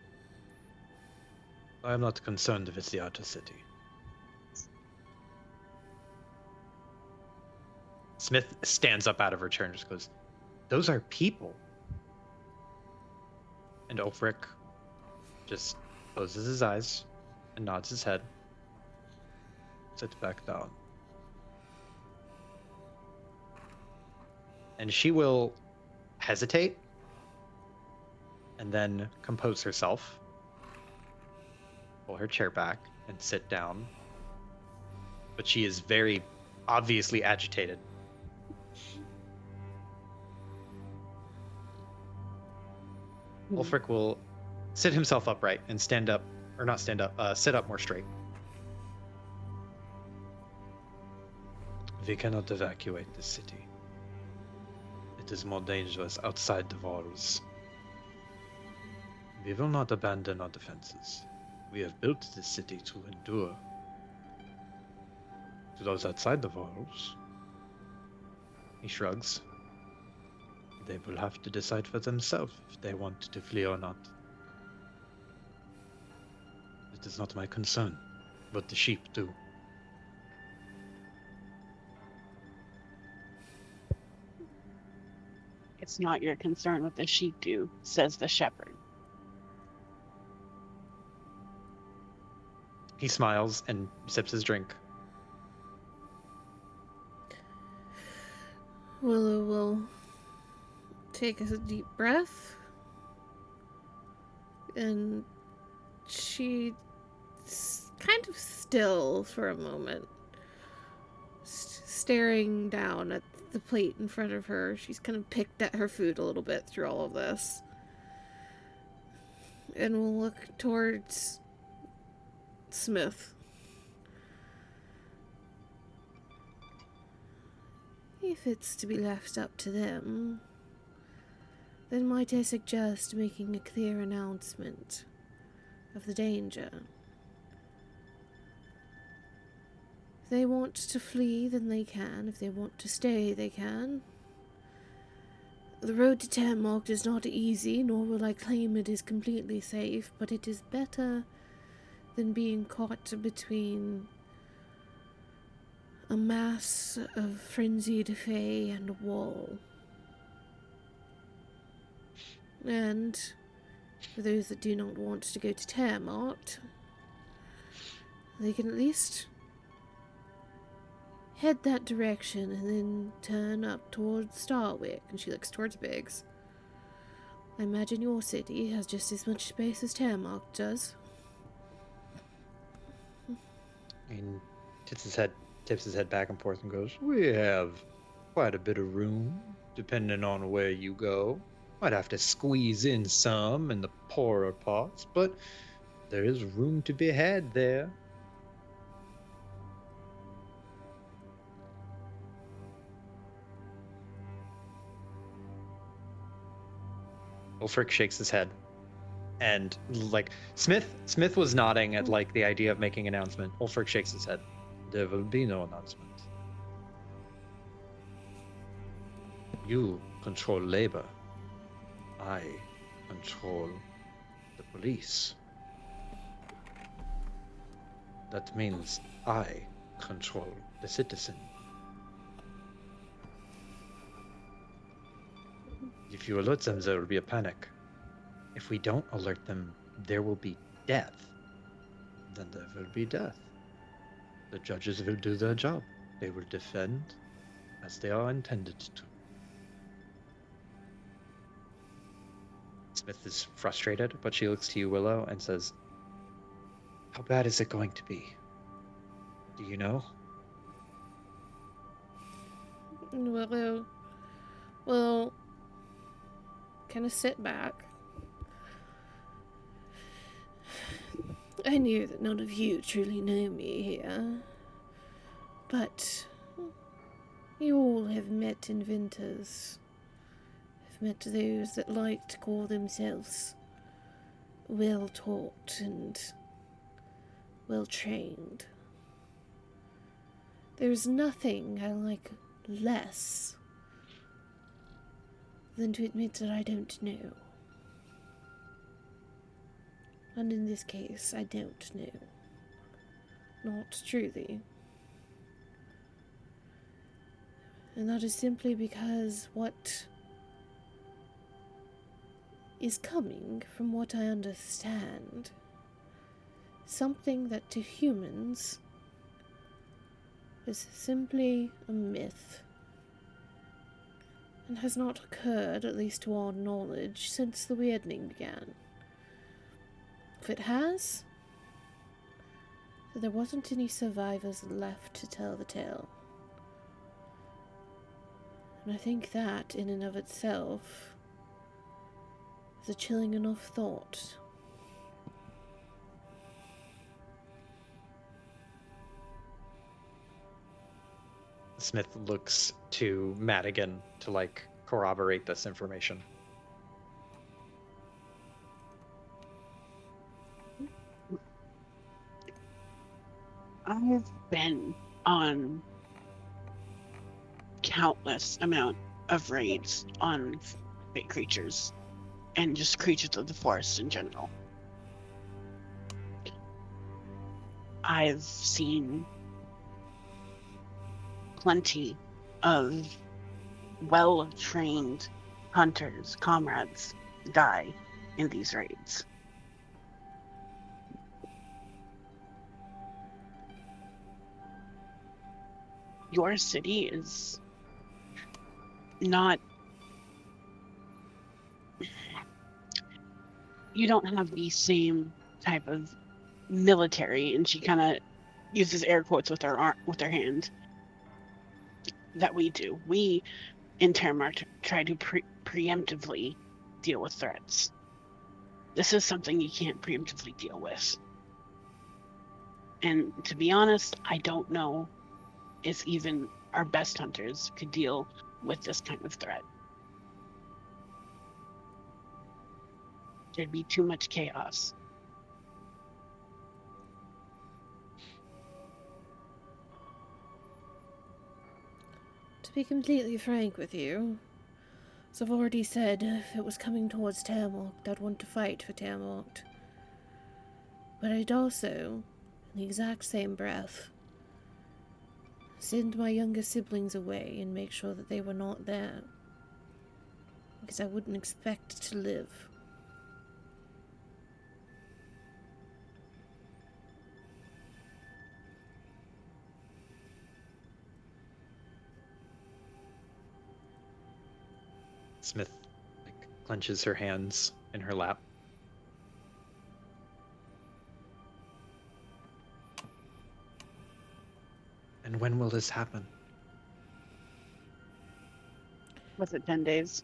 I am not concerned if it's the outer city. Smith stands up out of her chair and just goes, "Those are people." And Ulfric just closes his eyes and nods his head, sits back down. And she will hesitate and then compose herself, pull her chair back, and sit down. But she is very obviously agitated. Ulfric will sit himself upright and stand up, or not stand up, sit up more straight. "We cannot evacuate the city. It is more dangerous outside the walls. We will not abandon our defenses. We have built this city to endure. To those outside the walls," he shrugs, "they will have to decide for themselves if they want to flee or not. It is not my concern what the sheep do." It's not your concern what the sheep do, says the shepherd. He smiles and sips his drink. Willow will take a deep breath, and she's kind of still for a moment, staring down at the plate in front of her. She's kind of picked at her food a little bit through all of this, and will look towards Smith. "If it's to be left up to them, then might I suggest making a clear announcement of the danger? If they want to flee, then they can. If they want to stay, they can. The road to Termark is not easy, nor will I claim it is completely safe, but it is better than being caught between a mass of frenzied fae and a wall. And for those that do not want to go to Termark, they can at least head that direction and then turn up towards Starwick. And she looks towards Biggs. I imagine your city has just as much space as Termark does. I mean, tips his head back and forth and goes, "We have quite a bit of room, depending on where you go. Might have to squeeze in some in the poorer parts, but there is room to be had there." Ulfric shakes his head, and like Smith was nodding at like the idea of making an announcement. Ulfric shakes his head. There will be no announcement. You control labor. I control the police. That means I control the citizen. If you alert them, there will be a panic. If we don't alert them, there will be death. Then there will be death. The judges will do their job. They will defend as they are intended to. Smith is frustrated, but she looks to you, Willow, and says, "How bad is it going to be? Do you know?" Willow will kind of sit back. I knew that none of you truly know me here, but you all have met inventors, have met those that like to call themselves well-taught and well-trained. There's nothing I like less than to admit that I don't know. And in this case, I don't know. Not truly. And that is simply because what is coming, from what I understand, something that to humans is simply a myth and has not occurred, at least to our knowledge, since the Weirdning began. If it has, then there wasn't any survivors left to tell the tale. And I think that, in and of itself, is a chilling enough thought. Smith looks to Madigan to like corroborate this information. I've been on countless amount of raids on big creatures and just creatures of the forest in general. I've seen plenty of well-trained hunters, comrades, die in these raids. Your city is not... You don't have the same type of military, and she kind of uses air quotes with her hand, that we do. We, in Termark, try to preemptively deal with threats. This is something you can't preemptively deal with. And to be honest, I don't know if even our best hunters could deal with this kind of threat. There'd be too much chaos. To be completely frank with you, As I've already said, if it was coming towards Termarked, I'd want to fight for Termarked. But I'd also, in the exact same breath, send my younger siblings away and make sure that they were not there. Because I wouldn't expect to live. Smith clenches her hands in her lap. And when will this happen? Was it 10 days?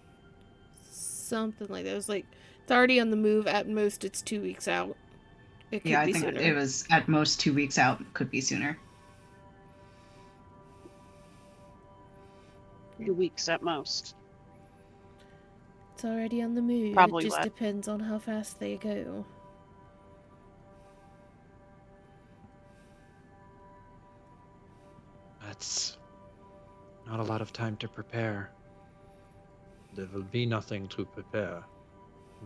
Something like that. It was like, it's already on the move. At most, it's 2 weeks out. It could Yeah, I be think sooner. it was at most 2 weeks out. Could be sooner. 2 weeks at most. It's already on the move. Probably it just less. depends on how fast they go. That's not a lot of time to prepare. There will be nothing to prepare.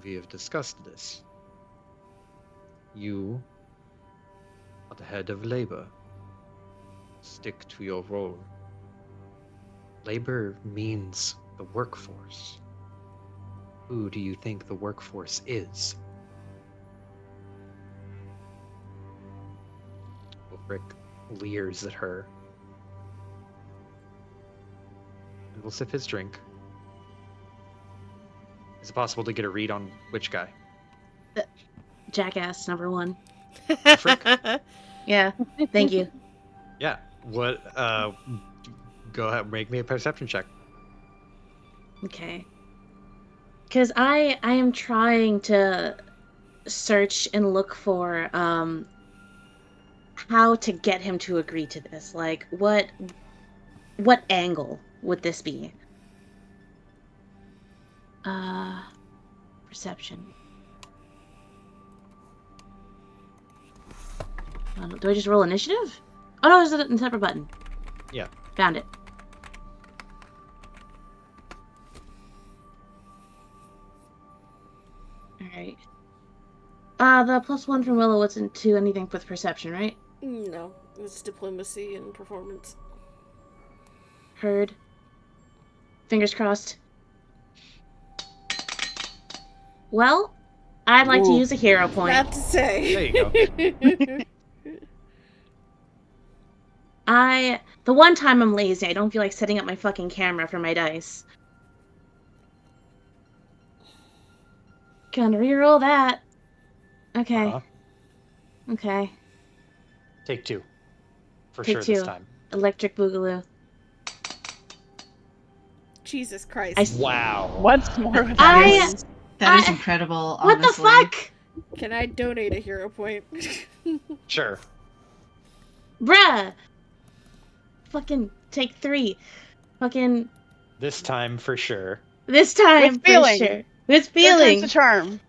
We have discussed this. You are the head of labor. Stick to your role. Labor means the workforce. Who do you think the workforce is? Ulrich leers at her. And will sip his drink. Is it possible to get a read on which guy? Jackass number 1. Frick? Yeah, thank you. Yeah. What? Go ahead. Make me a perception check. Okay. Because I am trying to search and look for how to get him to agree to this. Like, what angle would this be? Perception. Do I just roll initiative? Oh no, there's a separate button. Yeah. Found it. Alright. The +1 from Willow wasn't to anything with perception, right? No, it was diplomacy and performance. Heard. Fingers crossed. Well, I'd like to Ooh. use a hero point. About to say. There you go. The one time I'm lazy, I don't feel like setting up my fucking camera for my dice. Gonna reroll that. Okay. Uh-huh. Okay. Take 2. For Take sure 2. this time. Electric Boogaloo. Jesus Christ. I- Wow. What's more with I- that? That is I- incredible, What the honestly. fuck? Can I donate a hero point? Sure. Bruh! Fucking take 3. Fucking This time for sure. this time With for feeling. sure. With Third feeling. time's a charm.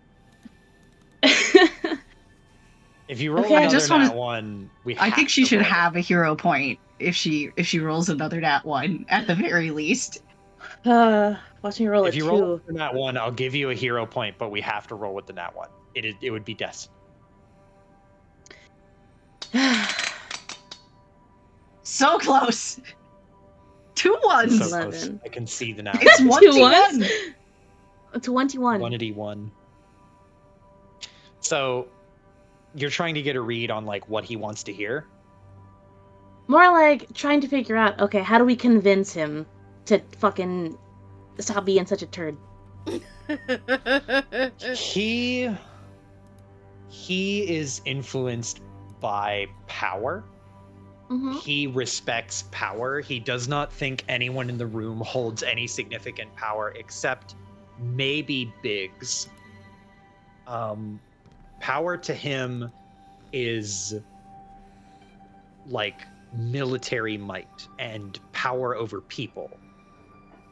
If you roll Okay. I another just wanna- nat 1, I have think she to should roll. have a hero point if she rolls another nat 1 at the very least. Watch me roll If a you 2. roll a nat 1, I'll give you a hero point, but we have to roll with the nat 1. It would be destined. So close. 2 1s. So 11. close. I can see the nat It's 1. 1 Two to ones? 1. 21. 181. So you're trying to get a read on like what he wants to hear. More like trying to figure out, okay, how do we convince him to fucking stop being such a turd? He is influenced by power. Mm-hmm. He respects power. He does not think anyone in the room holds any significant power except maybe Biggs. Power to him is like military might and power over people.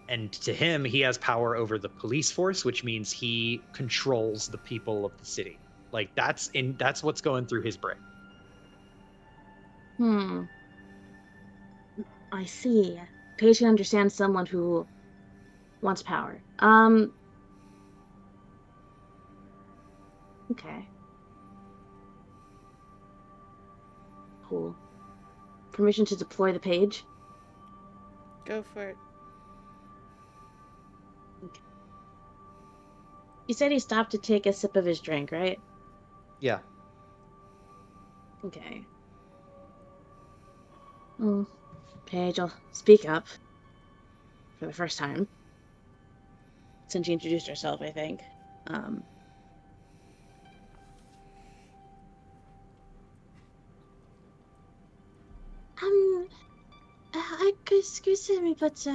And to him, he has power over the police force, which means he controls the people of the city. Like that's what's going through his brain. I see. Paige can understand someone who wants power. Okay. Cool. Permission to deploy the page. Go for it. He said he stopped to take a sip of his drink, right? Yeah. Okay. Well, Paige, I'll speak up. For the first time. Since she introduced herself, I think. Excuse me, but,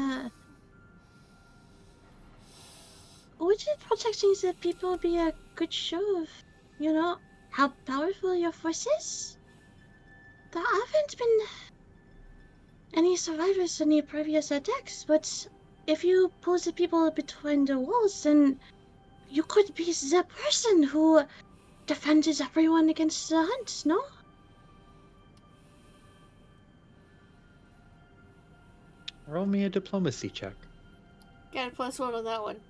would you protecting the people be a good show of, how powerful your force is? There haven't been any survivors in the previous attacks, but if you pull the people between the walls, then you could be the person who defended everyone against the hunt, no? Roll me a diplomacy check. Got a +1 on that one.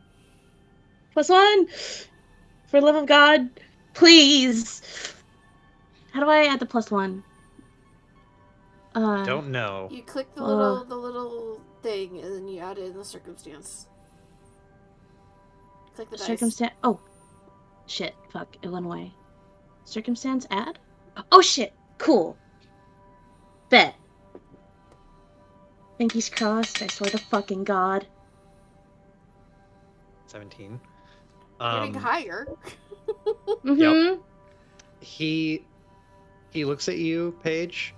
+1! For the love of God, please! How do I add the +1? Don't know. You click the Uh. little thing, and then you add in the circumstance. Click the dice. Circumstance. Oh. Shit. Fuck. It went away. Circumstance add? Oh shit! Cool. Bet. Pinky's crossed, I swear to fucking God. 17. Getting higher. Mm-hmm. Yep. He looks at you, Paige,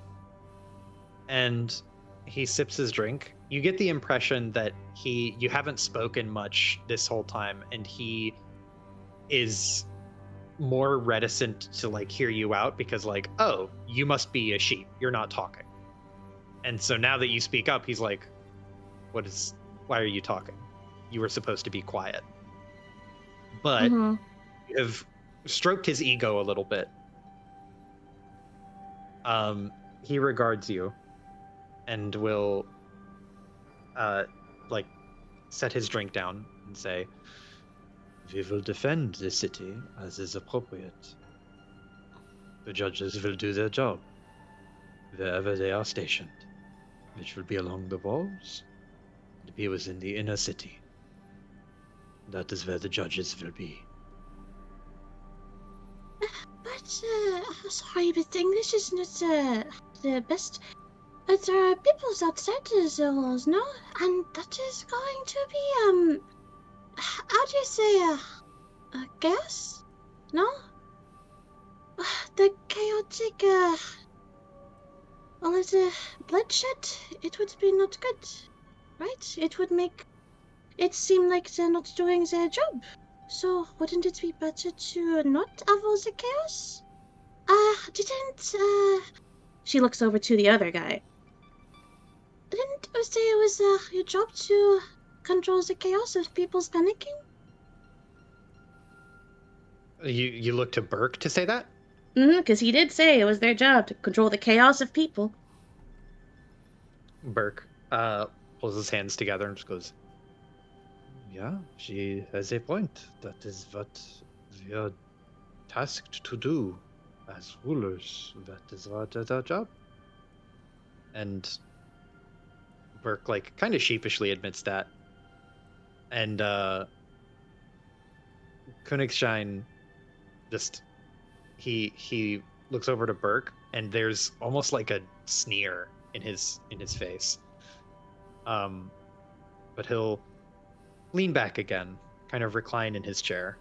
and he sips his drink. You get the impression that you haven't spoken much this whole time, and he is more reticent to like hear you out because like, oh, you must be a sheep. You're not talking. And so now that you speak up, he's like, why are you talking? You were supposed to be quiet. But you have stroked his ego a little bit. He regards you and will set his drink down and say, "We will defend the city as is appropriate. The judges will do their job wherever they are stationed, which will be along the walls and be within the inner city. That is where the judges will be." But, sorry, but English is not, the best. There are peoples outside the walls, no? And that is going to be, how do you say, chaos? No? The chaotic, all of the bloodshed, it would be not good, right? It would make it seem like they're not doing their job. So, wouldn't it be better to not have all the chaos? She looks over to the other guy. Didn't you say it was, your job to control the chaos of people's panicking? You look to Burke to say that? Because he did say it was their job to control the chaos of people. Burke pulls his hands together and just goes, "Yeah, she has a point. That is what we are tasked to do as rulers. That is what is our job." And Burke, like, kind of sheepishly admits that. And Königstein just he looks over to Burke, and there's almost like a sneer in his face. But he'll lean back again, kind of recline in his chair.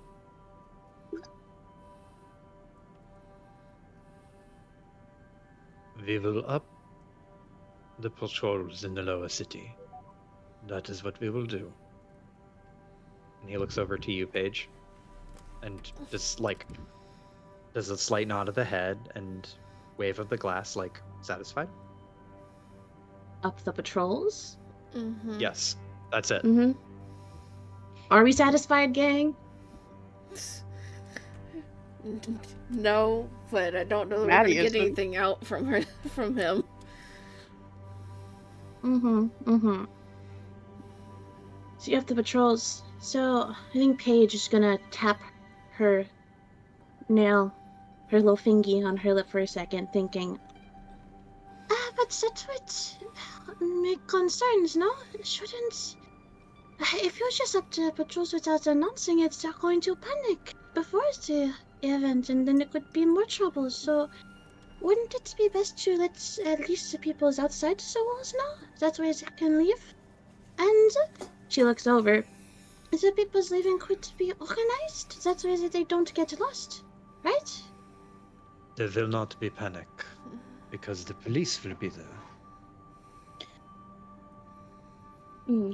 "We will up the patrols in the lower city. That is what we will do." And he looks over to you, Paige, and just like does a slight nod of the head and wave of the glass, like satisfied. Up the patrols? Mm-hmm. Yes, that's it. Mm-hmm. Are we satisfied, gang? No, but I don't know that Maddie we're gonna is get the- anything out from him. So you have the patrols. So I think Paige is gonna tap her nail, her little fingy on her lip for a second, thinking, but that would make concerns, no? Shouldn't. If you just up to patrols without announcing it, they're going to panic before the event, and then it could be more trouble. So, wouldn't it be best to let at least the people outside the walls know? That way they can leave. And she looks over. The people's leaving could be organized. That way they don't get lost, right? There will not be panic, because the police will be there.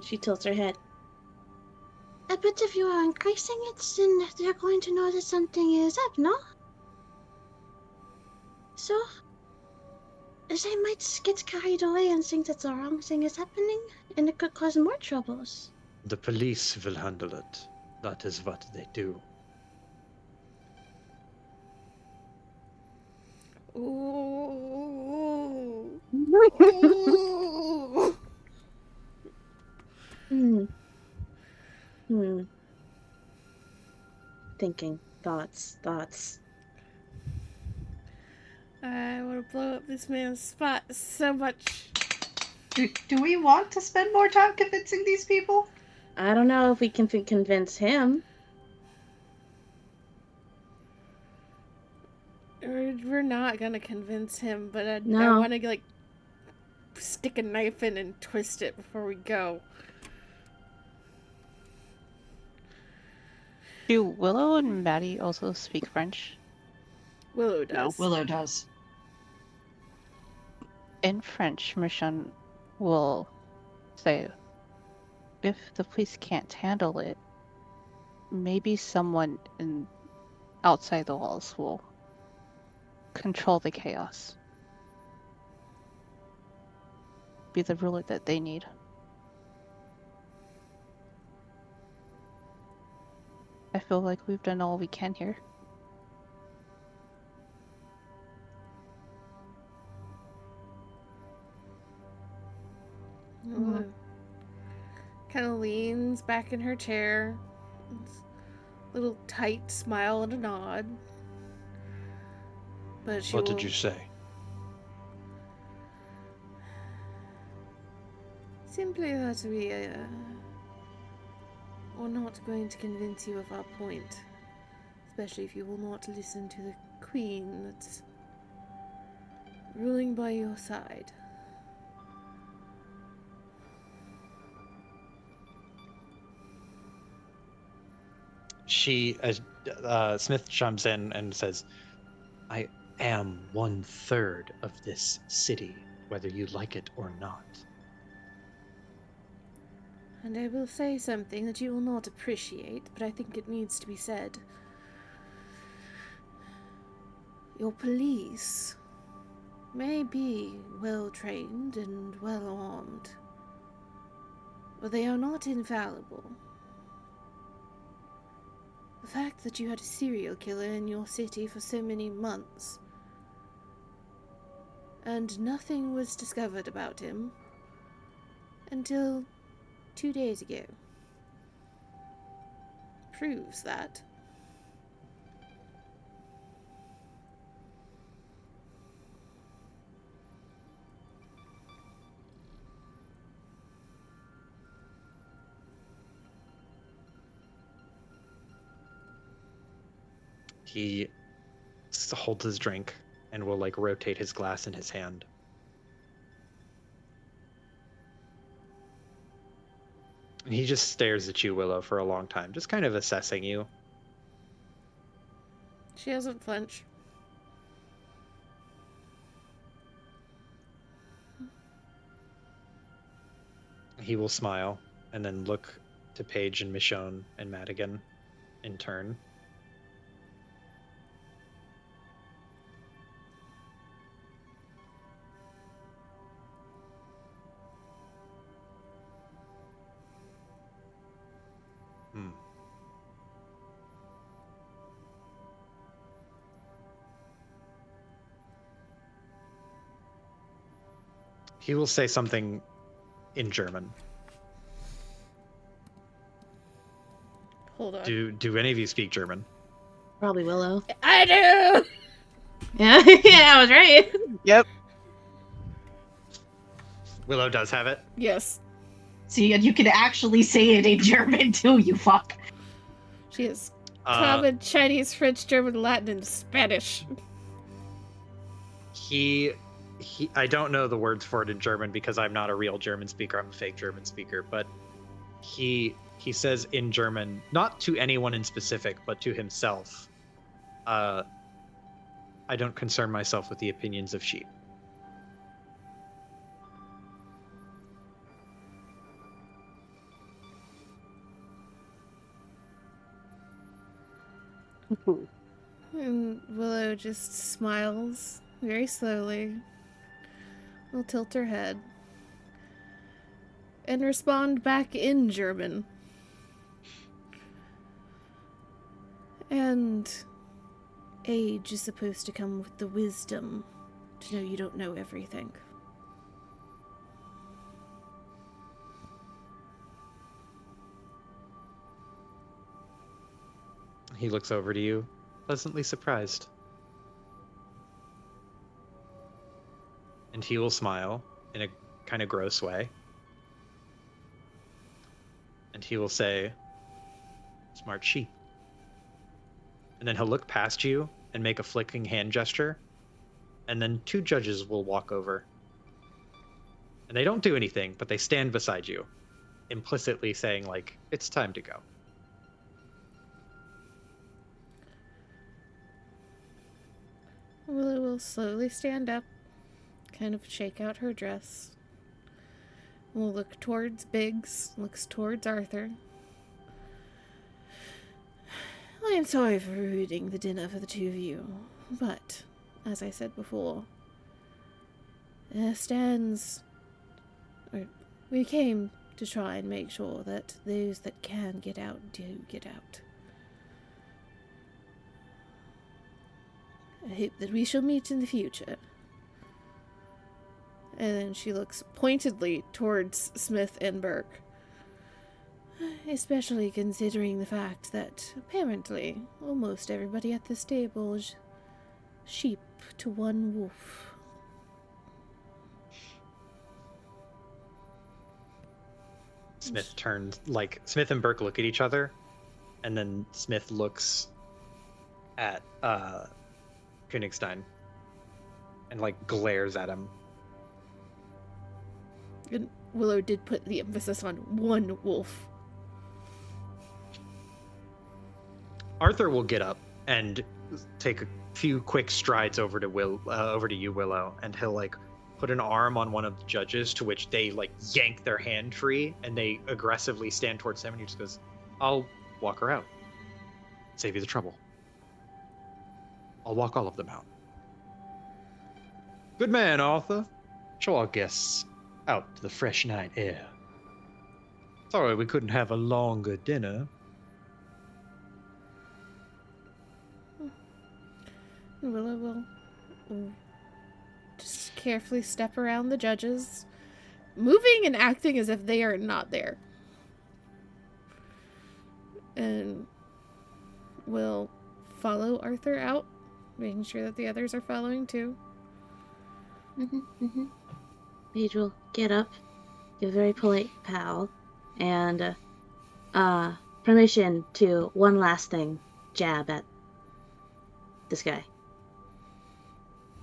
She tilts her head. But if you are increasing it, then they're going to know that something is up, no? So, they might get carried away and think that the wrong thing is happening, and it could cause more troubles. The police will handle it. That is what they do. Ooh. Ooh. Thinking. Thoughts. I want to blow up this man's spot so much. Do we want to spend more time convincing these people? I don't know if we can convince him. We're not gonna convince him, but I No. want to like stick a knife in and twist it before we go. Do Willow and Maddie also speak French? Willow does. Willow does. In French, Michonne will say, if the police can't handle it, maybe someone outside the walls will control the chaos. Be the ruler that they need. I feel like we've done all we can here. Kind of leans back in her chair. Little tight smile and a nod. But she What will... did you say? Simply that we are not going to convince you of our point. Especially if you will not listen to the queen that's ruling by your side. Smith chimes in and says, I am 1/3 of this city, whether you like it or not. And I will say something that you will not appreciate, but I think it needs to be said. Your police may be well trained and well armed, but they are not infallible. The fact that you had a serial killer in your city for so many months, and nothing was discovered about him until 2 days ago, proves that. He holds his drink and will rotate his glass in his hand. And he just stares at you, Willow, for a long time, just kind of assessing you. She doesn't flinch. He will smile and then look to Paige and Michonne and Madigan in turn. He will say something in German. Hold on. Do any of you speak German? Probably Willow. I do! Yeah, yeah, I was right. Yep. Willow does have it. Yes. See, and you can actually say it in German too, you fuck. She is Uh, common, Chinese, French, German, Latin, and Spanish. he I don't know the words for it in German because I'm not a real German speaker. I'm a fake German speaker, but he says in German, not to anyone in specific, but to himself, I don't concern myself with the opinions of sheep. And Willow just smiles very slowly. Will tilt her head. And respond back in German. And age is supposed to come with the wisdom to know you don't know everything. He looks over to you, pleasantly surprised. And he will smile in a kind of gross way. And he will say, "Smart sheep." And then he'll look past you and make a flicking hand gesture. And then 2 judges will walk over. And they don't do anything, but they stand beside you, implicitly saying, like, it's time to go. Willow will slowly stand up, kind of shake out her dress. Will look towards Biggs, looks towards Arthur. I am sorry for ruining the dinner for the 2 of you, but, as I said before, we came to try and make sure that those that can get out do get out. I hope that we shall meet in the future. And then she looks pointedly towards Smith and Burke. Especially considering the fact that, apparently, almost everybody at this table is sheep to one wolf. Smith turns, like, Smith and Burke look at each other, and then Smith looks at Königstein and, like, glares at him. And Willow did put the emphasis on one wolf. Arthur will get up and take a few quick strides over to you, Willow, and he'll, like, put an arm on one of the judges, to which they, like, yank their hand free, and they aggressively stand towards him, and he just goes, "I'll walk her out. Save you the trouble. I'll walk all of them out." "Good man, Arthur. Show our guests out to the fresh night air. Sorry we couldn't have a longer dinner." Willow will just carefully step around the judges, moving and acting as if they are not there. And will follow Arthur out, making sure that the others are following too. Paige will get up, give a very polite bow, and permission to one last thing, jab at this guy.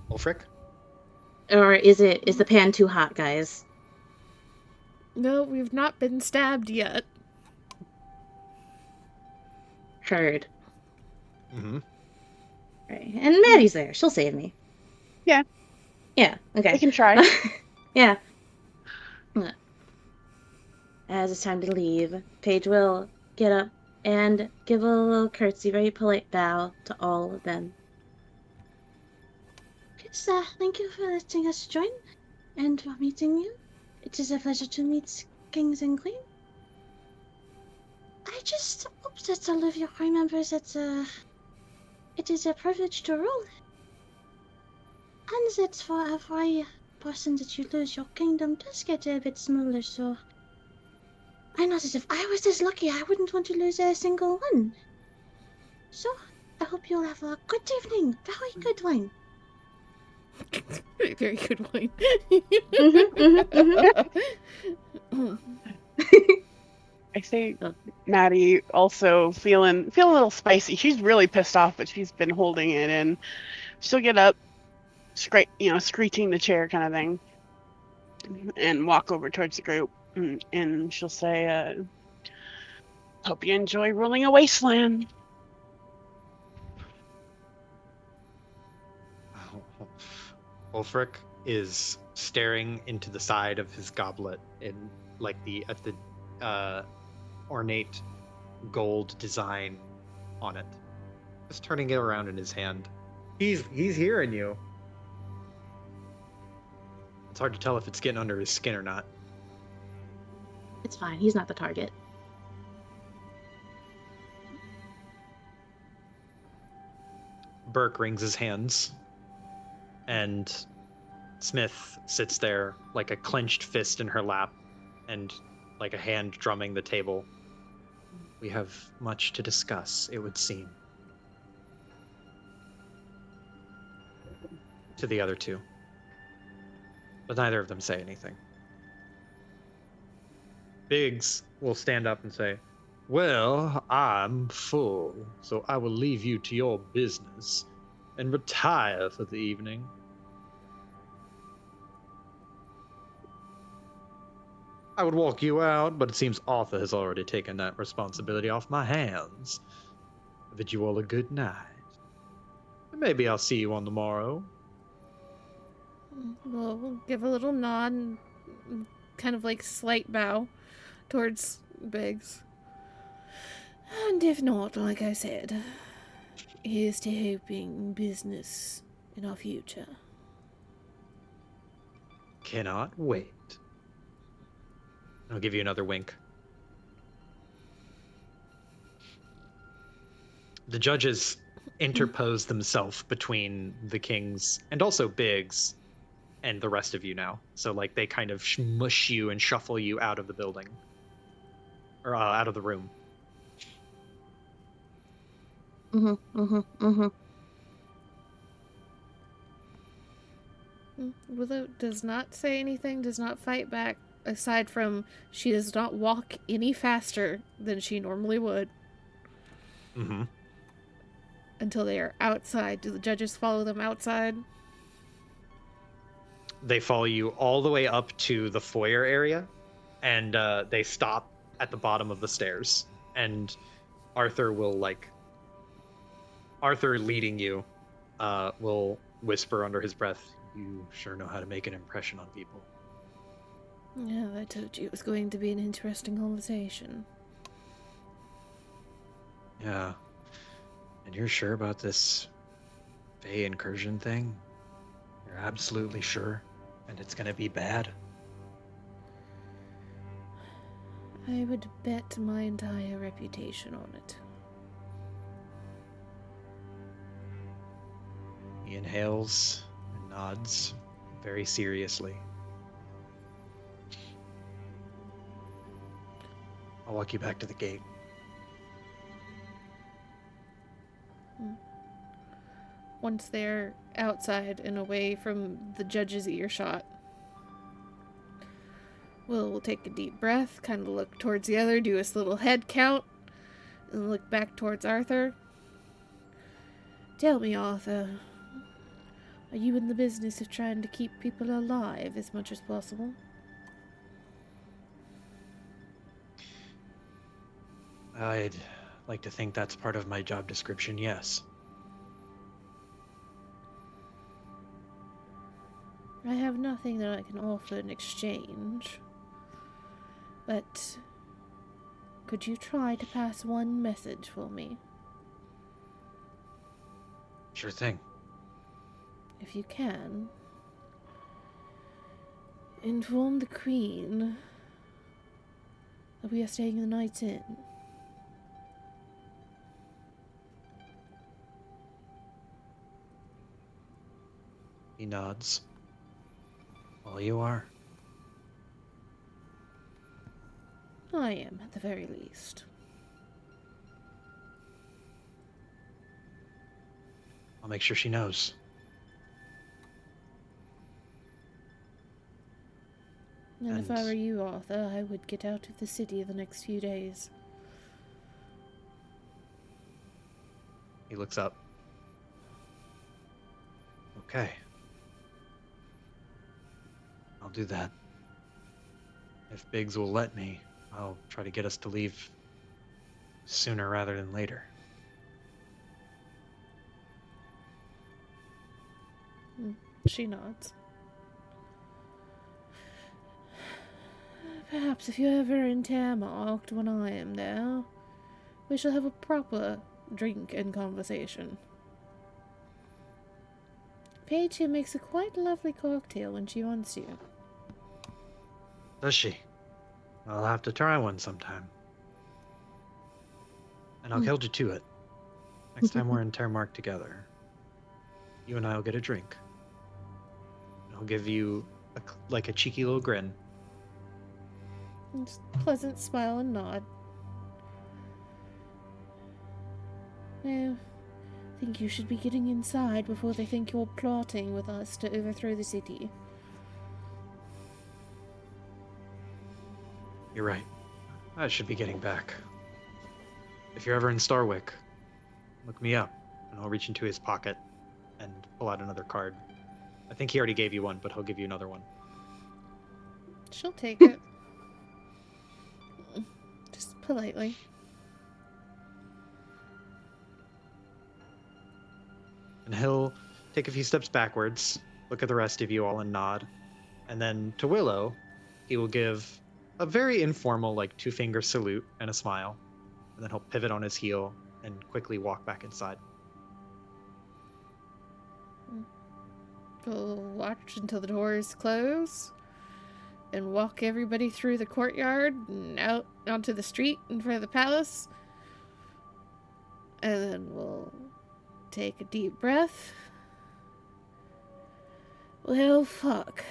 Ulfric? Or is the pan too hot, guys? No, we've not been stabbed yet. Heard. Mm-hmm. Right. And Maddie's there. She'll save me. Yeah. Yeah, okay. I can try. Yeah. As it's time to leave, Paige will get up and give a little curtsy, very polite bow to all of them. Yes, thank you for letting us join and for meeting you. It is a pleasure to meet kings and queens. I just hope that all of you remember that it is a privilege to rule. And that for every person that you lose, your kingdom does get a bit smaller, so I know that if I was this lucky, I wouldn't want to lose a single one. So, I hope you'll have a good evening. Very good one. Very, very good wine. I see Oh. Maddie also feeling a little spicy. She's really pissed off, but she's been holding it in. She'll get up, screeching the chair kind of thing, and walk over towards the group, and she'll say, "Hope you enjoy ruling a wasteland." Ulfric is staring into the side of his goblet in like at the ornate gold design on it. Just turning it around in his hand. He's hearing you. It's hard to tell if it's getting under his skin or not. It's fine. He's not the target. Burke wrings his hands, and Smith sits there like a clenched fist in her lap and like a hand drumming the table. We have much to discuss, it would seem. To the other two. But neither of them say anything. Biggs will stand up and say, "Well, I'm full, so I will leave you to your business and retire for the evening." I would walk you out, but it seems Arthur has already taken that responsibility off my hands. I bid you all a good night. Maybe I'll see you on the morrow. Well, we'll give a little nod and kind of like slight bow towards Biggs. And if not, like I said, here's to hoping business in our future. Cannot wait. I'll give you another wink. The judges interpose themselves between the kings and also Biggs and the rest of you now. So like they kind of mush you and shuffle you out of the building. Or out of the room. Willow does not say anything, does not fight back, aside from she does not walk any faster than she normally would. Mm-hmm. Until they are outside. Do the judges follow them outside? They follow you all the way up to the foyer area, and they stop at the bottom of the stairs. And Arthur leading you, will whisper under his breath, "You sure know how to make an impression on people." Yeah, I told you it was going to be an interesting conversation. Yeah. And you're sure about this Fey incursion thing? You're absolutely sure? And it's gonna be bad? I would bet my entire reputation on it. He inhales and nods very seriously. I'll walk you back to the gate. Once they're outside and away from the judge's earshot, we'll take a deep breath, kind of look towards the other, do this little head count, and look back towards Arthur. Tell me, Arthur, are you in the business of trying to keep people alive as much as possible? I'd like to think that's part of my job description, yes. I have nothing that I can offer in exchange, but could you try to pass one message for me? Sure thing. If you can, inform the Queen that we are staying the night in. He nods. Well, you are. I am, at the very least. I'll make sure she knows. And if I And- were you, Arthur, I would get out of the city the next few days. He looks up. Okay. I'll do that. If Biggs will let me, I'll try to get us to leave sooner rather than later. She nods. Perhaps if you're ever in Tamarked when I am there, we shall have a proper drink and conversation. Paige here makes a quite lovely cocktail when she wants you. Does she? I'll have to try one sometime. And I'll hold you to it. Next time we're in Termark together, you and I will get a drink. And I'll give you a cheeky little grin. Just pleasant smile and nod. Now, I think you should be getting inside before they think you're plotting with us to overthrow the city. You're right. I should be getting back. If you're ever in Starwick, look me up, and I'll reach into his pocket and pull out another card. I think he already gave you one, but he'll give you another one. She'll take it. Just politely. And he'll take a few steps backwards, look at the rest of you all and nod. And then to Willow, he will give a very informal, 2-finger salute and a smile. And then he'll pivot on his heel and quickly walk back inside. We'll watch until the doors close and walk everybody through the courtyard and out onto the street in front of the palace. And then we'll take a deep breath. Well, fuck.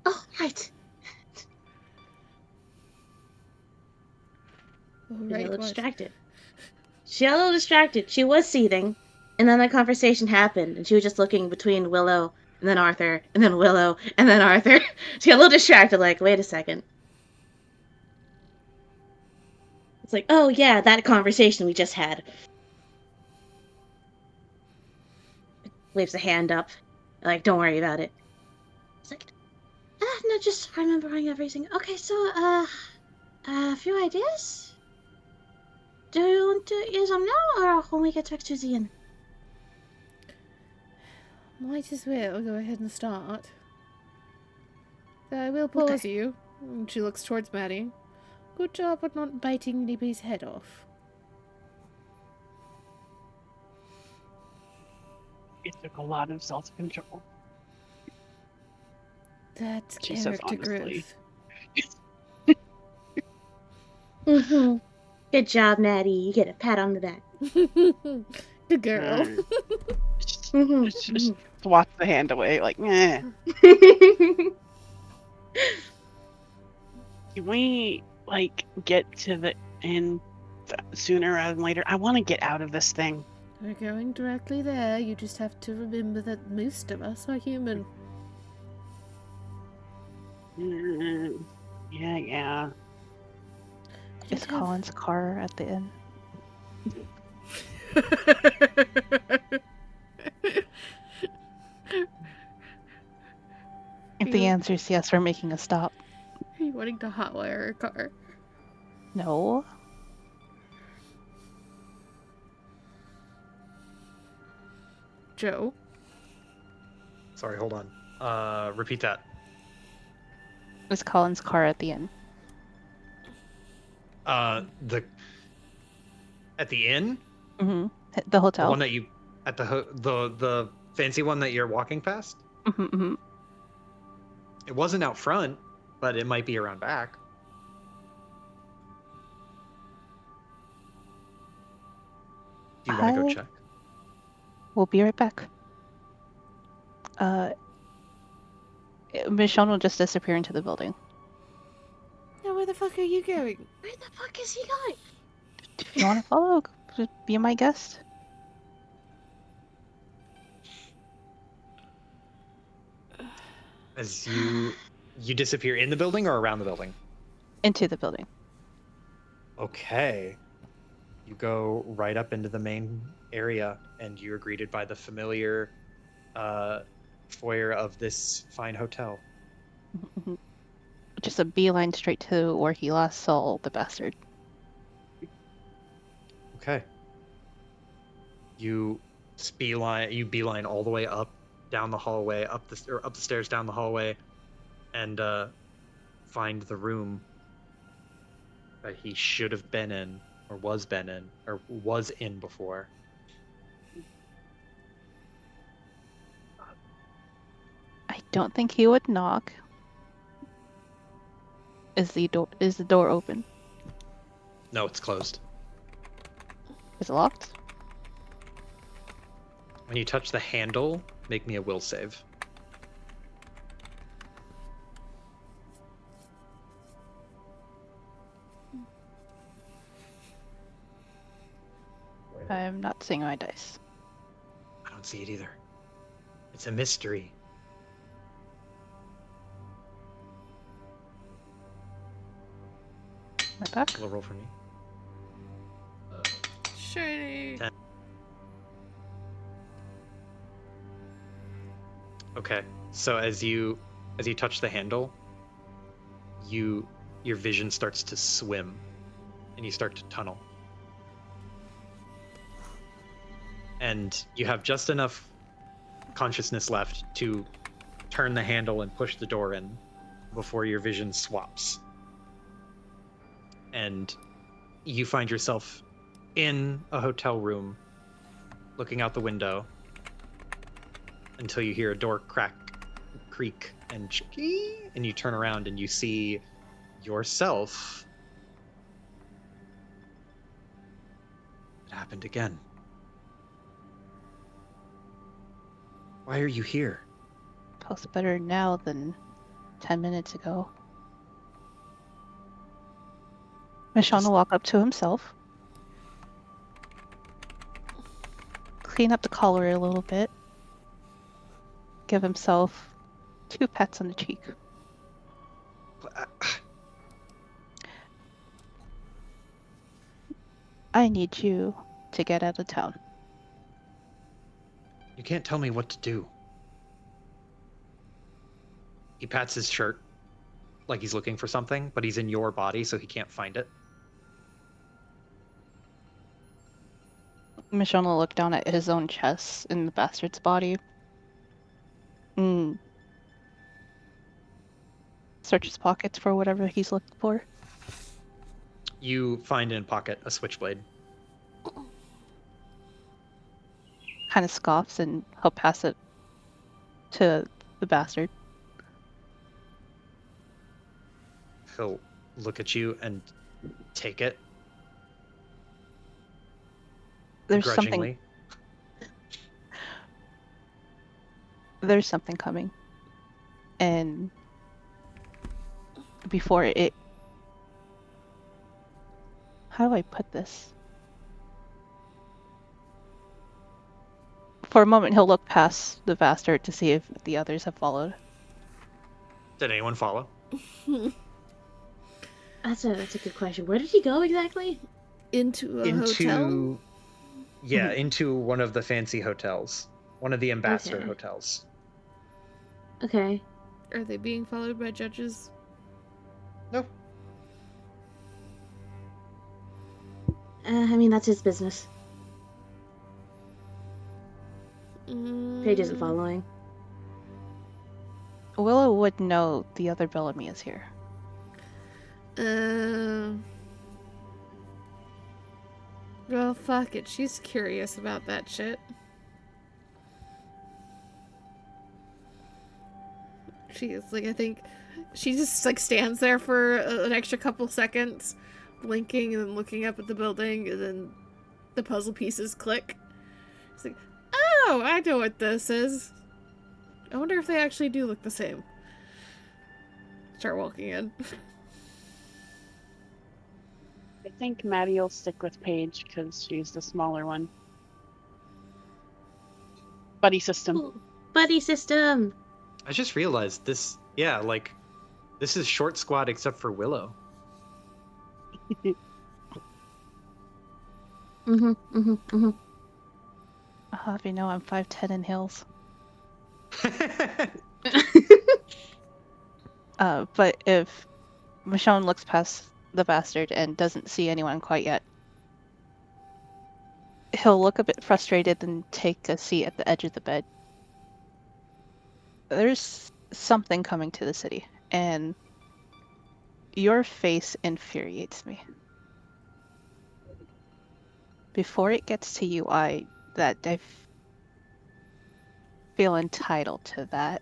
Oh, right. All She's a right, little what? distracted. She got a little distracted. She was seething, and then the conversation happened, and she was just looking between Willow and then Arthur, and then Willow and then Arthur. She got a little distracted, like, wait a second. It's like, oh yeah, that conversation we just had. Waves a hand up, like, don't worry about it. It's like, no, just remembering everything. Okay, so, a few ideas? Do you want to use them now, or when we get back to the inn? Might as well go ahead and start. So I will pause Okay. you. And she looks towards Maddie. Good job at not biting anybody's head off. It took a lot of self-control. That's She says character honestly. growth. Mm-hmm. Good job, Natty. You get a pat on the back. Good girl. Mm-hmm. Just swats the hand away, like, eh. Can we, get to the inn sooner rather than later? I want to get out of this thing. We're going directly there. You just have to remember that most of us are human. Yeah. Is Just have- Colin's car at the inn? If the You- answer is yes, we're making a stop. Are you wanting to hotwire a car? No. Joe? Sorry, hold on. Repeat that. Is Colin's car at the inn? At the inn? Mm-hmm. The The hotel. one that you at the fancy one that you're walking past? Mm-hmm. It wasn't out front, but it might be around back. Do you want to go I- check? We'll be right back. Michonne will just disappear into the building. Now, where the fuck are you going? Where the fuck is he going? If you want to follow, just be my guest. As you disappear in the building or around the building? Into the building. Okay. You go right up into the main area, and you're greeted by the familiar foyer of this fine hotel. Just a beeline straight to where he last saw the bastard. Okay. You beeline all the way up, down the hallway, up the stairs, down the hallway, and find the room that he should have been in, or was in before. I don't think he would knock. Is the door open? No, it's closed. Is it locked? When you touch the handle, make me a will save. I'm not seeing my dice. I don't see it either. It's a mystery. My back? Will roll for me. Shiny. 10. Okay, so as you touch the handle, your vision starts to swim, and you start to tunnel. And you have just enough consciousness left to turn the handle and push the door in before your vision swaps. And you find yourself in a hotel room, looking out the window, until you hear a door creak, and you turn around and you see yourself. It happened again. Why are you here? Feels better now than 10 minutes ago. Michonne will walk up to himself, clean up the collar a little bit, give himself 2 pats on the cheek. I need you to get out of town. You can't tell me what to do. He pats his shirt like he's looking for something, but he's in your body, so he can't find it. Michonne will look down at his own chest in the bastard's body. Search his pockets for whatever he's looking for. You find in a pocket a switchblade. Kind of scoffs and he'll pass it to the bastard. He'll look at you and take it. There's grudgingly. There's something coming. And before it... How do I put this? For a moment, he'll look past the bastard to see if the others have followed. Did anyone follow? That's a good question. Where did he go exactly? Into a hotel? Yeah, into one of the fancy hotels. One of the ambassador Okay. hotels. Okay. Are they being followed by judges? No. I mean, that's his business. Paige isn't Mm, following. Willow would know the other Bellamy is here. Well, fuck it. She's curious about that shit. She is like, I think she just like stands there for an extra couple seconds, blinking and then looking up at the building, and then the puzzle pieces click. It's like, oh, I know what this is. I wonder if they actually do look the same. Start walking in. I think Maddie will stick with Paige because she's the smaller one. Buddy system. Ooh, buddy system. I just realized this. Yeah, like this is short squad except for Willow. I'll have you know I'm 5'10" in heels. But if Michonne looks past the bastard and doesn't see anyone quite yet, he'll look a bit frustrated and take a seat at the edge of the bed. There's something coming to the city, and your face infuriates me. Before it gets to you, I feel entitled to that.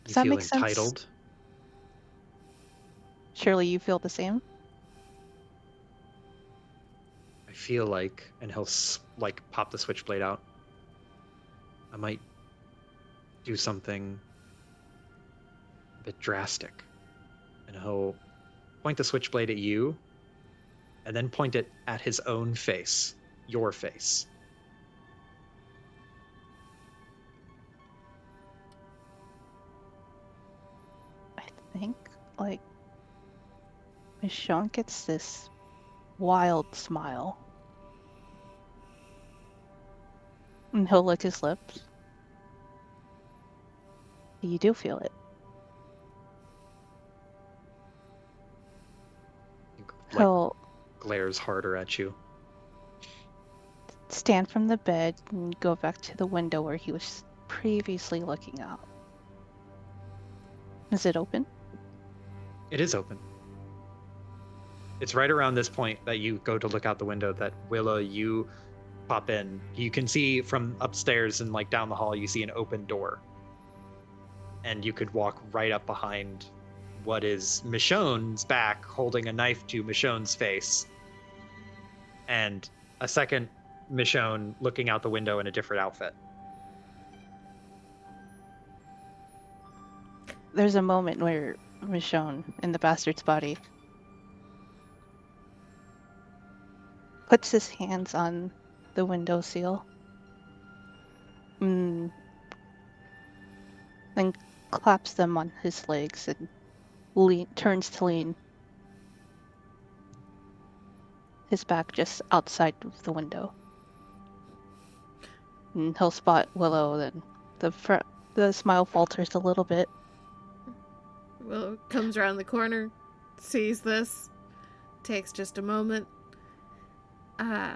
Does that feel make sense? entitled? Surely you feel the same? I feel like, and he'll like pop the switchblade out. I might do something a bit drastic, and he'll point the switchblade at you, and then point it at his own face, your face. I think, like, Michonne gets this wild smile. And he'll lick his lips. You do feel it. Like, He'll glares harder at you. stand from the bed and go back to the window where he was previously looking out. Is it open? It is open. It's right around this point that you go to look out the window that Willow, you pop in. You can see from upstairs and like down the hall, you see an open door. And you could walk right up behind what is Michonne's back, holding a knife to Michonne's face. And a second Michonne looking out the window in a different outfit. There's a moment where Michonne, in the bastard's body, puts his hands on the windowsill. Then claps them on his legs and turns to lean. His back just outside of the window. And he'll spot Willow, then the smile falters a little bit. Willow comes around the corner, sees this, takes just a moment.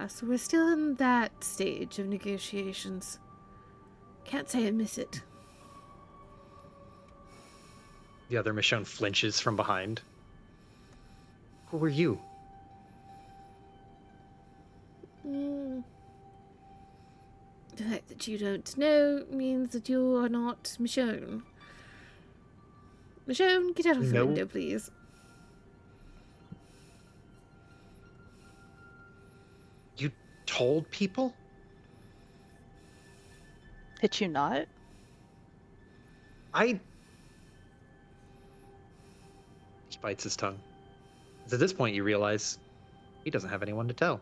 So we're still in that stage of negotiations. Can't say I miss it. The other Michonne flinches from behind. Who were you? The fact that you don't know means that you are not Michonne. Michonne, get out of the window, please. You told people? Did you not? He bites his tongue. At this point, you realize he doesn't have anyone to tell.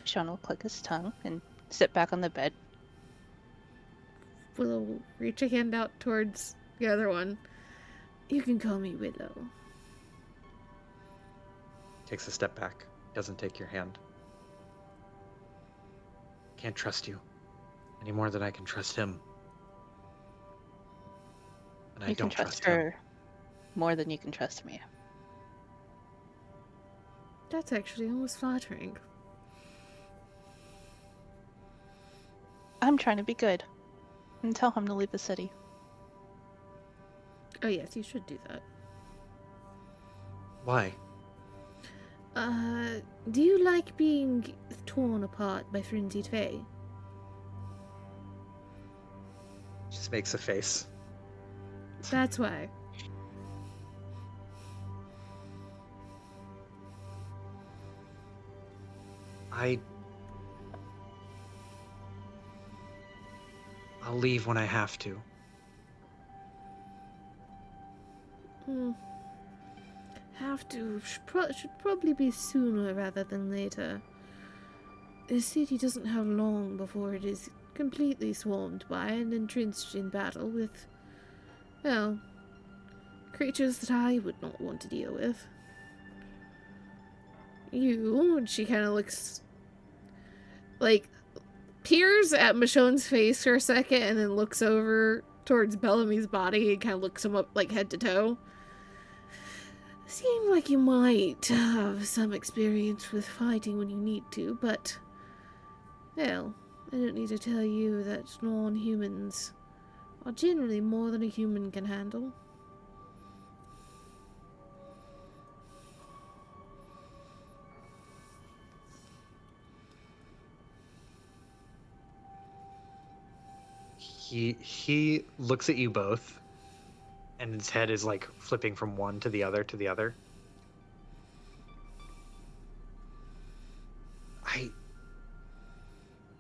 Sean will click his tongue and sit back on the bed. Willow reach a hand out towards the other one. You can call me Willow. Takes a step back. Doesn't take your hand. Can't trust you any more than I can trust him. And I don't trust him. her more than you can trust me. That's actually almost flattering. I'm trying to be good. And tell him to leave the city. Oh yes, you should do that. Why? Do you like being torn apart by frenzied fae? Just makes a face. That's why. I'll leave when I have to. Have to. Should probably be sooner rather than later. The city doesn't have long before it is completely swarmed by and entrenched in battle with, well, creatures that I would not want to deal with. You, and she kind of looks, like, peers at Michonne's face for a second and then looks over towards Bellamy's body and kind of looks him up, like, head to toe. Seem like you might have some experience with fighting when you need to, but, well, I don't need to tell you that non-humans are generally more than a human can handle. He looks at you both, and his head is like flipping from one to the other to the other.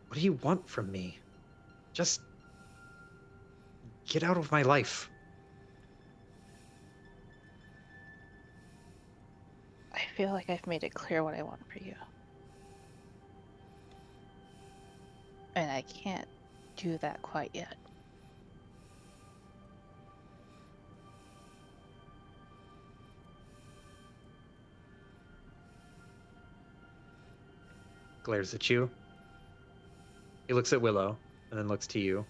What do you want from me? Just get out of my life. I feel like I've made it clear what I want for you. And I can't do that quite yet. Glares at you. He looks at Willow and then looks to you.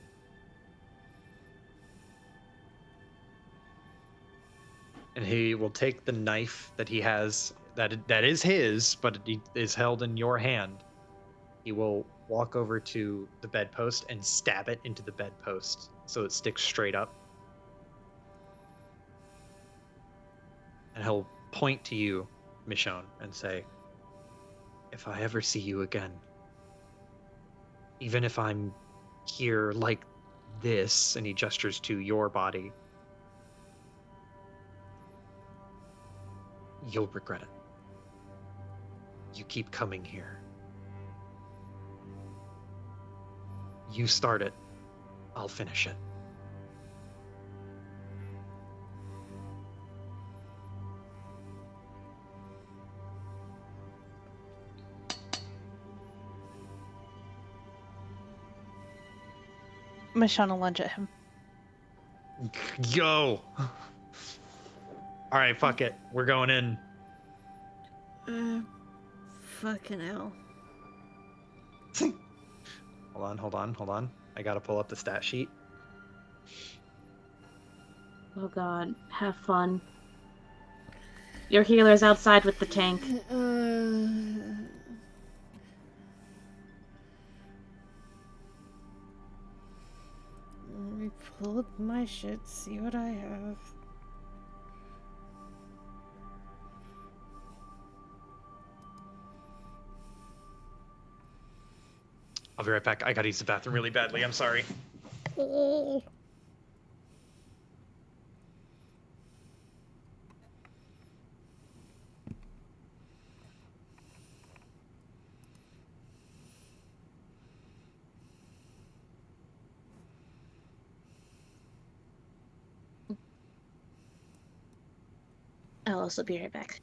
And he will take the knife that he has, that is his, but it is held in your hand. He will walk over to the bedpost and stab it into the bedpost so it sticks straight up. And he'll point to you, Michonne, and say, if I ever see you again, even if I'm here like this, and he gestures to your body, you'll regret it. You keep coming here. You start it, I'll finish it. Michonne will lunge at him. Go! All right, fuck it. We're going in. Fucking hell. Hold on. I gotta pull up the stat sheet. Oh god, have fun. Your healer's outside with the tank. Let me pull up my shit, see what I have. I'll be right back. I gotta use the bathroom really badly. I'm sorry. Oh. I'll also be right back.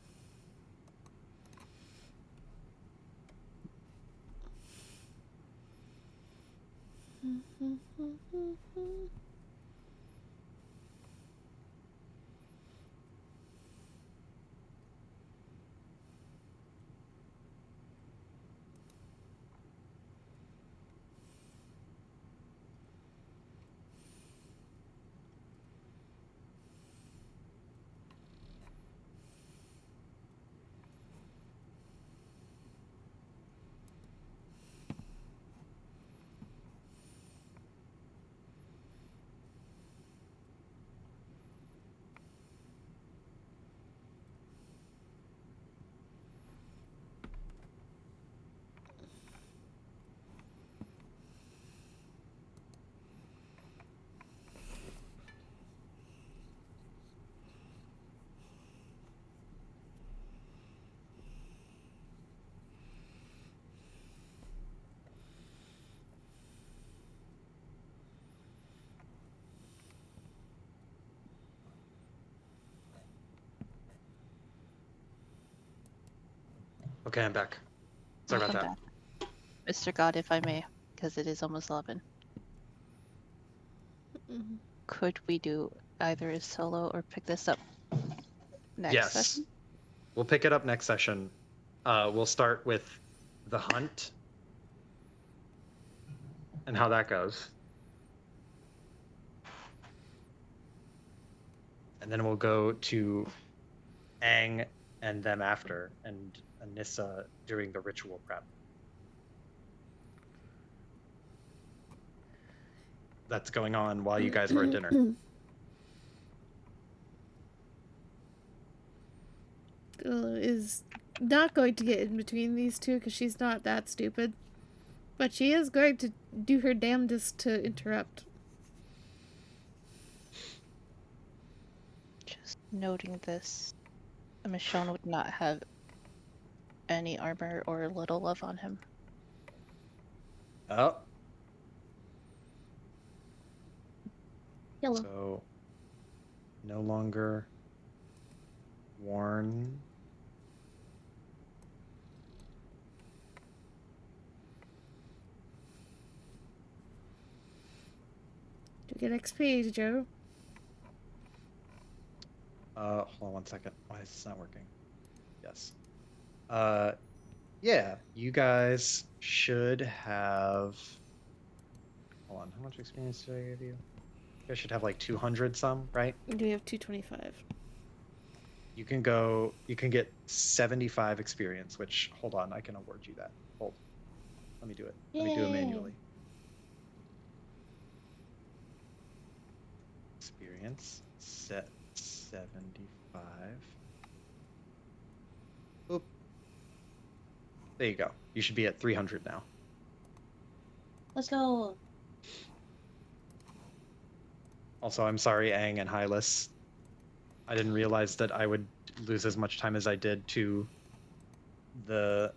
Okay, I'm back. Sorry about that. Welcome back. Mr. God, if I may, because it is almost 11. Mhm. Could we do either a solo or pick this up next Yes. session? We'll pick it up next session. We'll start with the hunt and how that goes. And then we'll go to Aang and them after, and Anissa doing the ritual prep. That's going on while you guys were at dinner. Is not going to get in between these two because she's not that stupid. But she is going to do her damnedest to interrupt. Just noting this, Michonne would not have any armor or little love on him. Oh, Hello. so no longer worn. To get XP, Joe. Hold on one second. Why is this not working? Yes. Yeah, you guys should have. Hold on, how much experience did I give you? You guys should have like 200 some, right? We have 225. You can get 75 experience, which, hold on, I can award you that. Hold. Let me do it. Let me do it Yay. manually. Experience, set 75. Oop. There you go. You should be at 300 now. Let's go. Also, I'm sorry, Aang and Hylas. I didn't realize that I would lose as much time as I did to the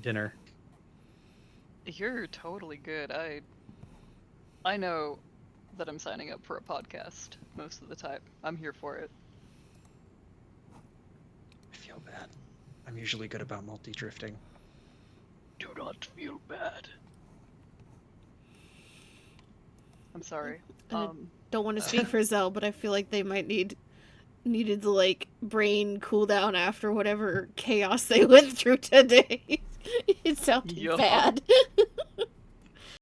dinner. You're totally good. I know that I'm signing up for a podcast most of the time. I'm here for it. I feel bad. I'm usually good about multi-drifting. Do not feel bad. I'm sorry. Don't want to speak for Zell, but I feel like they might needed the like brain cooldown after whatever chaos they went through today. It sounded Yup. bad.